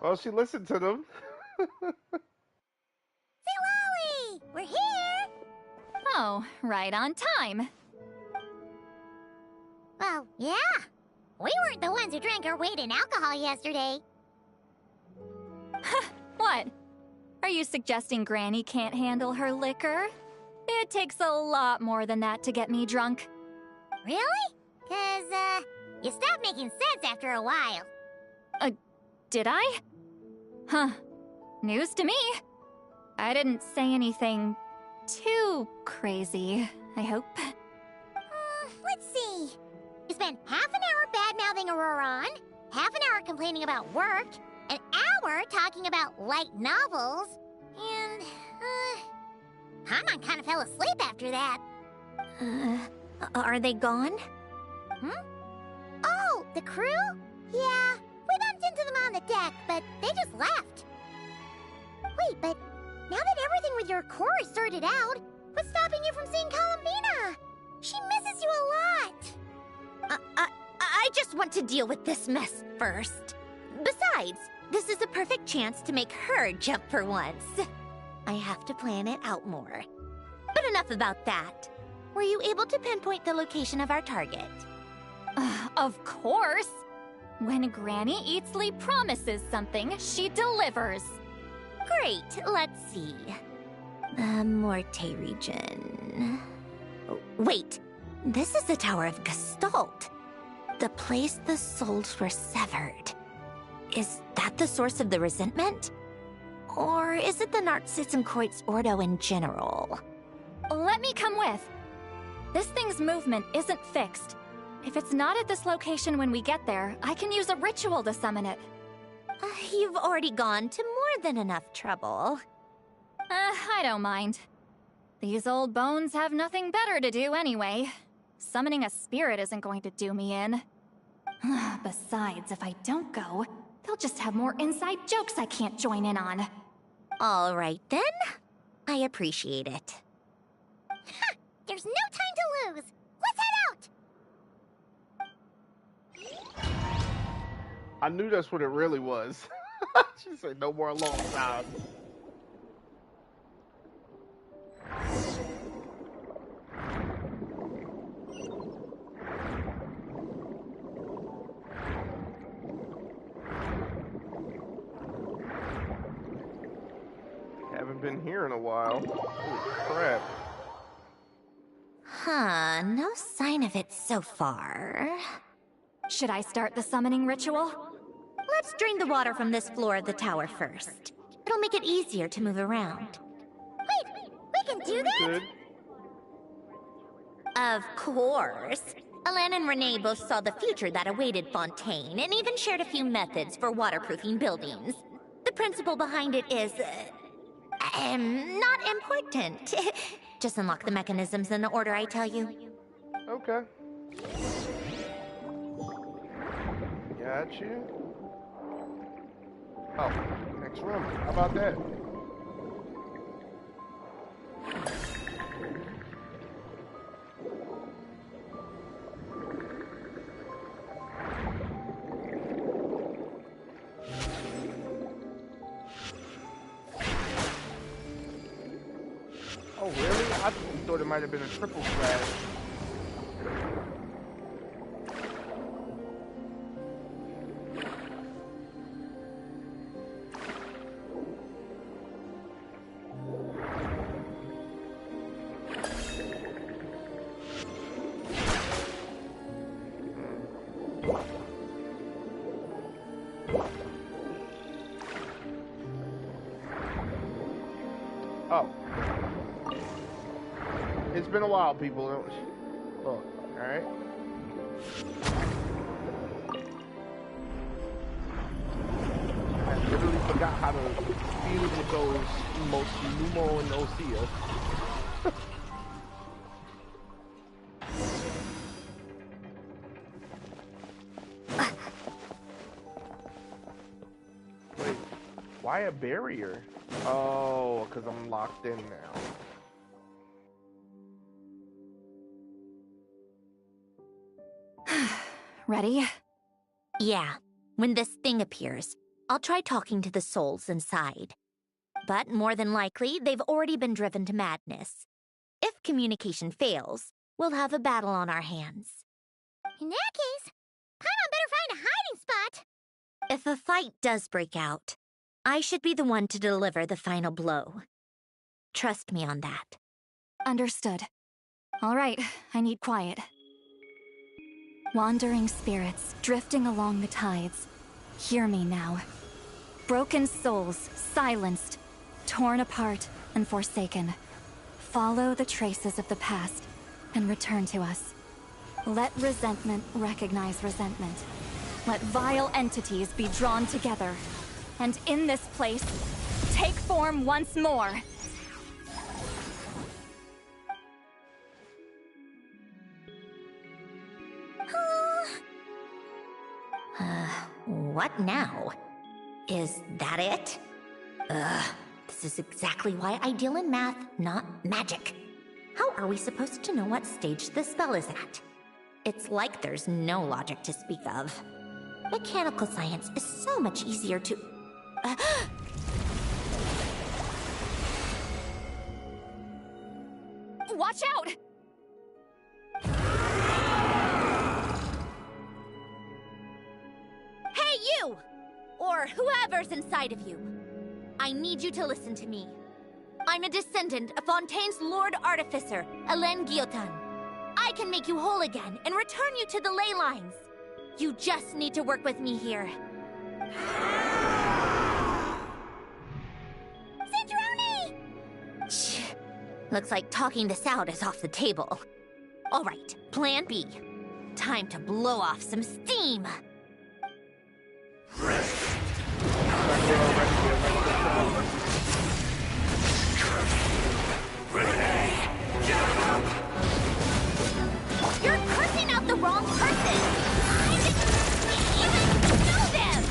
Well, she listened to them. Lolly! We're here! Oh, right on time. Well, yeah. We weren't the ones who drank our weight in alcohol yesterday. What? Are you suggesting Granny can't handle her liquor? It takes a lot more than that to get me drunk. Really? 'Cause, you stopped making sense after a while. Did I? Huh. News to me. I didn't say anything too crazy, I hope. Let's see. You spent half an hour bad-mouthing Auroron, half an hour complaining about work, an hour talking about light novels, and, Paimon kind of fell asleep after that. Are they gone? Oh, the crew? Yeah, we bumped into them on the deck, but they just left. Wait, but now that everything with your core is sorted out, what's stopping you from seeing Columbina? She misses you a lot. I just want to deal with this mess first. Besides, this is a perfect chance to make her jump for once. I have to plan it out more. But enough about that. Were you able to pinpoint the location of our target? Of course! When Granny Eatsley promises something, she delivers. Great, let's see. The Morte region. Oh, wait, this is the Tower of Gestalt. The place the souls were severed. Is that the source of the resentment? Or is it the Narcissenkreuz Ordo in general? Let me come with. This thing's movement isn't fixed. If it's not at this location when we get there, I can use a ritual to summon it. You've already gone to more than enough trouble. I don't mind. These old bones have nothing better to do anyway. Summoning a spirit isn't going to do me in. Besides, if I don't go, they'll They'll just have more inside jokes I can't join in on. All right, then. I appreciate it. Ha! There's no time to lose! Let's head out! I knew that's what it really was. She said no more long time. Haven't been here in a while. Holy crap. Huh, no sign of it so far. Should I start the summoning ritual? Let's drain the water from this floor of the tower first. It'll make it easier to move around. Wait, we can do that? Good. Of course. Alan and Renee both saw the future that awaited Fontaine, and even shared a few methods for waterproofing buildings. The principle behind it is... not important. Just unlock the mechanisms in the order I tell you. Okay. Got you. Oh, next room. How about that? Oh, really? I thought it might have been a triple splash. Oh. It's been a while, people. Look, alright? I literally forgot how to feud with those Numo and Osea. Wait, why a barrier? Oh, because I'm locked in now. Ready? Yeah. When this thing appears, I'll try talking to the souls inside. But more than likely, they've already been driven to madness. If communication fails, we'll have a battle on our hands. In that case, Paimon better find a hiding spot. If a fight does break out, I should be the one to deliver the final blow. Trust me on that. Understood. All right, I need quiet. Wandering spirits, drifting along the tides. Hear me now. Broken souls, silenced, torn apart, and forsaken. Follow the traces of the past, and return to us. Let resentment recognize resentment. Let vile entities be drawn together. And in this place, take form once more. What now? Is that it? This is exactly why I deal in math, not magic. How are we supposed to know what stage the spell is at? It's like there's no logic to speak of. Mechanical science is so much easier to... Watch out! Hey, you! Or whoever's inside of you. I need you to listen to me. I'm a descendant of Fontaine's Lord Artificer, Hélène Guillotin. I can make you whole again and return you to the ley lines. You just need to work with me here. Citrone! Looks like talking this out is off the table. All right, plan B. Time to blow off some steam. You're cursing out the wrong person! I didn't even know them!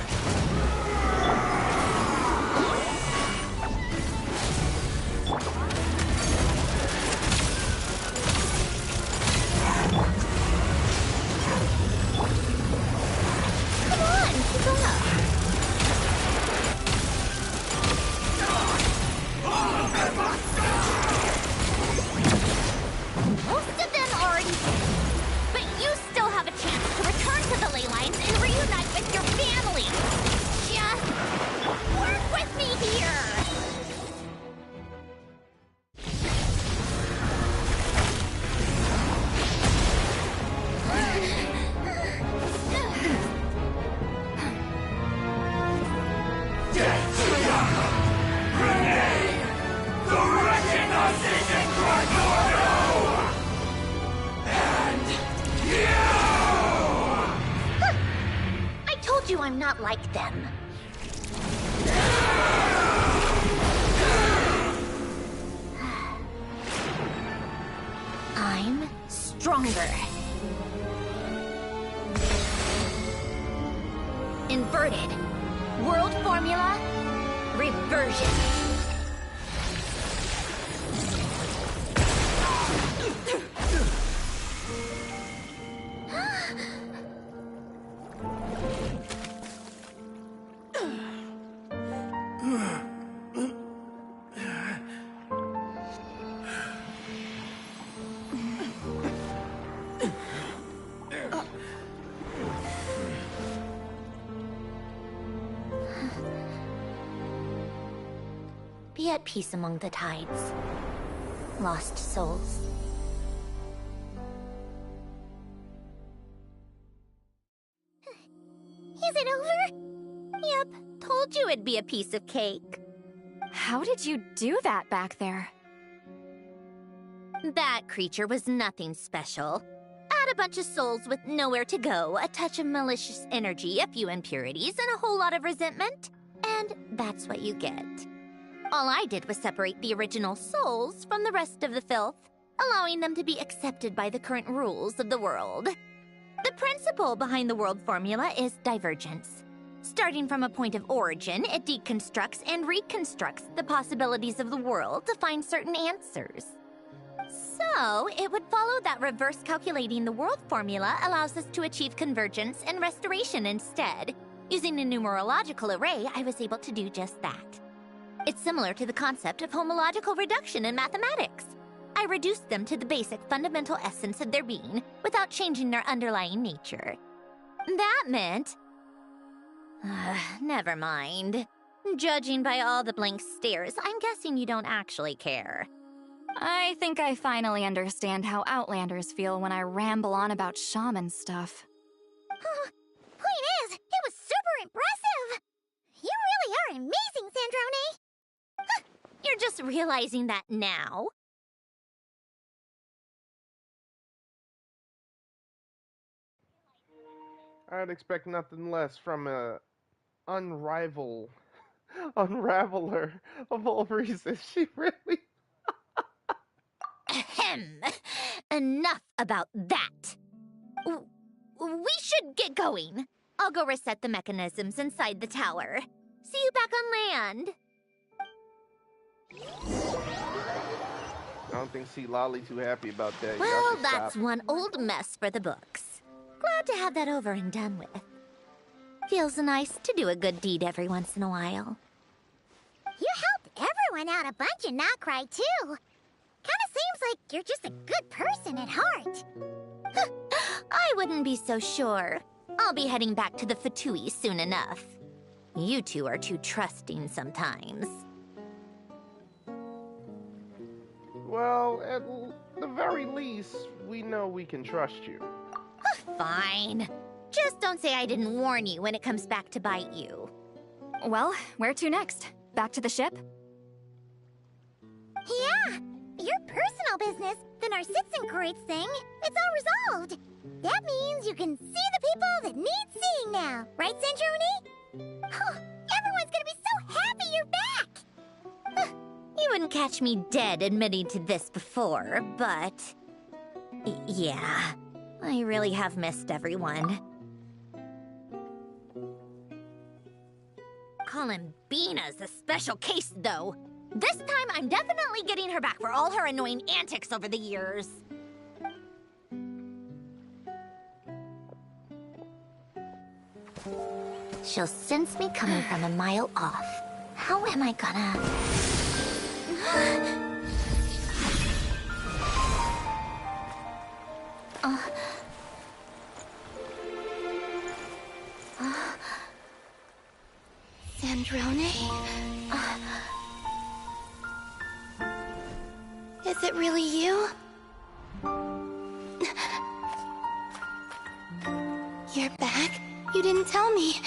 I'm not like them. I'm stronger. Inverted. World formula. Reversion. Be at peace among the tides. Lost souls. Is it over? Yep, told you it'd be a piece of cake. How did you do that back there? That creature was nothing special. Add a bunch of souls with nowhere to go, a touch of malicious energy, a few impurities, and a whole lot of resentment. And that's what you get. All I did was separate the original souls from the rest of the filth, allowing them to be accepted by the current rules of the world. The principle behind the world formula is divergence. Starting from a point of origin, it deconstructs and reconstructs the possibilities of the world to find certain answers. So, it would follow that reverse calculating the world formula allows us to achieve convergence and restoration instead. Using a numerological array, I was able to do just that. It's similar to the concept of homological reduction in mathematics. I reduced them to the basic fundamental essence of their being without changing their underlying nature. That meant... never mind. Judging by all the blank stares, I'm guessing you don't actually care. I think I finally understand how Outlanders feel when I ramble on about shaman stuff. Point is, it was super impressive! You really are amazing, Sandrone! You're just realizing that now? I'd expect nothing less from a unraveler of all reasons. She really... Ahem. Enough about that. We should get going. I'll go reset the mechanisms inside the tower. See you back on land. I don't think Lolly too happy about that. Well, that's one old mess for the books. Glad to have that over and done with. Feels nice to do a good deed every once in a while. You helped everyone out a bunch and not cry, too. Kinda seems like you're just a good person at heart. I wouldn't be so sure. I'll be heading back to the Fatui soon enough. You two are too trusting sometimes. Well, at the very least, we know we can trust you. Fine. Just don't say I didn't warn you when it comes back to bite you. Well, where to next? Back to the ship? Yeah, your personal business, the Narcitsan thing, it's all resolved. That means you can see the people that need seeing now, right, Centrone? Oh, everyone's gonna be so happy you're back! You wouldn't catch me dead admitting to this before, but... yeah, I really have missed everyone. Columbina's a special case, though. This time, I'm definitely getting her back for all her annoying antics over the years. She'll sense me coming from a mile off. How am I gonna... Sandrone? Is it really you? You're back? You didn't tell me.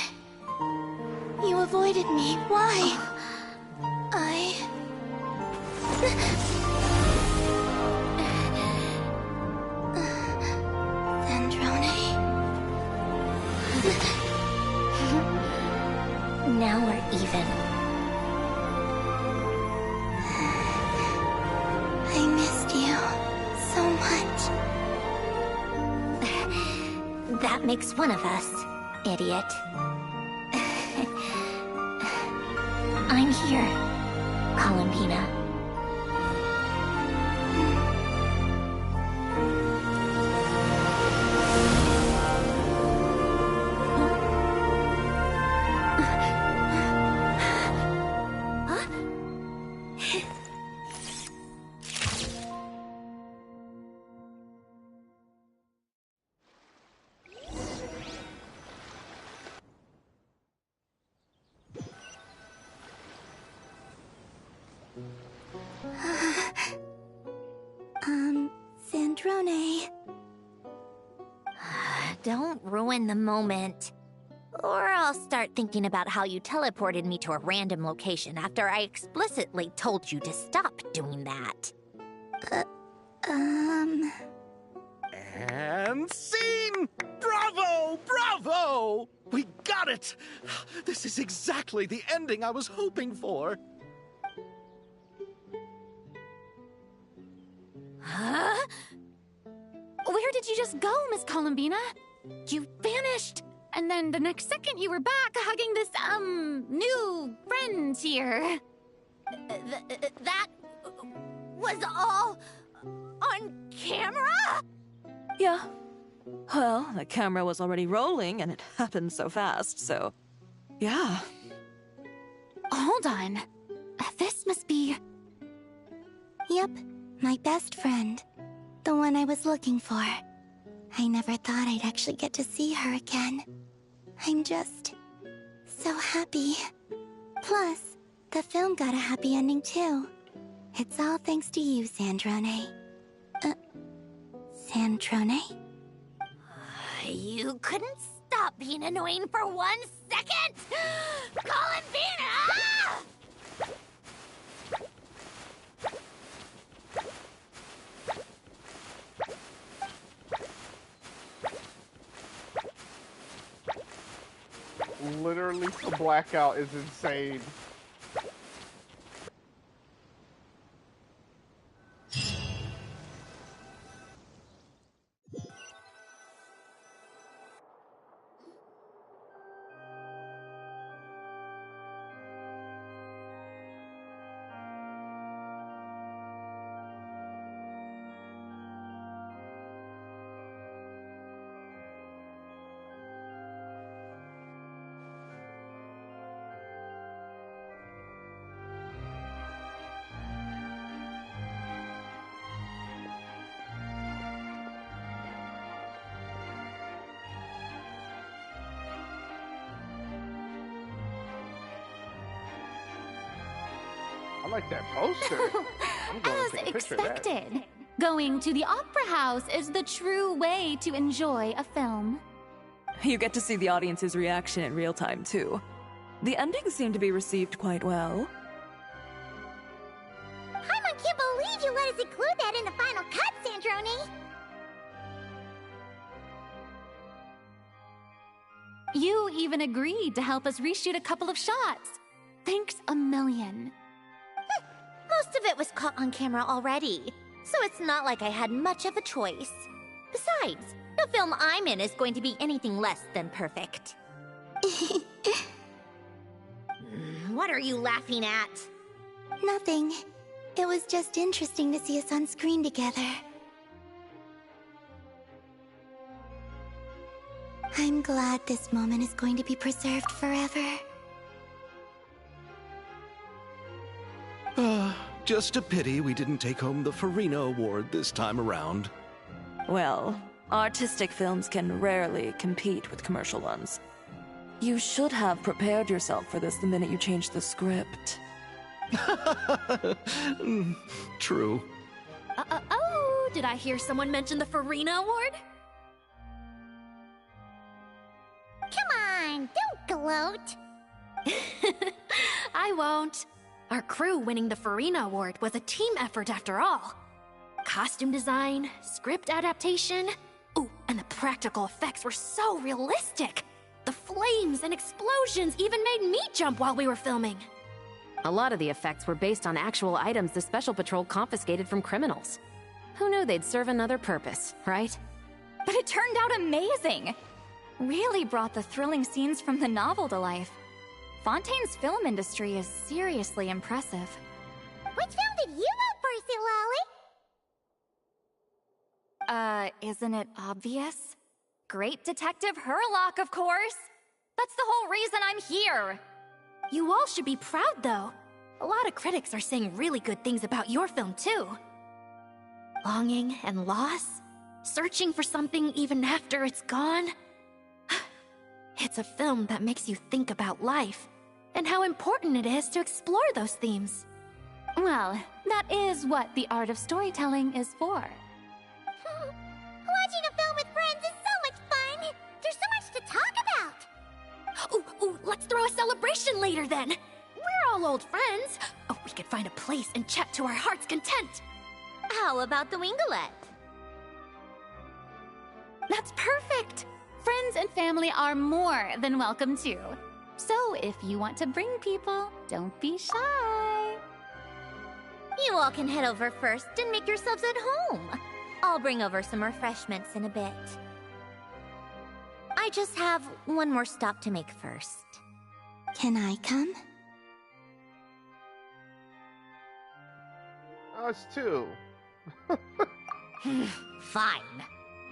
You avoided me. Why? Sandrone? That makes one of us, idiot. I'm here, Columbina. Sandrone. Don't ruin the moment. Or I'll start thinking about how you teleported me to a random location after I explicitly told you to stop doing that. And scene! Bravo! Bravo! We got it! This is exactly the ending I was hoping for. Huh? Where did you just go, Miss Columbina? You vanished! And then the next second you were back hugging this, new friend here. That was all on camera? Yeah. Well, the camera was already rolling and it happened so fast, so... yeah. Hold on. This must be... Yep, my best friend. The one I was looking for. I never thought I'd actually get to see her again. I'm just... so happy. Plus, the film got a happy ending too. It's all thanks to you, Sandrone. Sandrone? You couldn't stop being annoying for 1 second? Columbina! Literally, the blackout is insane. I like that poster. I'm going As to take a picture of that. expected, going to the opera house is the true way to enjoy a film. You get to see the audience's reaction in real time, too. The ending seemed to be received quite well. I can't believe you let us include that in the final cut, Sandrone! You even agreed to help us reshoot a couple of shots. Thanks a million. Most of it was caught on camera already, so it's not like I had much of a choice. Besides, the film I'm in is going to be anything less than perfect. What are you laughing at? Nothing. It was just interesting to see us on screen together. I'm glad this moment is going to be preserved forever. Just a pity we didn't take home the Farina Award this time around. Well, artistic films can rarely compete with commercial ones. You should have prepared yourself for this the minute you changed the script. True. Oh, did I hear someone mention the Farina Award? Come on, don't gloat. I won't. Our crew winning the Farina Award was a team effort after all. Costume design, script adaptation. Ooh, and the practical effects were so realistic. The flames and explosions even made me jump while we were filming. A lot of the effects were based on actual items the Special Patrol confiscated from criminals. Who knew they'd serve another purpose, right? But it turned out amazing! really brought the thrilling scenes from the novel to life. Fontaine's film industry is seriously impressive. Which film did you vote for, Silali? Isn't it obvious? Great Detective Herlock, of course! That's the whole reason I'm here! You all should be proud, though. A lot of critics are saying really good things about your film, too. Longing and loss? Searching for something even after it's gone? It's a film that makes you think about life, and how important it is to explore those themes. Well, that is what the art of storytelling is for. Watching a film with friends is so much fun! There's so much to talk about! Ooh, let's throw a celebration later then! We're all old friends! Oh, we could find a place and chat to our heart's content! How about the Wingalette? That's perfect! Friends and family are more than welcome too. So if you want to bring people, don't be shy. You all can head over first and make yourselves at home. I'll bring over some refreshments in a bit. I just have one more stop to make first. Can I come? Us too. Fine.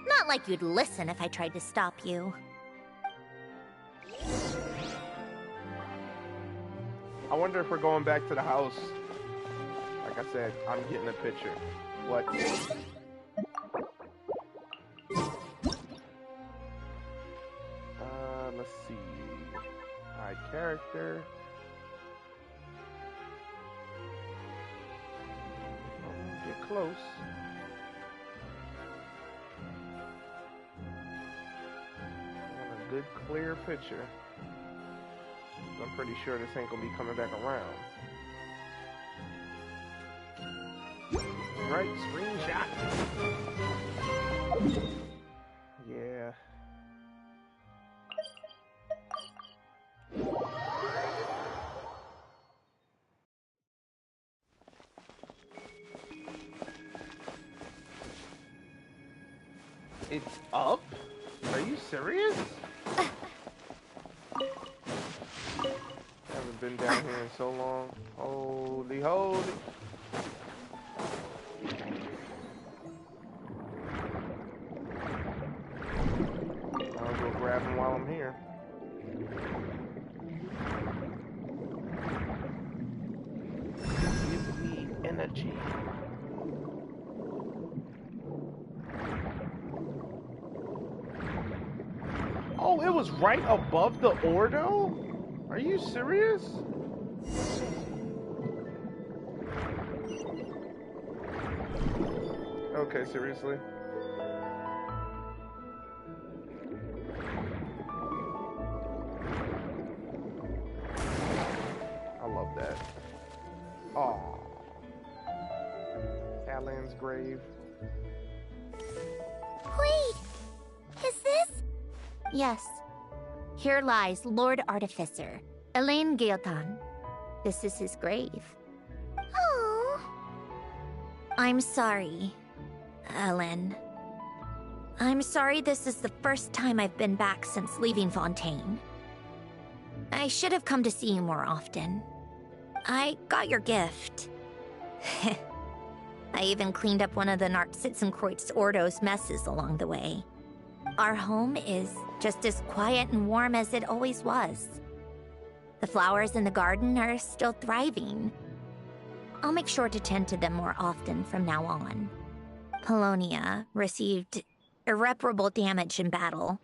Not like you'd listen if I tried to stop you. I wonder if we're going back to the house. Like I said, I'm getting a picture. What? Let's see. Hide character. Get close. A good clear picture. I'm pretty sure this ain't gonna be coming back around. Right, screenshot. Yeah. It's up? Are you serious? Haven't been down here in so long. Holy, holy. I'll go grab him while I'm here. Give me energy. Oh, it was right above the Ordo? Are you serious? Okay, seriously? I love that. Aww. Alan's grave. Wait! Is this? Yes. Here lies Lord Artificer, Elaine Gaeltan. This is his grave. Oh. I'm sorry, Ellen. I'm sorry this is the first time I've been back since leaving Fontaine. I should have come to see you more often. I got your gift. I even cleaned up one of the Nartsitzenkreuz Ordo's messes along the way. Our home is just as quiet and warm as it always was. The flowers in the garden are still thriving. I'll make sure to tend to them more often from now on. Polonia received irreparable damage in battle.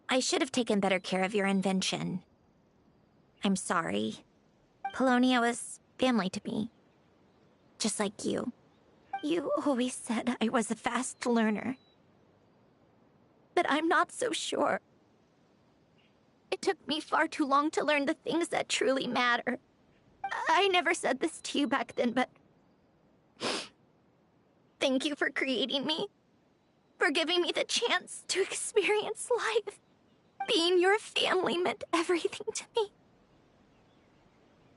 I should have taken better care of your invention. I'm sorry. Polonia was family to me. Just like you. You always said I was a fast learner. But I'm not so sure. It took me far too long to learn the things that truly matter. I never said this to you back then, but... Thank you for creating me. For giving me the chance to experience life. Being your family meant everything to me.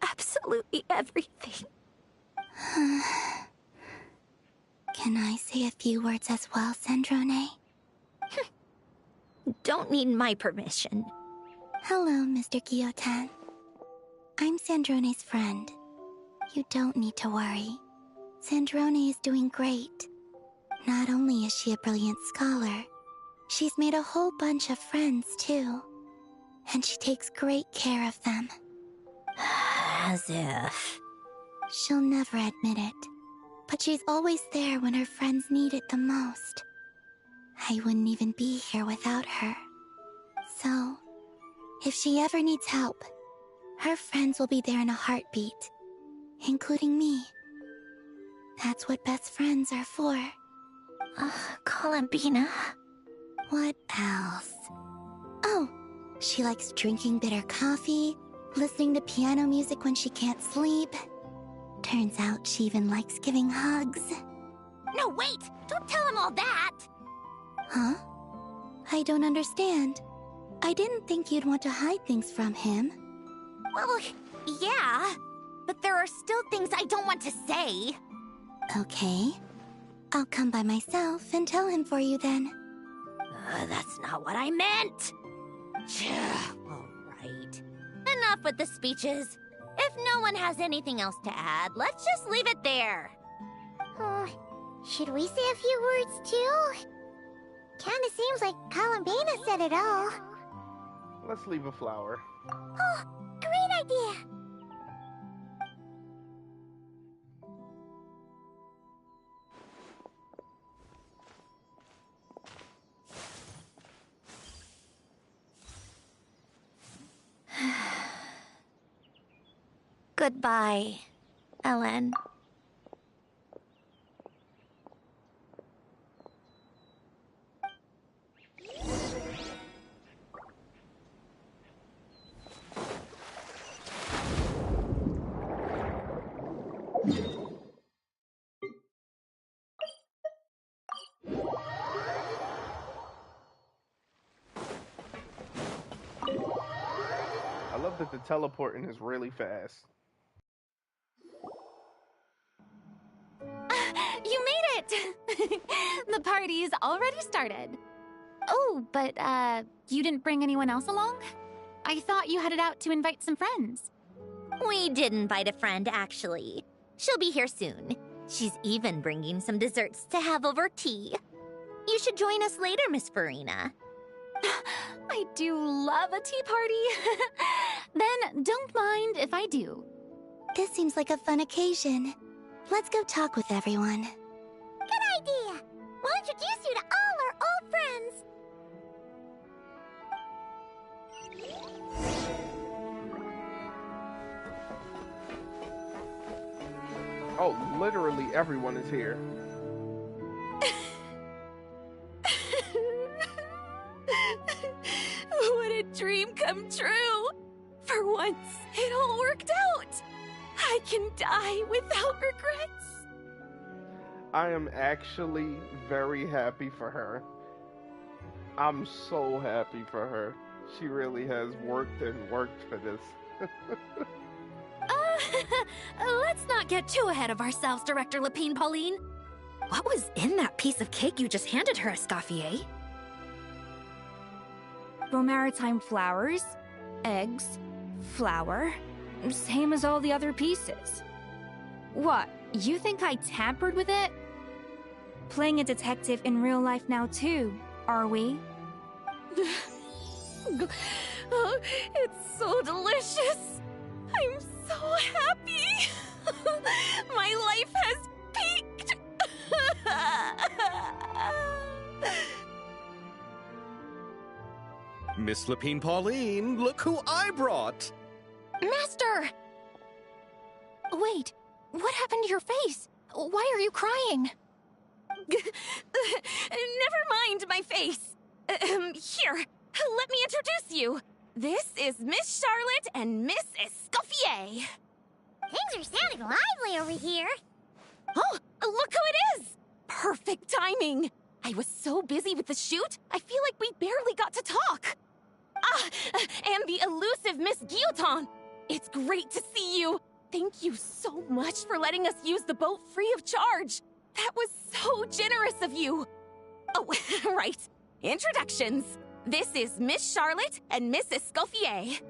Absolutely everything. Can I say a few words as well, Sandrone? Don't need my permission. Hello, Mr. Guillotin. I'm Sandrone's friend. You don't need to worry. Sandrone is doing great. Not only is she a brilliant scholar, she's made a whole bunch of friends, too. And she takes great care of them. As if... She'll never admit it, but she's always there when her friends need it the most. I wouldn't even be here without her. So, if she ever needs help, her friends will be there in a heartbeat, including me. That's what best friends are for. Columbina. What else? Oh, she likes drinking bitter coffee, listening to piano music when she can't sleep. Turns out she even likes giving hugs. No, wait! Don't tell him all that! Huh? I don't understand. I didn't think you'd want to hide things from him. Well, yeah. But there are still things I don't want to say. Okay. I'll come by myself and tell him for you then. That's not what I meant! Alright. Enough with the speeches. If no one has anything else to add, let's just leave it there. Should we say a few words too? Kinda seems like Columbina said it all. Let's leave a flower. Oh, great idea! Goodbye, Ellen. I love that the teleporting is really fast. You made it! The party's already started. Oh, but, you didn't bring anyone else along? I thought you headed out to invite some friends. We did invite a friend, actually. She'll be here soon. She's even bringing some desserts to have over tea. You should join us later, Miss Farina. I do love a tea party. Then don't mind if I do. This seems like a fun occasion. Let's go talk with everyone. Good idea! We'll introduce you to all our old friends. Oh, literally everyone is here. What a dream come true! For once, it all worked out! I can die without regrets! I am actually very happy for her. I'm so happy for her. She really has worked and worked for this. Let's not get too ahead of ourselves, Director Lapine Pauline. What was in that piece of cake you just handed her, Escoffier? Maritime flowers, eggs, flour, same as all the other pieces. What, you think I tampered with it? Playing a detective in real life now too, are we? Oh, it's so delicious! I'm so happy! My life has peaked! Miss Lapine Pauline, look who I brought! Master! Wait, what happened to your face? Why are you crying? Never mind my face. Here, let me introduce you. This is Miss Charlotte and Miss Escoffier. Things are sounding lively over here. Oh, look who it is! Perfect timing. I was so busy with the shoot, I feel like we barely got to talk. And the elusive Miss Guillotin. It's great to see you. Thank you so much for letting us use the boat free of charge. That was so generous of you. Oh, right. Introductions. This is Miss Charlotte and Miss Escoffier.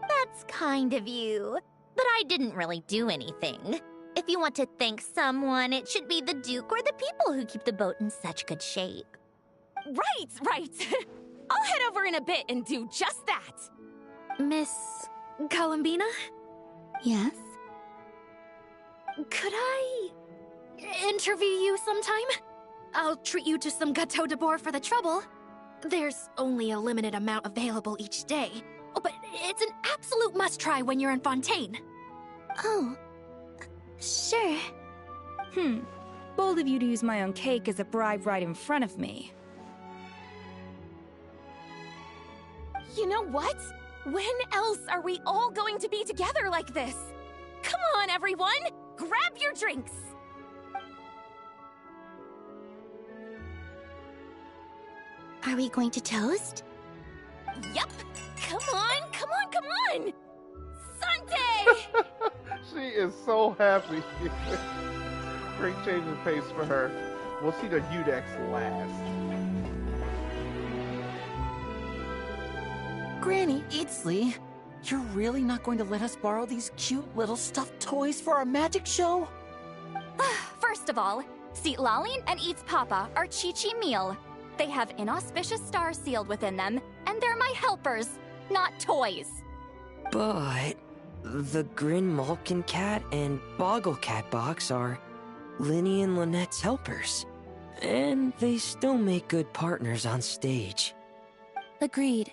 That's kind of you. But I didn't really do anything. If you want to thank someone, it should be the Duke or the people who keep the boat in such good shape. Right. I'll head over in a bit and do just that. Miss Columbina? Yes? Could I interview you sometime? I'll treat you to some gâteau de bord for the trouble. There's only a limited amount available each day. Oh, but it's an absolute must-try when you're in Fontaine. Oh, sure. Bold of you to use my own cake as a bribe right in front of me. You know what? When else are we all going to be together like this? Come on, everyone! Grab your drinks! Are we going to toast? Yup! Come on! Sunday! She is so happy. Great change of pace for her. We'll see the Udex last. Granny Eatsley, you're really not going to let us borrow these cute little stuffed toys for our magic show? First of all, Seat Lalin and Eats Papa are Chi-Chi meal. They have inauspicious stars sealed within them, and they're my helpers, not toys. But the Grin Malkin Cat and Boggle Cat box are Linny and Lynette's helpers. And they still make good partners on stage. Agreed.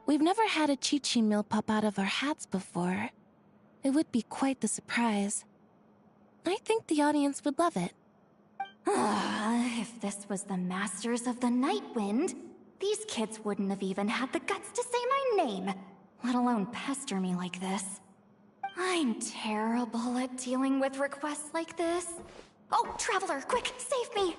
We've never had a Chi-Chi meal pop out of our hats before. It would be quite the surprise. I think the audience would love it. If this was the Masters of the Night Wind, these kids wouldn't have even had the guts to say my name, let alone pester me like this. I'm terrible at dealing with requests like this. Oh, Traveler, quick, save me!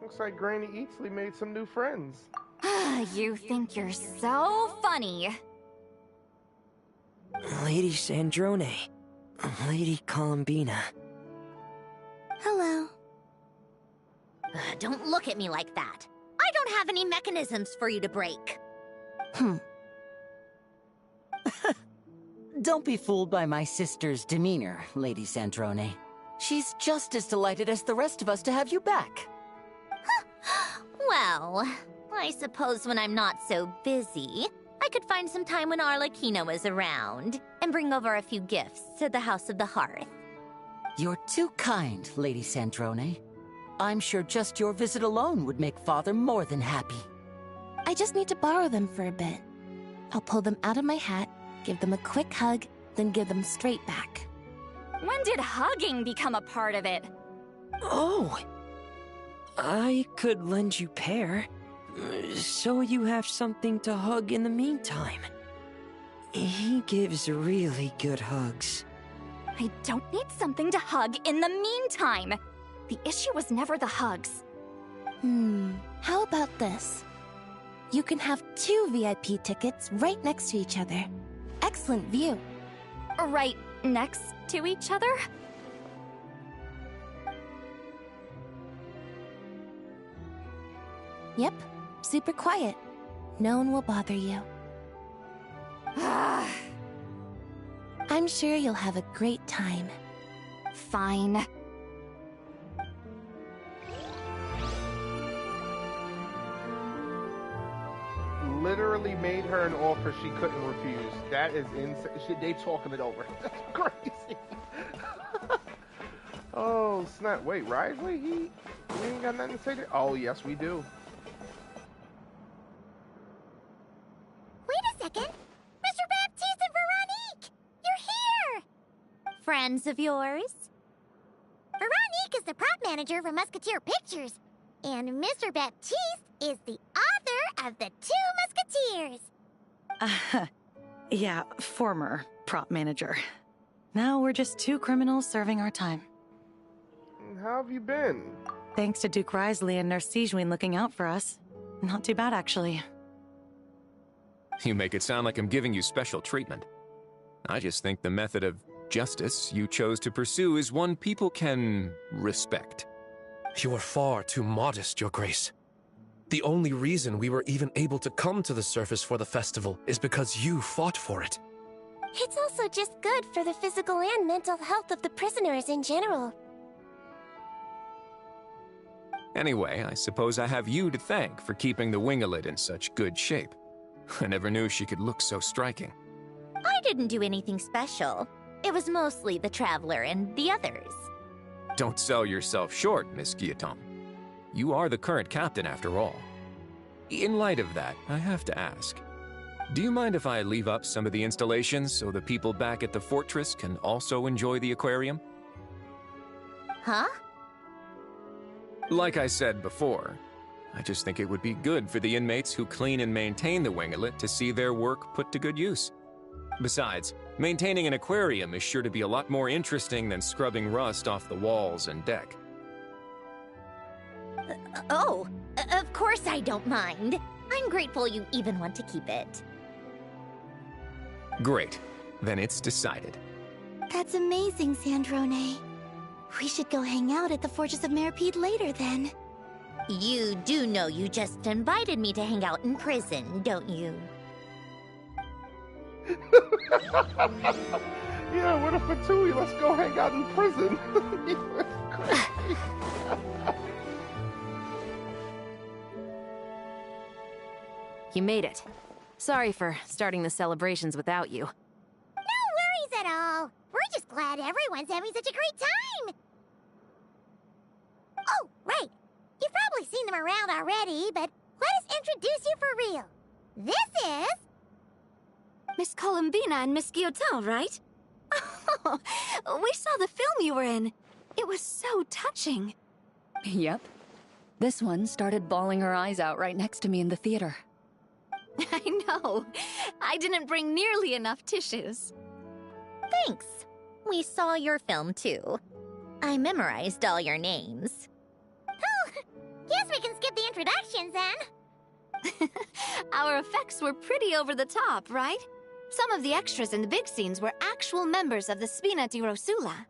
Looks like Granny Eatsley made some new friends. You think you're so funny. Lady Sandrone. Lady Columbina. Hello. Don't look at me like that. I don't have any mechanisms for you to break. Don't be fooled by my sister's demeanor, Lady Sandrone. She's just as delighted as the rest of us to have you back. Well, I suppose when I'm not so busy, I could find some time when Arlecchino is around and bring over a few gifts to the House of the Hearth. You're too kind, Lady Sandrone. I'm sure just your visit alone would make Father more than happy. I just need to borrow them for a bit. I'll pull them out of my hat, give them a quick hug, then give them straight back. When did hugging become a part of it? Oh! I could lend you pair, so you have something to hug in the meantime. He gives really good hugs. I don't need something to hug in the meantime. The issue was never the hugs. How about this? You can have 2 VIP tickets right next to each other. Excellent view. Right next to each other? Yep, super quiet. No one will bother you. I'm sure you'll have a great time. Fine. Literally made her an offer she couldn't refuse. That is insane. They talking it over. That's crazy. Oh, snap. Wait, Risley? We ain't got nothing to say to... Oh, yes, we do. Wait a second. Mr. Baptiste and Veronique! You're here! Friends of yours? Veronique is the prop manager for Musketeer Pictures, and Mr. Baptiste is the author of The 2 Musketeers. Yeah, former prop manager. Now we're just 2 criminals serving our time. How have you been? Thanks to Duke Risley and Nurse Sigewinne looking out for us. Not too bad, actually. You make it sound like I'm giving you special treatment. I just think the method of justice you chose to pursue is one people can respect. You are far too modest, Your Grace. The only reason we were even able to come to the surface for the festival is because you fought for it. It's also just good for the physical and mental health of the prisoners in general. Anyway, I suppose I have you to thank for keeping the winglet in such good shape. I never knew she could look so striking. I didn't do anything special. It was mostly the Traveler and the others. Don't sell yourself short, Miss Guillotin. You are the current captain, after all. In light of that, I have to ask, do you mind if I leave up some of the installations so the people back at the fortress can also enjoy the aquarium? Huh? Like I said before, I just think it would be good for the inmates who clean and maintain the winglet to see their work put to good use. Besides, maintaining an aquarium is sure to be a lot more interesting than scrubbing rust off the walls and deck. Of course I don't mind. I'm grateful you even want to keep it. Great. Then it's decided. That's amazing, Sandrone. We should go hang out at the Fortress of Meripede later, then. You do know you just invited me to hang out in prison, don't you? Yeah, what a fatui. Let's go hang out in prison. You made it. Sorry for starting the celebrations without you. No worries at all. We're just glad everyone's having such a great time. Oh, right. You've probably seen them around already, but let us introduce you for real. This is... Miss Columbina and Miss Guillotin, right? Oh, we saw the film you were in. It was so touching. Yep. This one started bawling her eyes out right next to me in the theater. I know. I didn't bring nearly enough tissues. Thanks. We saw your film, too. I memorized all your names. Oh, guess we can skip the introductions, then. Our effects were pretty over the top, right? Some of the extras in the big scenes were actual members of the Spina di Rosula.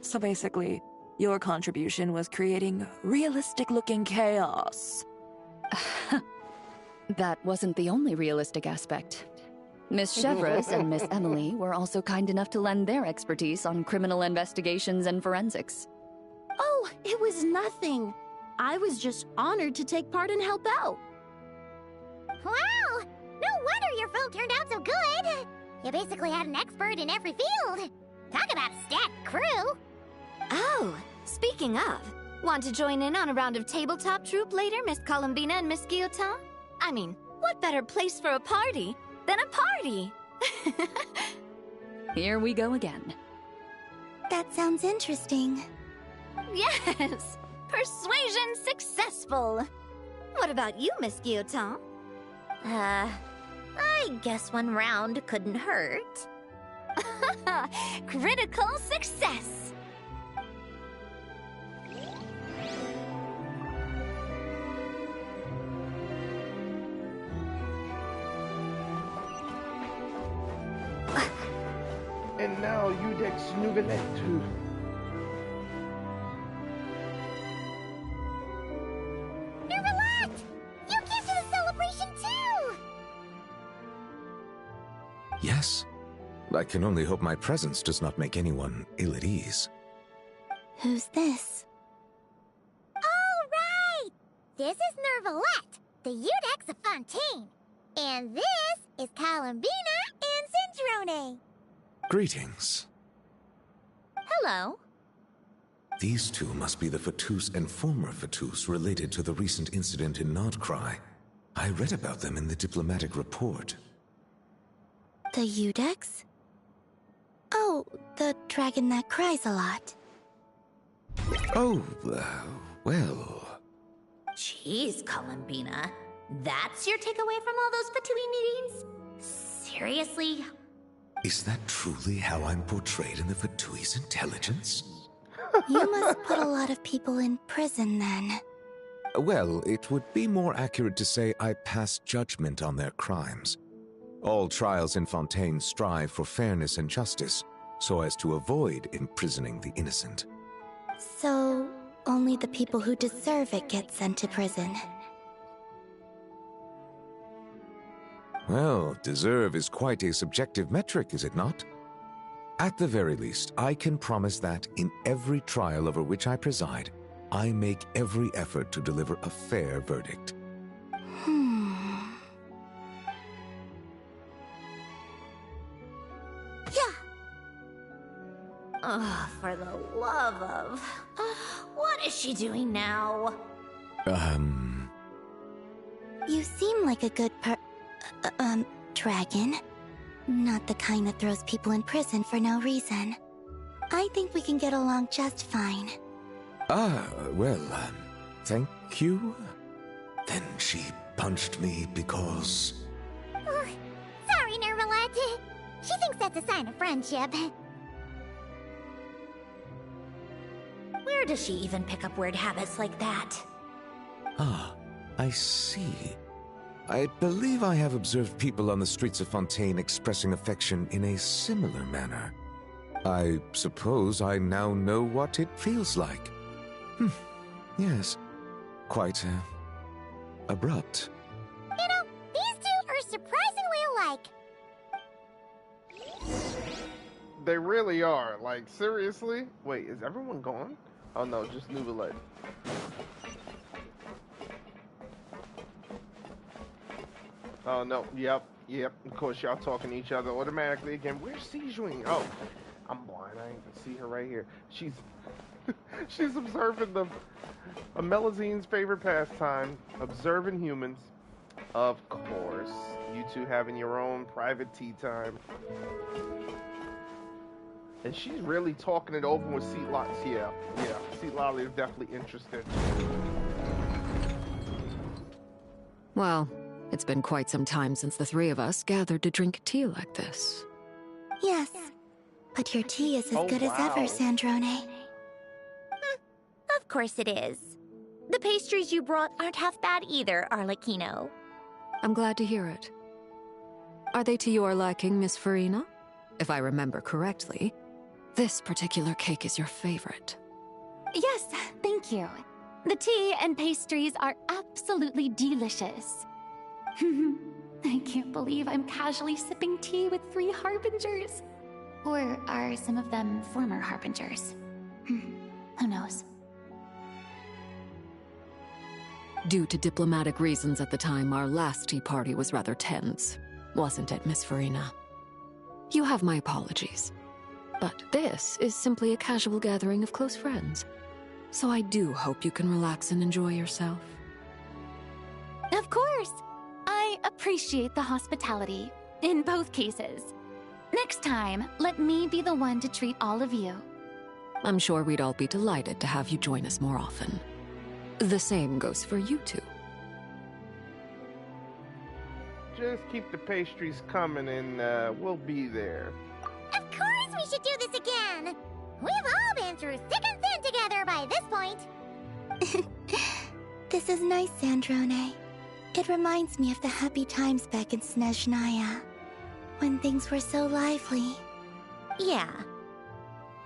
So basically, your contribution was creating realistic-looking chaos. That wasn't the only realistic aspect. Miss Chevres and Miss Emily were also kind enough to lend their expertise on criminal investigations and forensics. Oh, it was nothing. I was just honored to take part and help out. Wow! No wonder your film turned out so good! You basically had an expert in every field. Talk about a stacked crew! Oh, speaking of, want to join in on a round of tabletop troupe later, Miss Columbina and Miss Guillotin? I mean, what better place for a party than a party? Here we go again. That sounds interesting. Yes! Persuasion successful! What about you, Miss Guillotin? I guess one round couldn't hurt. Critical success! And now, Udex Nougalet. Yes. I can only hope my presence does not make anyone ill at ease. Who's this? All right! This is Nervalette, the Udex of Fontaine. And this is Columbina and Cinderone. Greetings. Hello. These two must be the Fatus and former Fatus related to the recent incident in Nodcry. I read about them in the diplomatic report. The Udex? Oh, the dragon that cries a lot. Oh, well... Jeez, Columbina. That's your takeaway from all those Fatui meetings? Seriously? Is that truly how I'm portrayed in the Fatui's intelligence? You must put a lot of people in prison, then. Well, it would be more accurate to say I pass judgment on their crimes. All trials in Fontaine strive for fairness and justice, so as to avoid imprisoning the innocent. So, Only the people who deserve it get sent to prison. Well, deserve is quite a subjective metric, is it not? At the very least, I can promise that in every trial over which I preside, I make every effort to deliver a fair verdict. Yeah. Oh, for the love of... what is she doing now? You seem like a good dragon. Not the kind that throws people in prison for no reason. I think we can get along just fine. Thank you. Then she punched me because... Oh, sorry, Nervalat. She thinks that's a sign of friendship. Where does she even pick up weird habits like that? Ah, I see. I believe I have observed people on the streets of Fontaine expressing affection in a similar manner. I suppose I now know what it feels like. Yes, quite abrupt. You know, these two are surprisingly alike. They really are. Like, seriously? Wait, is everyone gone? Oh no, just Nuvalet. Oh no, yep. Of course, y'all talking to each other automatically again. Where's Sijuing? Oh, I'm blind. I ain't even see her right here. She's she's observing a Melazine's favorite pastime, observing humans. Of course, you two having your own private tea time. And she's really talking it over with Seat Lolly. Yeah. Seat Lolly is definitely interested. Well, it's been quite some time since the three of us gathered to drink tea like this. Yes, but your tea is as good as ever, Sandrone. Of course it is. The pastries you brought aren't half bad either, Arlecchino. I'm glad to hear it. Are they to your liking, Miss Farina? If I remember correctly, this particular cake is your favorite. Yes, thank you. The tea and pastries are absolutely delicious. I can't believe I'm casually sipping tea with 3 harbingers. Or are some of them former harbingers? Who knows? Due to diplomatic reasons at the time, our last tea party was rather tense. Wasn't it, Miss Farina? You have my apologies. But this is simply a casual gathering of close friends. So I do hope you can relax and enjoy yourself. Of course! I appreciate the hospitality, in both cases. Next time, let me be the one to treat all of you. I'm sure we'd all be delighted to have you join us more often. The same goes for you two. Just keep the pastries coming and we'll be there. Of course we should do this again! We've all been through thick and thin together by this point. This is nice, Sandrone. It reminds me of the happy times back in Snezhnaya, when things were so lively. Yeah.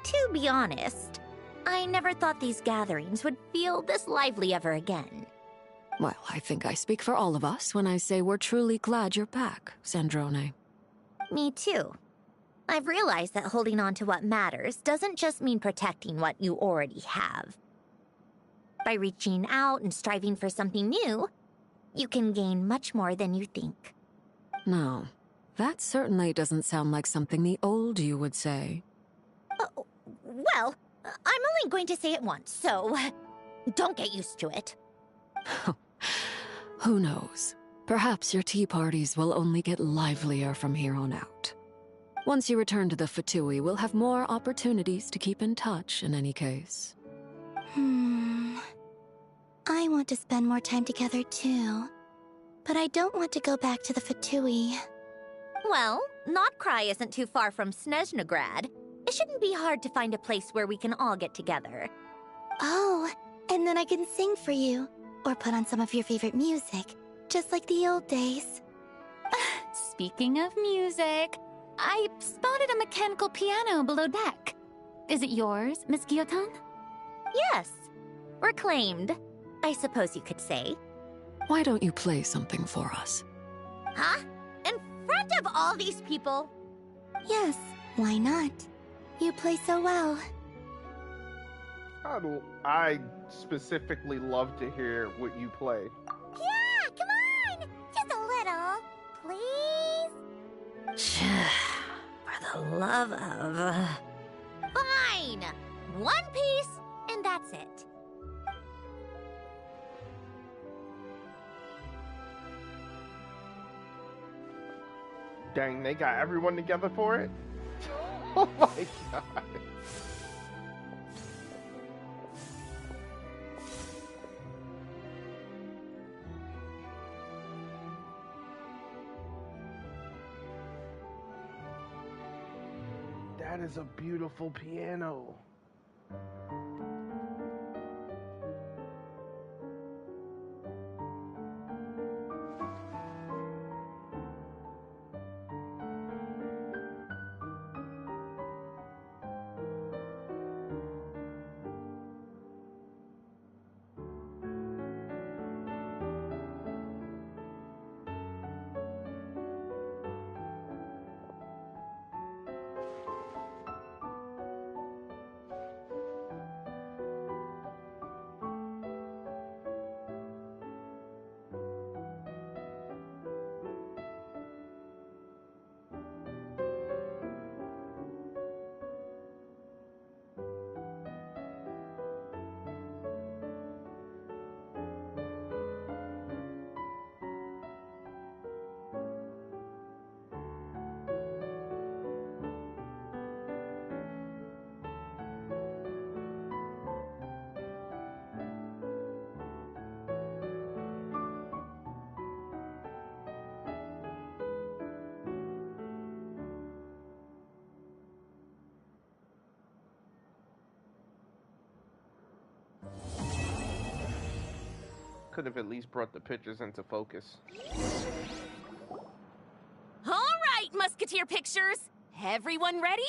To be honest, I never thought these gatherings would feel this lively ever again. Well, I think I speak for all of us when I say we're truly glad you're back, Sandrone. Me too. I've realized that holding on to what matters doesn't just mean protecting what you already have. By reaching out and striving for something new, you can gain much more than you think. No, that certainly doesn't sound like something the old you would say. Well, I'm only going to say it once, so don't get used to it. Who knows? Perhaps your tea parties will only get livelier from here on out. Once you return to the Fatui, we'll have more opportunities to keep in touch in any case. I want to spend more time together too. But I don't want to go back to the Fatui. Well, Notcry isn't too far from Snezhnograd. It shouldn't be hard to find a place where we can all get together. Oh, and then I can sing for you. Or put on some of your favorite music. Just like the old days. Speaking of music, I spotted a mechanical piano below deck. Is it yours, Miss Guillotin? Yes. Reclaimed, I suppose you could say. Why don't you play something for us? Huh? In front of all these people? Yes, why not? You play so well. I specifically love to hear what you play. Yeah, come on! Just a little, please? For the love of... Fine! One piece, and that's it. Dang, they got everyone together for it? Oh my god. That is a beautiful piano. Could have at least brought the pictures into focus. All right, Musketeer Pictures. Everyone ready?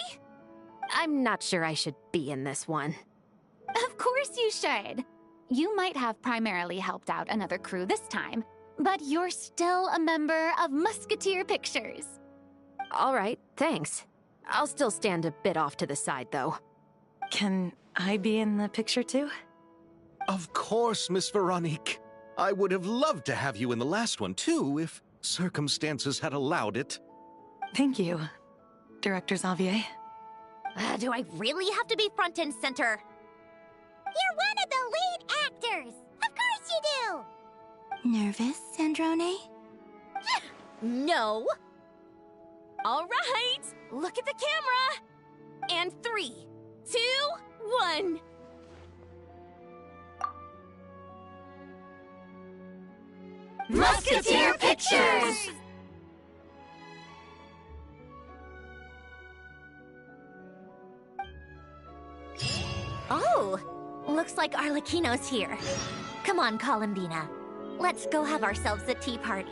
I'm not sure I should be in this one. Of course you should. You might have primarily helped out another crew this time, but you're still a member of Musketeer Pictures. All right, thanks. I'll still stand a bit off to the side, though. Can I be in the picture too? Of course, Miss Veronique. I would have loved to have you in the last one, too, if circumstances had allowed it. Thank you, Director Xavier. Do I really have to be front and center? You're one of the lead actors! Of course you do! Nervous, Sandrone? No. All right, look at the camera. And 3, 2, 1. Musketeer Pictures! Oh, looks like Arlecchino's here. Come on, Columbina. Let's go have ourselves a tea party.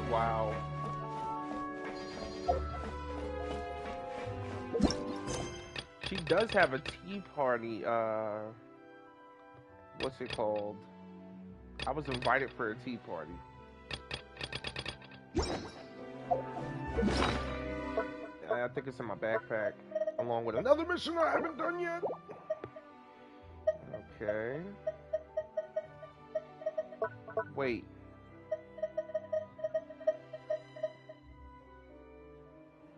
Wow. She does have a tea party, what's it called? I was invited for a tea party. I think it's in my backpack, along with another mission I haven't done yet. Okay. Wait.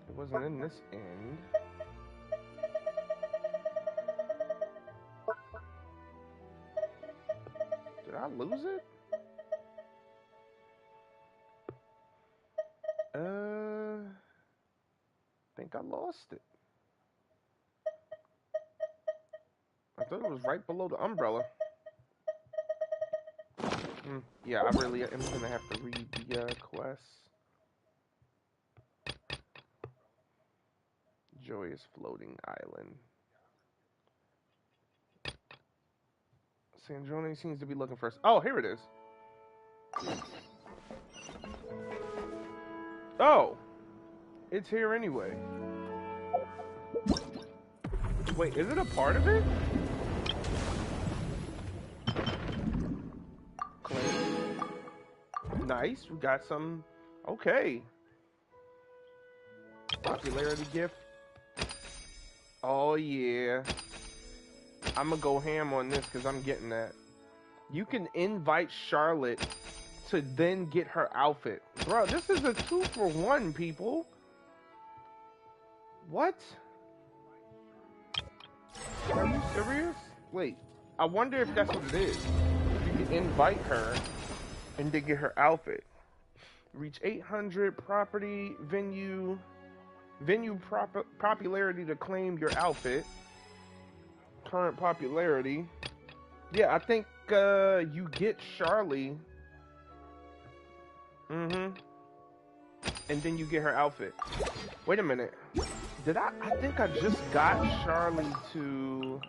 It wasn't in this end. Did I lose it? I think I lost it. I thought it was right below the umbrella. Yeah, I really am gonna have to read the quest. Joyous Floating Island. Sandrone seems to be looking for us. Oh, here it is. Oh, it's here anyway. Wait, is it a part of it? Claim. Nice, we got some. Okay. Popularity gift. Oh yeah. I'm gonna go ham on this because I'm getting that. You can invite Charlotte to then get her outfit. Bro, this is a 2-for-1, people. What? Are you serious? Wait, I wonder if that's what it is. You can invite her and then get her outfit. Reach 800 property venue popularity to claim your outfit. Current popularity. Yeah, I think you get Charlie. And then you get her outfit. Wait a minute. I think I just got Charlie to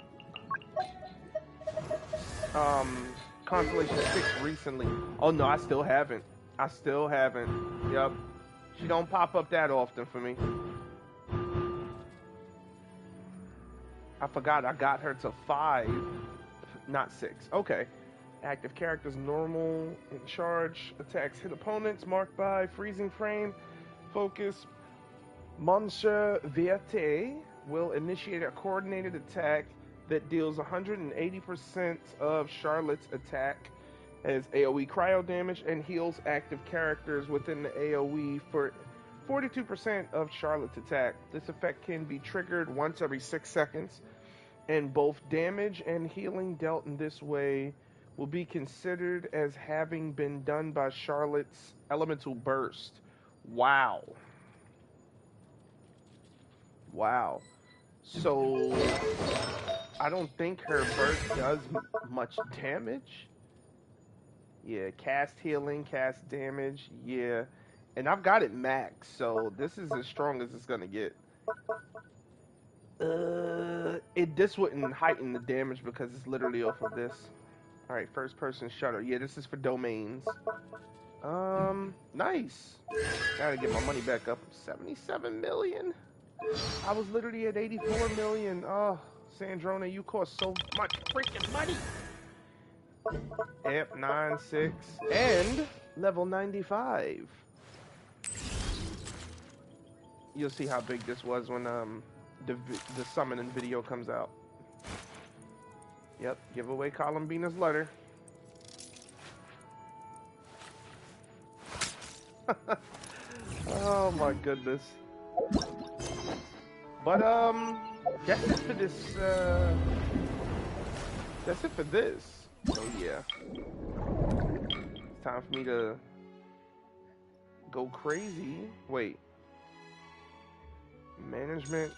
Constellation 6 recently. Oh no, I still haven't. Yep. She don't pop up that often for me. I forgot I got her to 5, not 6. Okay. Active characters, normal, in charge, attacks hit opponents, marked by freezing frame, focus. Monsieur Verte will initiate a coordinated attack that deals 180% of Charlotte's attack as AoE cryo damage and heals active characters within the AoE for 42% of Charlotte's attack. This effect can be triggered once every 6 seconds, and both damage and healing dealt in this way will be considered as having been done by Charlotte's elemental burst. Wow. Wow. So, I don't think her burst does much damage. Yeah, cast healing, cast damage, yeah. And I've got it max, so this is as strong as it's gonna get. This wouldn't heighten the damage because it's literally off of this. Alright, first person shutter. Yeah, this is for domains. Nice. Gotta get my money back up. 77 million? I was literally at 84 million. Oh, Sandrona, you cost so much freaking money. Amp 9-6 and level 95. You'll see how big this was when the summoning video comes out. Yep, give away Columbina's letter. Oh my goodness. But that's it for this that's it for this. So yeah. It's time for me to go crazy. Wait. Management.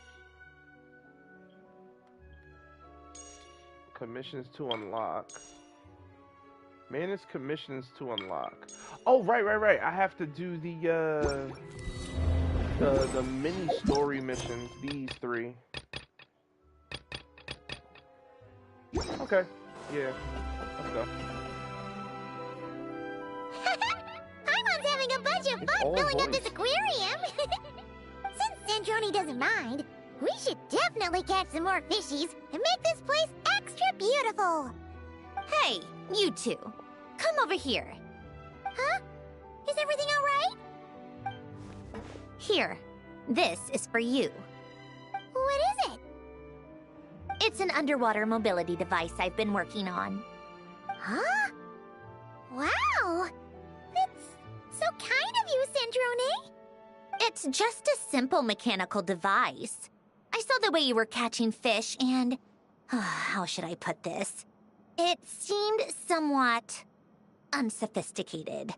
Commissions to unlock. Manage commissions to unlock. Oh, right. I have to do the mini story missions. These 3. Okay. Yeah. Let's go. Paimon's having a bunch of fun filling up this aquarium. Since Sandroni doesn't mind, we should definitely catch some more fishies and make this place extra beautiful. Hey, you two. Come over here. Huh? Is everything all right? Here. This is for you. What is it? It's an underwater mobility device I've been working on. Huh? Wow! That's so kind of you, Sandrone. It's just a simple mechanical device. I saw the way you were catching fish and... how should I put this? It seemed somewhat unsophisticated.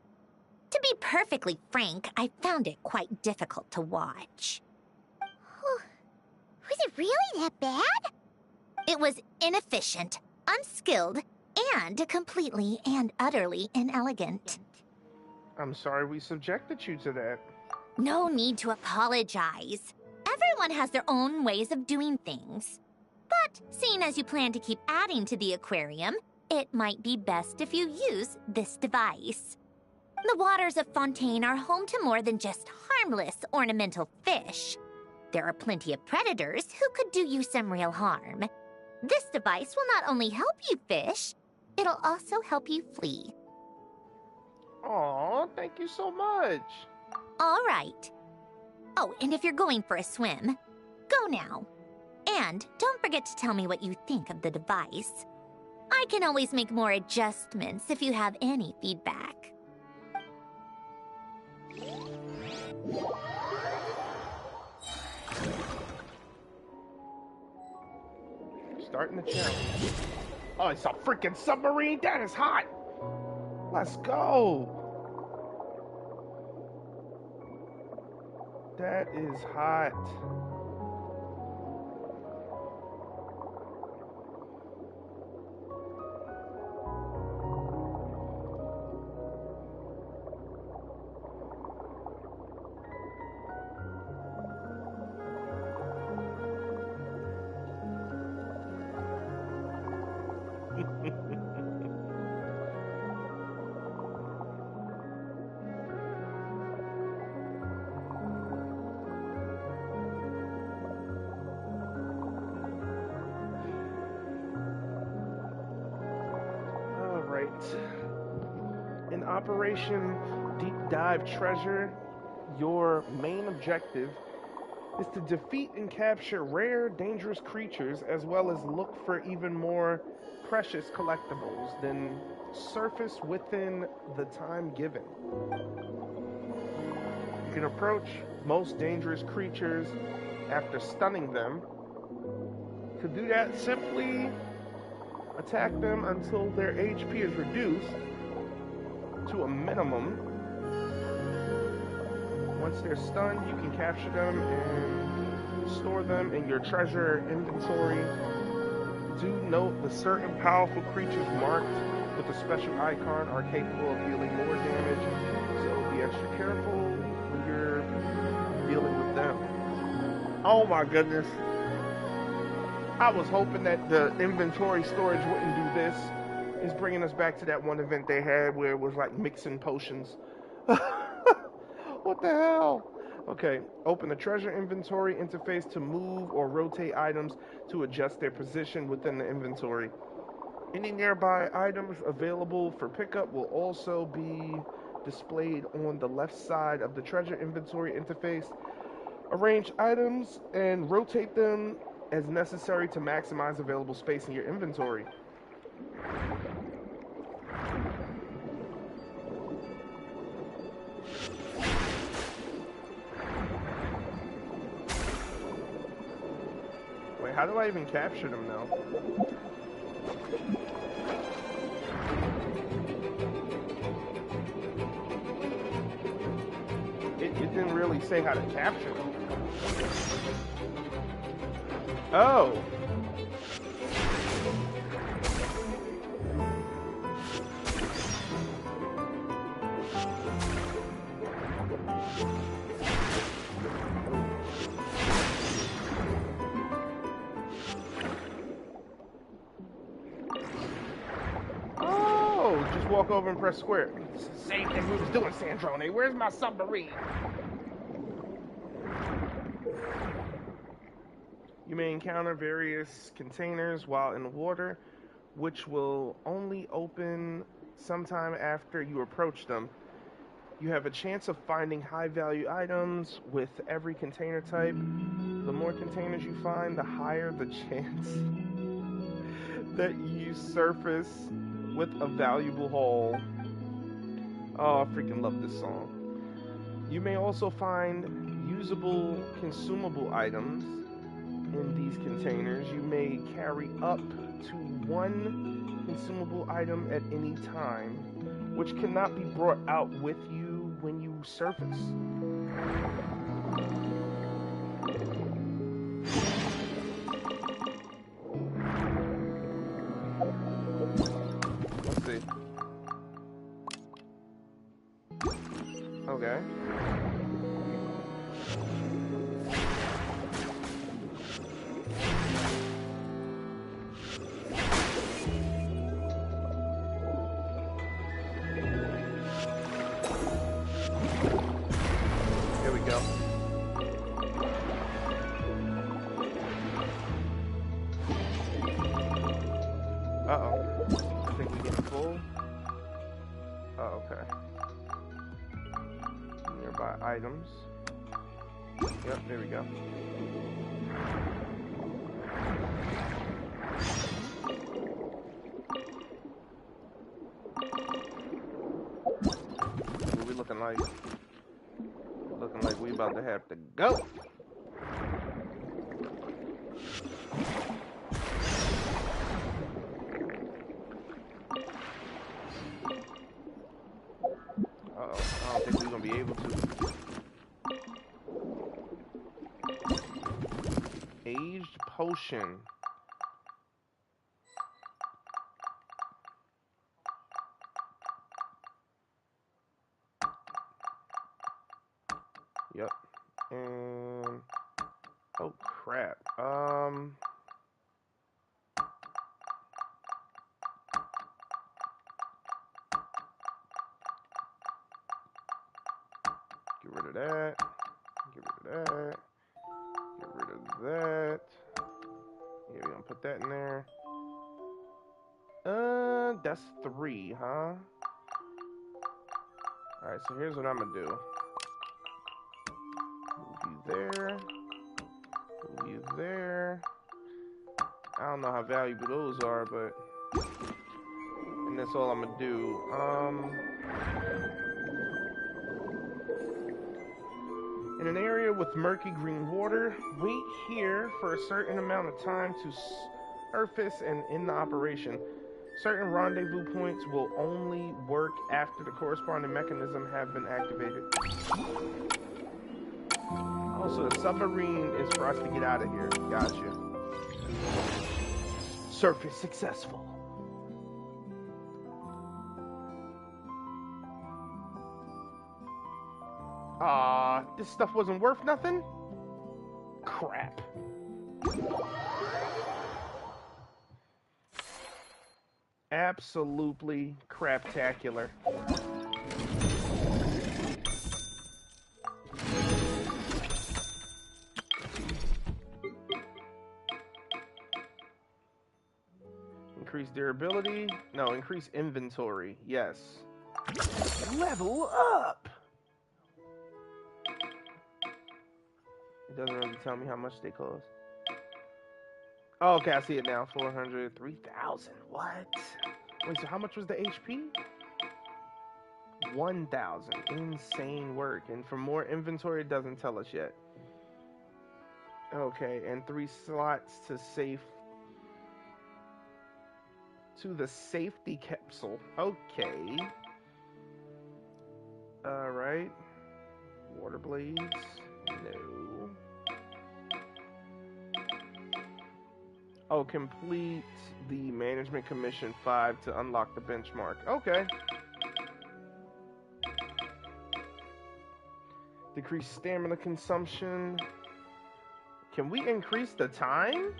To be perfectly frank, I found it quite difficult to watch. Was it really that bad? It was inefficient, unskilled, and completely and utterly inelegant. I'm sorry we subjected you to that. No need to apologize. Everyone has their own ways of doing things. But seeing as you plan to keep adding to the aquarium, it might be best if you use this device. The waters of Fontaine are home to more than just harmless ornamental fish. there are plenty of predators who could do you some real harm. This device will not only help you fish, it'll also help you flee. Aw, thank you so much. All right. Oh, and if you're going for a swim, go now. And don't forget to tell me what you think of the device. I can always make more adjustments if you have any feedback. Starting the challenge. Oh, it's a freaking submarine? That is hot! Let's go! That is hot. In Operation Deep Dive Treasure, your main objective is to defeat and capture rare, dangerous creatures, as well as look for even more precious collectibles than surface within the time given. You can approach most dangerous creatures after stunning them. To do that, simply attack them until their HP is reduced to a minimum. Once they're stunned, you can capture them and store them in your treasure inventory. Do note the certain powerful creatures marked with a special icon are capable of dealing more damage, so be extra careful when you're dealing with them. Oh my goodness. I was hoping that the inventory storage wouldn't do this. It's bringing us back to that one event they had where it was like mixing potions. What the hell? Okay, open the treasure inventory interface to move or rotate items to adjust their position within the inventory. Any nearby items available for pickup will also be displayed on the left side of the treasure inventory interface. Arrange items and rotate them as necessary to maximize available space in your inventory. Wait, how do I even capture them now? It didn't really say how to capture them. Oh. Oh, just walk over and press square. It's the same thing we was doing, Sandrone. Where's my submarine? You may encounter various containers while in the water, which will only open sometime after you approach them. You have a chance of finding high-value items with every container type. The more containers you find, the higher the chance that you surface with a valuable haul. Oh, I freaking love this song. You may also find usable consumable items in these containers. You may carry up to one consumable item at any time, which cannot be brought out with you when you surface. Let's see. Okay. Uh-oh. I think we get full. Oh, okay. Nearby items. Yep, there we go. What we looking like? Looking like we about to have to go. Uh-oh, I don't think we're gonna be able to. Aged potion. Yep. And oh crap. Get rid of that. Get rid of that. Get rid of that. Yeah, we're gonna put that in there. That's 3, huh? Alright, so here's what I'm gonna do. Move you there. Move you there. I don't know how valuable those are, but... And that's all I'm gonna do. In an area with murky green water, wait here for a certain amount of time to surface and end the operation. Certain rendezvous points will only work after the corresponding mechanism have been activated. Also, the submarine is for us to get out of here. Gotcha. Surface successful. This stuff wasn't worth nothing? Crap. Absolutely craptacular. Increase durability. No, increase inventory. Yes. Level up! It doesn't really tell me how much they cost. Oh, okay, I see it now. 400, 3,000. What? Wait, so how much was the HP? 1,000. Insane work. And for more inventory, it doesn't tell us yet. Okay, and 3 slots to the safety capsule. Okay. Alright. Water blades. No. Oh, complete the Management Commission 5 to unlock the benchmark. Okay. Decrease stamina consumption. Can we increase the time?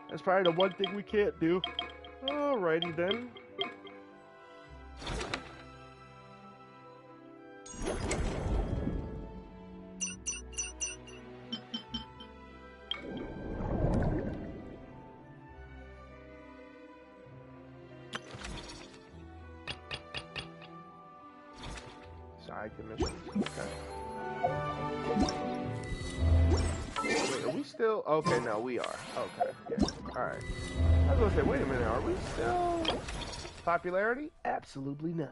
That's probably the one thing we can't do. Alrighty then. Side commissions. Okay. Wait, are we still? Okay, no, we are. Okay, yeah. Alright. I was gonna say, wait a minute, are we still? Popularity? Absolutely none.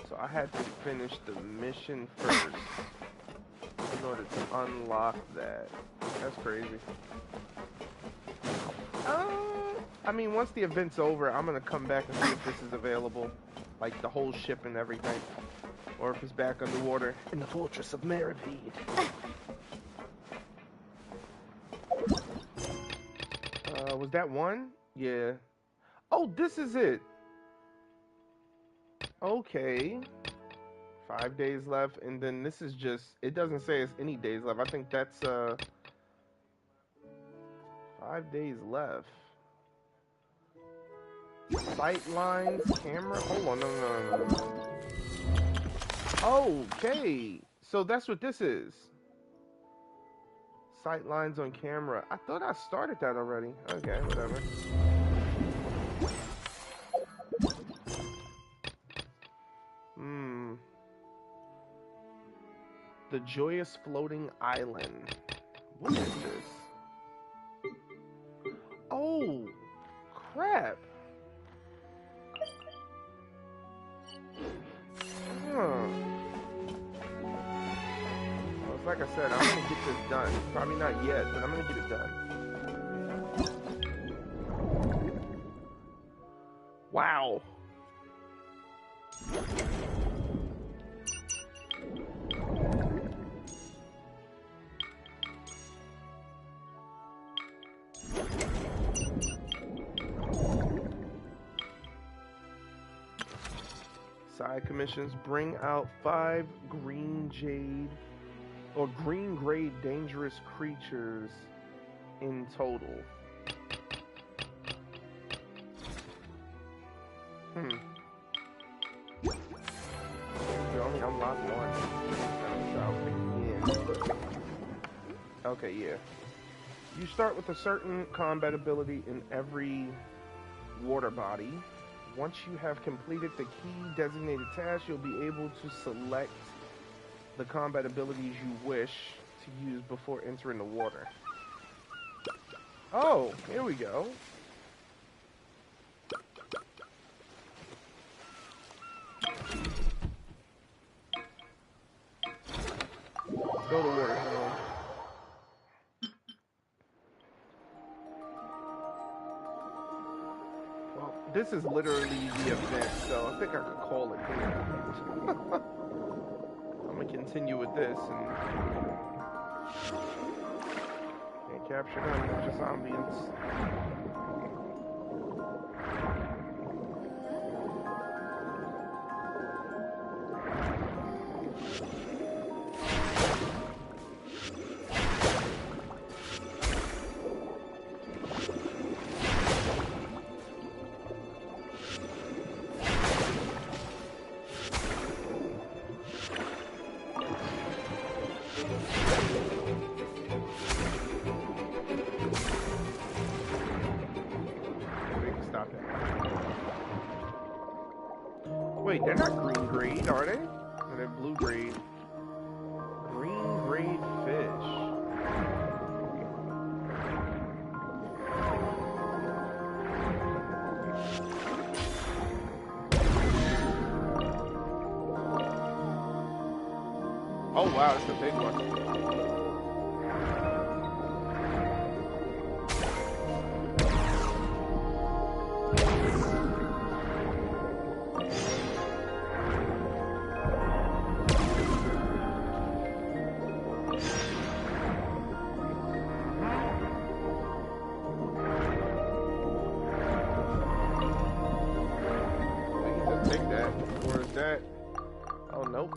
So I had to finish the mission first in order to unlock that. That's crazy. I mean, once the event's over, I'm gonna come back and see if this is available. Like, the whole ship and everything. Or if it's back underwater in the Fortress of Merivede. Was that one? Yeah. Oh, this is it! Okay. 5 days left, and then this is just... It doesn't say it's any days left. I think that's, 5 days left. Sight lines, camera. Hold on, no. Okay, so that's what this is. Sight lines on camera. I thought I started that already. Okay, whatever. The Joyous Floating Island. What is this? Oh, crap. Well, it's like I said, I'm gonna get this done. Probably not yet, but I'm gonna get it done. Wow. Side commissions, bring out 5 green jade or green grade dangerous creatures in total. We only unlocked one. Okay, yeah. You start with a certain combat ability in every water body. Once you have completed the key designated task, you'll be able to select the combat abilities you wish to use before entering the water. Oh, here we go. Go to water. This is literally the event, so I think I could call it here. I'm gonna continue with this and can't capture them, they're just ambience. Wait, they're not green grade, are they? Or they're blue grade. Green grade fish. Oh wow, that's a big one.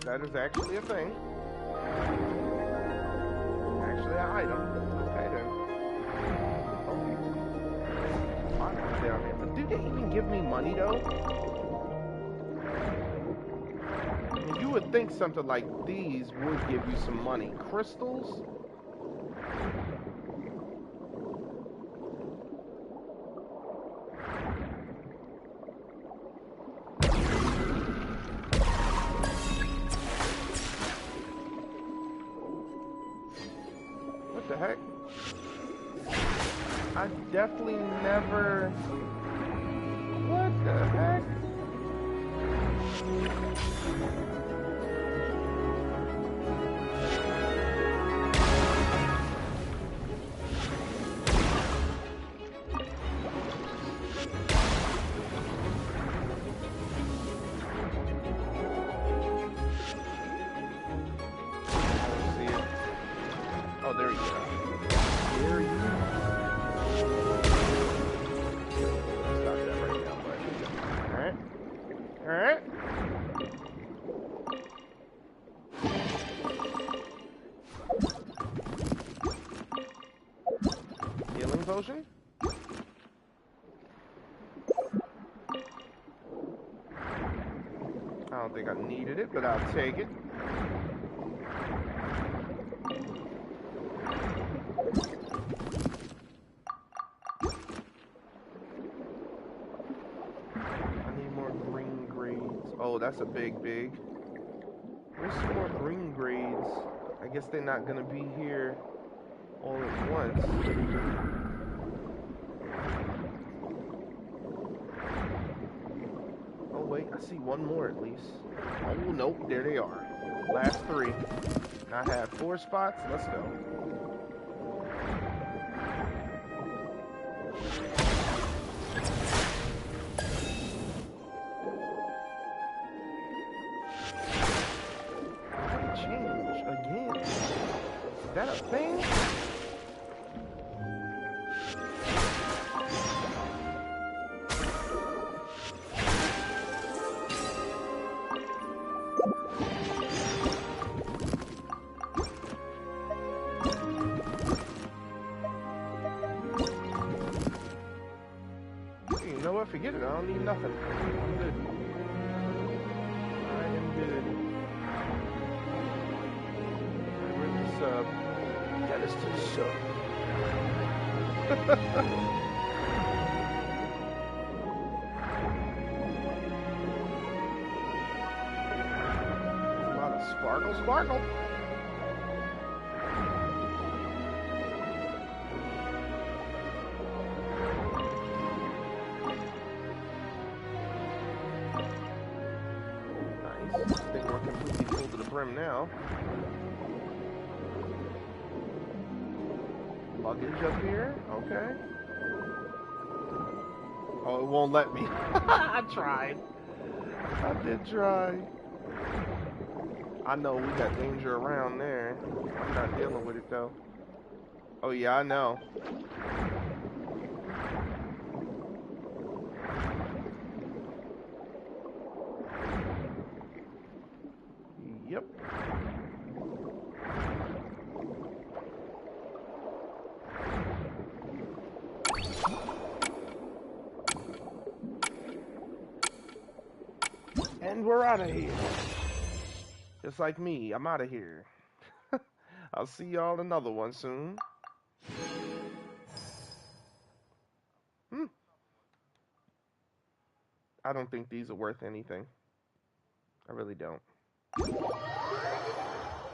That is actually a thing. Actually an item. Okay then. Okay. Bottles down there. But do they even give me money though? I mean, you would think something like these would give you some money. Crystals? What the heck? I definitely never... What the heck? Oh, there you go. There you go. Stop that right now, but alright. Alright. Healing potion? think I needed it, but I'll take it. I need more green grades. Oh, that's a big. Where's some more green grades? I guess they're not gonna be here all at once. Oh wait, I see one more at least. Oh nope, there they are. Last 3. I have 4 spots. Let's go. Change again. Is that a thing? You know what? Forget it. I don't need nothing. I'm good. I am good. Where's the sub? Get us to the sub. A lot of sparkle. Nice. I think we're completely full to the brim now. Luggage up here. Okay. Oh, it won't let me. I tried. I did try. I know we got danger around there. I'm not dealing with it though. Oh yeah, I know. Yep. And we're out of here. Just like me, I'm out of here. I'll see y'all another one soon. I don't think these are worth anything. I really don't.